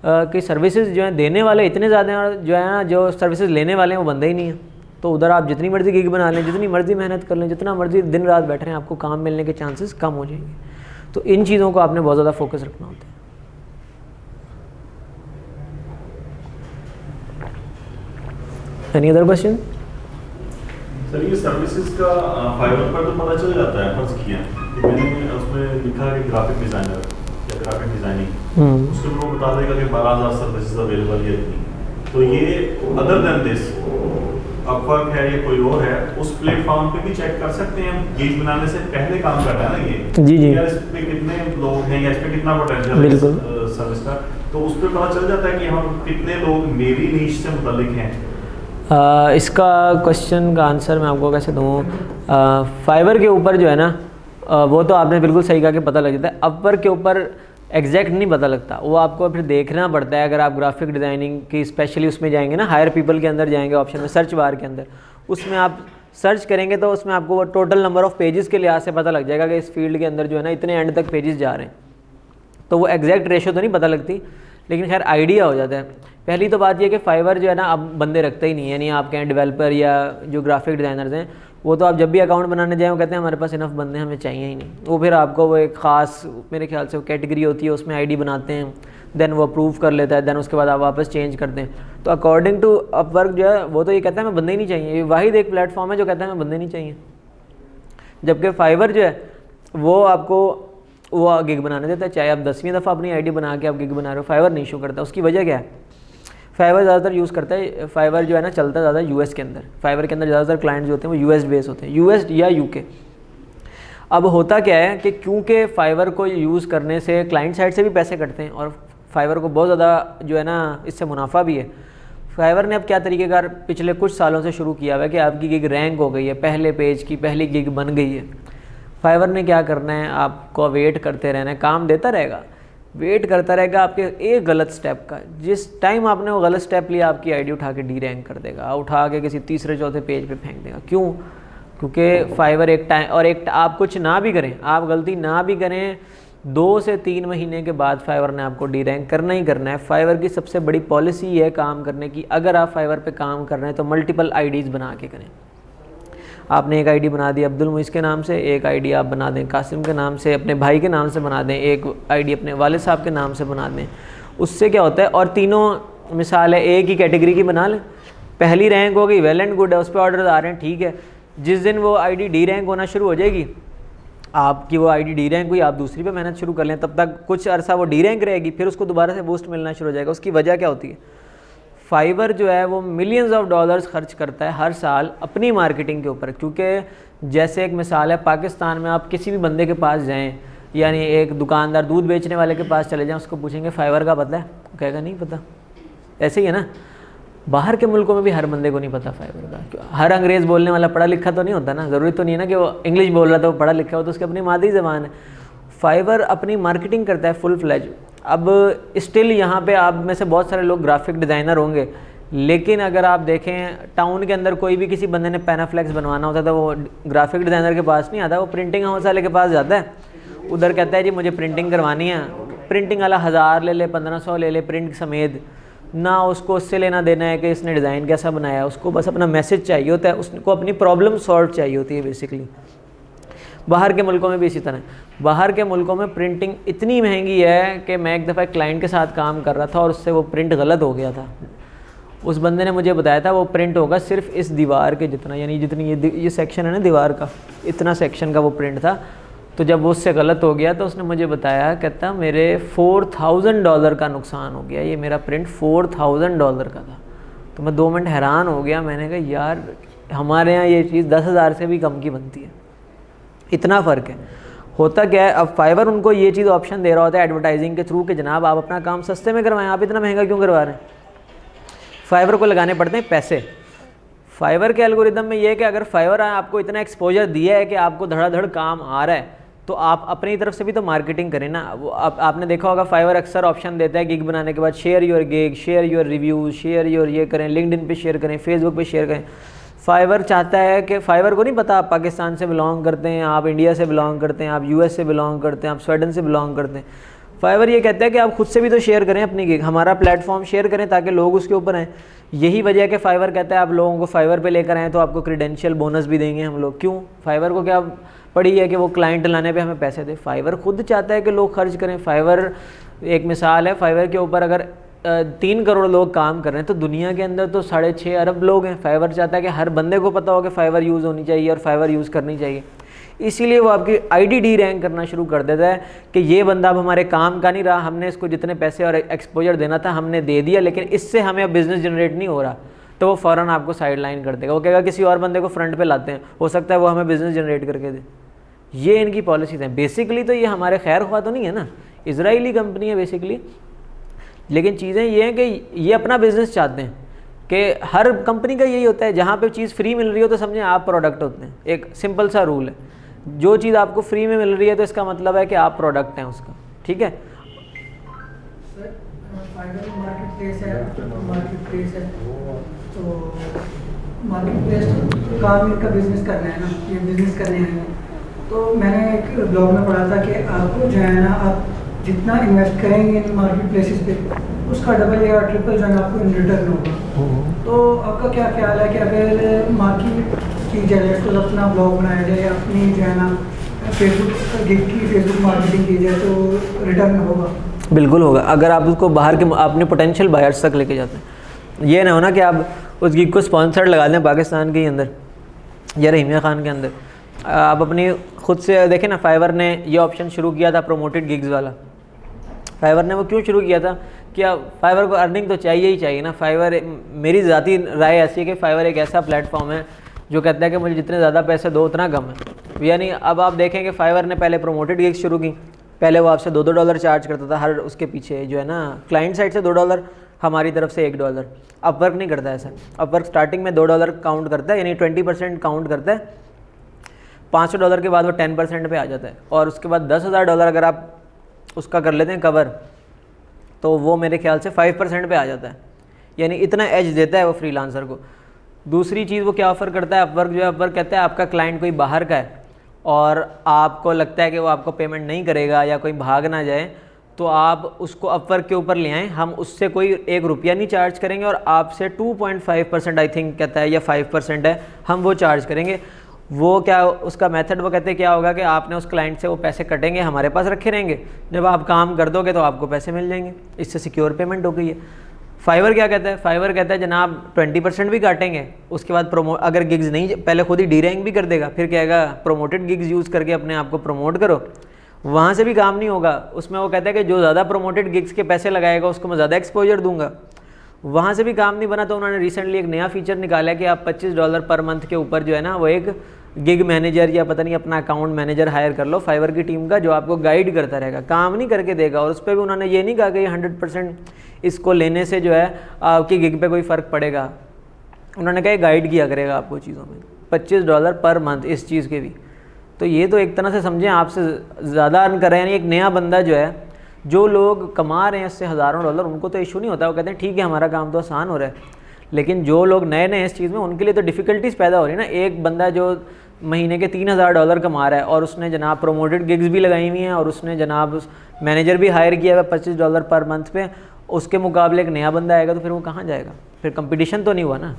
की सर्विसेज जो हैं देने वाले इतने ज़्यादा हैं और जो है ना जो सर्विसेज लेने वाले हैं वो बंदे ही नहीं है। तो उधर आप जितनी मर्ज़ी गिग बना लें, जितनी मर्ज़ी मेहनत कर लें, जितना मर्ज़ी दिन रात बैठ रहे हैं, आपको काम मिलने के चांसेस कम हो जाएंगे। तो इन चीज़ों को आपने बहुत ज़्यादा फोकस रखना होता है। Any other question? सर ये सर्विसेज का फाइवर पर तो पता चल जाता है, फर्ज किया कि मैंने उसमें लिखा है कि ग्राफिक डिज़ाइनर या ग्राफिक डिज़ाइनिंग, उसके ऊपर वो बता देगा कि 12,000 सर्विसेज अवेलेबल है इतनी। तो ये अदर देन दिस अपवर्क है या कोई और है, उस प्लेटफॉर्म पे भी चेक कर सकते हैं हम। गिग बनाने से पहले काम कर रहा है ना ये, जी जी, यार इस पे कितने लोग हैं या इस पे कितना पोटेंशियल है सर्विस का, तो उस पर पता चल जाता है कि हम कितने लोग मेरी नीश से मुतल्लिक हैं। इसका क्वेश्चन का आंसर मैं आपको कैसे दूँ। फाइवर के ऊपर जो है ना वो तो आपने बिल्कुल सही कहा कि पता लग जाता है। अपवर्क के ऊपर एग्जैक्ट नहीं पता लगता, वो आपको फिर देखना पड़ता है। अगर आप ग्राफिक डिज़ाइनिंग की स्पेशली उसमें जाएंगे ना, हायर पीपल के अंदर जाएंगे, ऑप्शन में सर्च बार के अंदर, उसमें आप सर्च करेंगे तो उसमें आपको वो टोटल नंबर ऑफ़ पेजेस के लिहाज से पता लग जाएगा कि इस फील्ड के अंदर जो है ना इतने एंड तक पेजेस जा रहे हैं। तो वो एग्जैक्ट रेशो तो नहीं पता लगती, लेकिन खैर आइडिया हो जाता है। पहली तो बात यह कि फाइवर जो है ना अब बंदे रखता ही नहीं है, यानी आप कहें डेवलपर या जो ग्राफिक डिज़ाइनर्स हैं वो तो आप जब भी अकाउंट बनाने जाएँ वो कहते हैं हमारे पास इनफ बंदे हमें चाहिए ही नहीं। वो फिर आपको वो एक ख़ास मेरे ख्याल से वो कैटेगरी होती है, उसमें आईडी बनाते हैं, देन वो अप्रूव कर लेता है, देन उसके बाद आप वापस चेंज करते हैं। तो अकॉर्डिंग टू अपवर्क जो है वो तो ये कहता है मैं बंदे ही नहीं चाहिए। ये वाहिद एक प्लेटफॉर्म है जो कहता है मैं बंदे नहीं चाहिए, जबकि फाइवर जो है वो आपको वो गिग बनाने देता है। चाहे आप 10वीं दफ़ा अपनी आईडी बना के आप गिग बना रहे हो, फाइवर नहीं इशू करता। उसकी वजह क्या है, फाइवर ज़्यादातर यूज़ करता है, फाइवर जो है ना चलता है ज़्यादा यूएस के अंदर। फाइवर के अंदर ज़्यादातर क्लाइंट्स जो होते हैं वो यूएस बेस होते हैं, यूएस या यूके। अब होता क्या है कि क्योंकि फाइवर को यूज़ करने से क्लाइंट साइड से भी पैसे कटते हैं और फाइवर को बहुत ज़्यादा जो है ना इससे मुनाफा भी है। फाइवर ने अब क्या तरीक़ेकार पिछले कुछ सालों से शुरू किया हुआ है कि आपकी गिग रैंक हो गई है, पहले पेज की पहली गिग बन गई है। फाइवर ने क्या करना है, आपको वेट करते रहना है, काम देता रहेगा, वेट करता रहेगा आपके एक गलत स्टेप का। जिस टाइम आपने वो गलत स्टेप लिया आपकी आईडी उठा के डी रैंक कर देगा, उठा के किसी तीसरे चौथे पेज पे फेंक देगा। क्यों? क्योंकि फाइवर एक टाइम और एक आप कुछ ना भी करें, आप गलती ना भी करें 2 से 3 महीने के बाद फाइवर ने आपको डी रैंक करना ही करना है। फाइवर की सबसे बड़ी पॉलिसी है काम करने की, अगर आप फाइवर पे काम कर रहे हैं तो मल्टीपल आईडीज़ बना के करें। आपने एक आईडी बना दी अब्दुल मुइज़ के नाम से, एक आईडी आप बना दें कासिम के नाम से, अपने भाई के नाम से बना दें, एक आईडी अपने वालिद साहब के नाम से बना दें। उससे क्या होता है, और तीनों मिसाल है एक ही कैटेगरी की बना लें, पहली रैंक होगी वेल एंड गुड है, उस पर ऑर्डर आ रहे हैं, ठीक है। जिस दिन वो आईडी डी रैंक होना शुरू हो जाएगी, आपकी वो आईडी डी रैंक हुई, आप दूसरी पे मेहनत शुरू कर लें, तब तक कुछ अरसा वो डी रैंक रहेगी, फिर उसको दोबारा से बूस्ट मिलना शुरू हो जाएगा। उसकी वजह क्या होती है, फाइवर जो है वो मिलियंस ऑफ डॉलर्स खर्च करता है हर साल अपनी मार्केटिंग के ऊपर। क्योंकि जैसे एक मिसाल है, पाकिस्तान में आप किसी भी बंदे के पास जाएं, यानी एक दुकानदार दूध बेचने वाले के पास चले जाएं, उसको पूछेंगे फाइवर का पता है, वो कहेगा नहीं पता। ऐसे ही है ना, बाहर के मुल्कों में भी हर बंदे को नहीं पता फाइवर का। हर अंग्रेज़ बोलने वाला पढ़ा लिखा तो नहीं होता ना, ज़रूरी तो नहीं है ना कि वो इंग्लिश बोल रहा था वो पढ़ा लिखा हो, तो उसकी अपनी मादरी ज़बान है। फाइवर अपनी मार्केटिंग करता है फुल फ्लैज। अब स्टिल यहाँ पे आप में से बहुत सारे लोग ग्राफिक डिज़ाइनर होंगे, लेकिन अगर आप देखें टाउन के अंदर कोई भी किसी बंदे ने पैनाफ्लेक्स बनवाना होता है तो वो ग्राफिक डिज़ाइनर के पास नहीं आता, वो प्रिंटिंग हाउस वाले के पास जाता है। उधर कहता है जी मुझे प्रिंटिंग करवानी है, प्रिंटिंग वाला 1000 ले ले, 1500 ले ले प्रिंट समेत, ना उसको उससे लेना देना है कि इसने डिज़ाइन कैसा बनाया है, उसको बस अपना मैसेज चाहिए होता है, उसको अपनी प्रॉब्लम सॉल्व चाहिए होती है बेसिकली। बाहर के मुल्कों में भी इसी तरह है। बाहर के मुल्कों में प्रिंटिंग इतनी महंगी है कि मैं एक दफ़ा क्लाइंट के साथ काम कर रहा था और उससे वो प्रिंट गलत हो गया था। उस बंदे ने मुझे बताया था वो प्रिंट होगा सिर्फ इस दीवार के जितना, यानी जितनी ये सेक्शन है ना दीवार का, इतना सेक्शन का वो प्रिंट था। तो जब वो उससे गलत हो गया तो उसने मुझे बताया, कहता मेरे $4000 का नुकसान हो गया, ये मेरा प्रिंट $4000 का था। तो मैं 2 मिनट हैरान हो गया, मैंने कहा यार हमारे यहाँ ये चीज़ 10,000 से भी कम की बनती है, इतना फ़र्क है। होता क्या है, अब फाइवर उनको ये चीज़ ऑप्शन दे रहा होता है एडवर्टाइजिंग के थ्रू कि जनाब आप अपना काम सस्ते में करवाएं, आप इतना महंगा क्यों करवा रहे हैं। फाइवर को लगाने पड़ते हैं पैसे। फाइवर के एल्गोरिदम में ये है कि अगर फाइवर आपको इतना एक्सपोजर दिया है कि आपको धड़ाधड़ काम आ रहा है, तो आप अपनी तरफ से भी तो मार्केटिंग करें ना। वो आपने देखा होगा फाइवर अक्सर ऑप्शन देता है गिग बनाने के बाद, share your gig, share your reviews, share your ये करें, लिंक्डइन पे शेयर करें, फेसबुक पे शेयर करें। फाइवर चाहता है कि फाइवर को नहीं पता आप पाकिस्तान से बिलोंग करते हैं, आप इंडिया से बिलोंग करते हैं, आप यूएस से बिलोंग करते हैं, आप स्वीडन से बिलोंग करते हैं। फाइवर ये कहता है कि आप खुद से भी तो शेयर करें अपनी गिग, हमारा प्लेटफॉर्म शेयर करें ताकि लोग उसके ऊपर आएँ। यही वजह है कि फाइवर कहता है आप लोगों को फाइवर पे लेकर आएँ तो आपको क्रेडेंशियल बोनस भी देंगे हम लोग। क्यों, फाइवर को क्या पड़ी है कि वो क्लाइंट लाने पे हमें पैसे दे। फाइवर खुद चाहता है कि लोग खर्च करें। फाइवर एक मिसाल है, फाइवर के ऊपर अगर 3 करोड़ लोग काम कर रहे हैं तो दुनिया के अंदर तो 6.5 अरब लोग हैं। फाइवर चाहता है कि हर बंदे को पता हो कि फाइवर यूज़ होनी चाहिए और फाइवर यूज़ करनी चाहिए। इसीलिए वो आपकी आईडी डी रैंक करना शुरू कर देता है कि ये बंदा अब हमारे काम का नहीं रहा, हमने इसको जितने पैसे और एक्सपोजर देना था हमने दे दिया, लेकिन इससे हमें अब बिज़नेस जनरेट नहीं हो रहा, तो वो फ़ौरन आपको साइड लाइन कर देगा। वो कहेगा किसी और बंदे को फ्रंट पे लाते हैं, हो सकता है वो हमें बिज़नेस जनरेट करके दे। ये इनकी पॉलिसीज़ हैं। बेसिकली तो ये हमारे खैर ख्वाह तो नहीं है ना, इजराइली कंपनी है बेसिकली, लेकिन चीज़ें ये हैं कि ये अपना बिज़नेस चाहते हैं कि हर कंपनी का यही होता है, जहाँ पे चीज़ फ्री मिल रही हो तो समझें आप प्रोडक्ट होते हैं। एक सिंपल सा रूल है, जो चीज़ आपको फ्री में मिल रही है तो इसका मतलब है कि आप प्रोडक्ट हैं उसका, ठीक है। मार्केट प्लेस है तो मार्केट प्लेस काम इनका बिजनेस करना है ना, ये बिजनेस करने हैं। तो मैंने एक ब्लॉग में पढ़ा था कि आपको जो है ना, आप जितना इन्वेस्ट करेंगे इन मार्केट प्लेसेस पे उसका डबल या ट्रिपल जो है आपको इन रिटर्न होगा। तो आपका क्या ख्याल है कि अगर मार्केट की जाए तो अपना ब्लॉग बनाया जाए, अपनी जो है ना फेसबुक गिग की फेसबुक मार्केटिंग की जाए तो रिटर्न होगा? बिल्कुल होगा, अगर आप उसको बाहर के अपने पोटेंशियल बायर्स तक लेके जाते हैं। ये ना हो ना कि आप उस गिग को स्पॉन्सर्ड लगा दें पाकिस्तान के अंदर या रहीमिया खान के अंदर। आप अपनी खुद से देखें ना, फाइवर ने ये ऑप्शन शुरू किया था प्रोमोटेड गिग्स वाला। फाइवर ने वो क्यों शुरू किया था कि अब फाइवर को अर्निंग तो चाहिए ही चाहिए ना। फाइवर, मेरी ज़ाती राय ऐसी है कि फाइवर एक ऐसा प्लेटफॉर्म है जो कहता है कि मुझे जितने ज़्यादा पैसे दो उतना कम है। यानी अब आप देखें कि फाइवर ने पहले प्रोमोटेड गिग्स शुरू की, पहले वो आपसे $2 चार्ज करता था हर उसके पीछे जो है ना, क्लाइंट साइड से $2, हमारी तरफ से $1। अपवर्क नहीं करता ऐसा। अपवर्क स्टार्टिंग में $2 काउंट करता है, यानी 20% काउंट करता है। $500 के बाद वो 10% पे आ जाता है, और उसके बाद $10,000 अगर आप उसका कर लेते हैं कवर, तो वो मेरे ख्याल से 5% पे आ जाता है। यानी इतना एज देता है वो फ्रीलांसर को। दूसरी चीज़ वो क्या ऑफ़र करता है अपवर्क, जो है अपवर्क कहता है आपका क्लाइंट कोई बाहर का है और आपको लगता है कि वो आपको पेमेंट नहीं करेगा या कोई भाग ना जाए, तो आप उसको अपवर्क के ऊपर ले आएँ, हम उससे कोई 1 रुपया नहीं चार्ज करेंगे और आपसे 2.5% आई थिंक कहता है या 5% है, हम वो चार्ज करेंगे। वो क्या उसका मेथड वो कहते हैं क्या होगा कि आपने उस क्लाइंट से वो पैसे कटेंगे, हमारे पास रखे रहेंगे, जब आप काम कर दोगे तो आपको पैसे मिल जाएंगे, इससे सिक्योर पेमेंट हो गई है। फाइवर क्या कहता है? फाइवर कहता है जनाब 20% भी काटेंगे, उसके बाद अगर गिग्स नहीं, पहले खुद ही डीरैंक भी कर देगा, फिर कहेगा प्रोमोटेड गिग्स यूज़ करके अपने आप को प्रमोट करो, वहाँ से भी काम नहीं होगा। उसमें वो कहता है कि जो ज़्यादा प्रोमोटेड गिग्स के पैसे लगाएगा उसको मैं ज़्यादा एक्सपोजर दूंगा, वहाँ से भी काम नहीं बना। तो उन्होंने रिसेंटली एक नया फीचर निकाला है कि आप $25 पर मंथ के ऊपर जो है ना वो एक गिग मैनेजर या पता नहीं अपना अकाउंट मैनेजर हायर कर लो फाइवर की टीम का, जो आपको गाइड करता रहेगा, काम नहीं करके देगा। और उस पर भी उन्होंने ये नहीं कहा कि 100% इसको लेने से जो है आपकी गिग पे कोई फ़र्क पड़ेगा, उन्होंने कहा गाइड किया करेगा आपको चीज़ों में। $25 पर मंथ इस चीज़ के भी, तो ये तो एक तरह से समझें आपसे ज़्यादा अर्न कर रहे हैं। यानी एक नया बंदा जो है, जो लोग कमा रहे हैं इससे हज़ारों डॉलर, उनको तो इशू नहीं होता, वो कहते हैं ठीक है हमारा काम तो आसान हो रहा है। लेकिन जो लोग नए नए इस चीज़ में, उनके लिए तो डिफ़िकल्टीज़ पैदा हो रही है ना। एक बंदा जो महीने के $3000 कमा रहा है और उसने जनाब प्रोमोटेड गिग्स भी लगाई हुई हैं और उसने जनाब मैनेजर भी हायर किया हुआ $25 पर मंथ पे, उसके मुकाबले एक नया बंदा आएगा तो फिर वो कहाँ जाएगा? फिर कंपटीशन तो नहीं हुआ ना।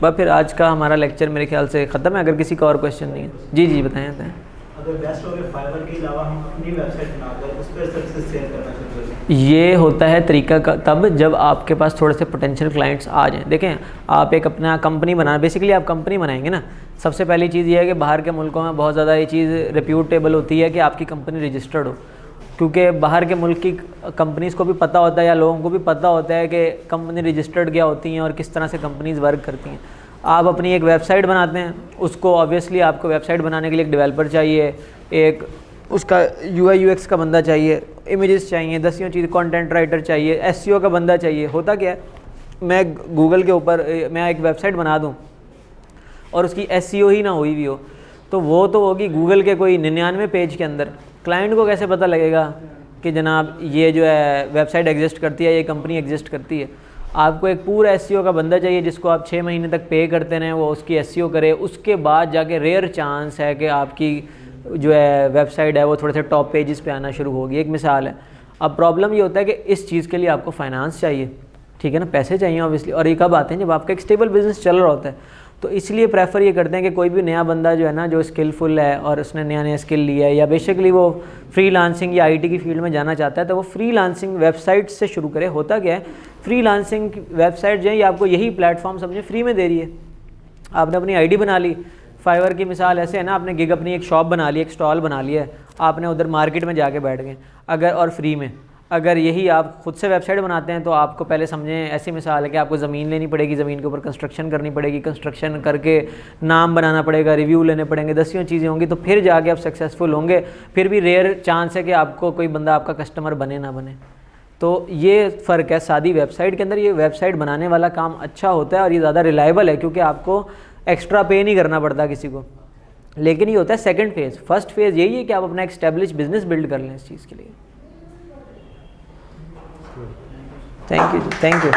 बस फिर आज का हमारा लेक्चर मेरे ख्याल से ख़त्म है, अगर किसी का और क्वेश्चन नहीं है। जी जी बताएं बताएं। अगर बेस्ट हो गया फाइवर के अलावा हम अपनी वेबसाइट बनाकर उस पर सर्विसेज शेयर करना चाहते हैं, ये होता है तरीका का तब जब आपके पास थोड़े से पोटेंशियल क्लाइंट्स आ जाएं। देखें आप एक अपना कंपनी बना, बेसिकली आप कंपनी बनाएंगे ना, सबसे पहली चीज़ ये है कि बाहर के मुल्कों में बहुत ज़्यादा ये चीज़ रिप्यूटेबल होती है कि आपकी कंपनी रजिस्टर्ड हो, क्योंकि बाहर के मुल्क की कंपनीज़ को भी पता होता है या लोगों को भी पता होता है कि कंपनी रजिस्टर्ड क्या होती हैं और किस तरह से कंपनीज़ वर्क करती हैं। आप अपनी एक वेबसाइट बनाते हैं, उसको ऑब्वियसली आपको वेबसाइट बनाने के लिए एक डेवलपर चाहिए, एक उसका UI UX का बंदा चाहिए, इमेजेस चाहिए, 10 चीज़, कंटेंट राइटर चाहिए, SEO का बंदा चाहिए। होता क्या है, मैं गूगल के ऊपर मैं एक वेबसाइट बना दूं और उसकी SEO ही ना हुई भी हो, तो वो तो होगी गूगल के कोई 99 पेज के अंदर। क्लाइंट को कैसे पता लगेगा कि जनाब ये जो है वेबसाइट एग्जिस्ट करती है, ये कंपनी एग्जिस्ट करती है? आपको एक पूरा SEO का बंदा चाहिए जिसको आप 6 महीने तक पे करते रहें, वो उसकी SEO करे, उसके बाद जाके रेयर चांस है कि आपकी जो है वेबसाइट है वो थोड़े से टॉप पेजेस पे आना शुरू होगी। एक मिसाल है। अब प्रॉब्लम ये होता है कि इस चीज़ के लिए आपको फाइनेंस चाहिए, ठीक है ना, पैसे चाहिए ऑब्वियसली, और ये कब आते हैं? जब आपका एक स्टेबल बिजनेस चल रहा होता है। तो इसलिए प्रेफर ये करते हैं कि कोई भी नया बंदा जो है ना, जो स्किलफुल है और उसने नया नया स्किल लिया है या बेसिकली वो फ्रीलांसिंग या IT की फील्ड में जाना चाहता है, तो वो फ्रीलांसिंग वेबसाइट से शुरू करे। होता क्या है, फ्रीलांसिंग वेबसाइट जो है ये आपको यही प्लेटफॉर्म समझे फ्री में दे रही है। आपने अपनी ID बना ली, फाइवर की मिसाल ऐसे है ना, आपने गिग अपनी एक शॉप बना ली, एक स्टॉल बना लिया है, आपने उधर मार्केट में जाके बैठ गए, अगर और फ्री में। अगर यही आप खुद से वेबसाइट बनाते हैं तो आपको पहले समझें, ऐसी मिसाल है कि आपको ज़मीन लेनी पड़ेगी, ज़मीन के ऊपर कंस्ट्रक्शन करनी पड़ेगी, कंस्ट्रक्शन करके नाम बनाना पड़ेगा, रिव्यू लेने पड़ेंगे, 10 चीज़ें होंगी, तो फिर जाके आप सक्सेसफुल होंगे। फिर भी रेयर चांस है कि आपको कोई बंदा आपका कस्टमर बने ना बने। तो ये फ़र्क है सादी वेबसाइट के अंदर। ये वेबसाइट बनाने वाला काम अच्छा होता है और ये ज़्यादा रिलायबल है क्योंकि आपको एक्स्ट्रा पे नहीं करना पड़ता किसी को। लेकिन ये होता है सेकंड फेज़। फर्स्ट फेज़ यही है कि आप अपना एक एस्टेब्लिश बिजनेस बिल्ड कर लें इस चीज़ के लिए। Thank you.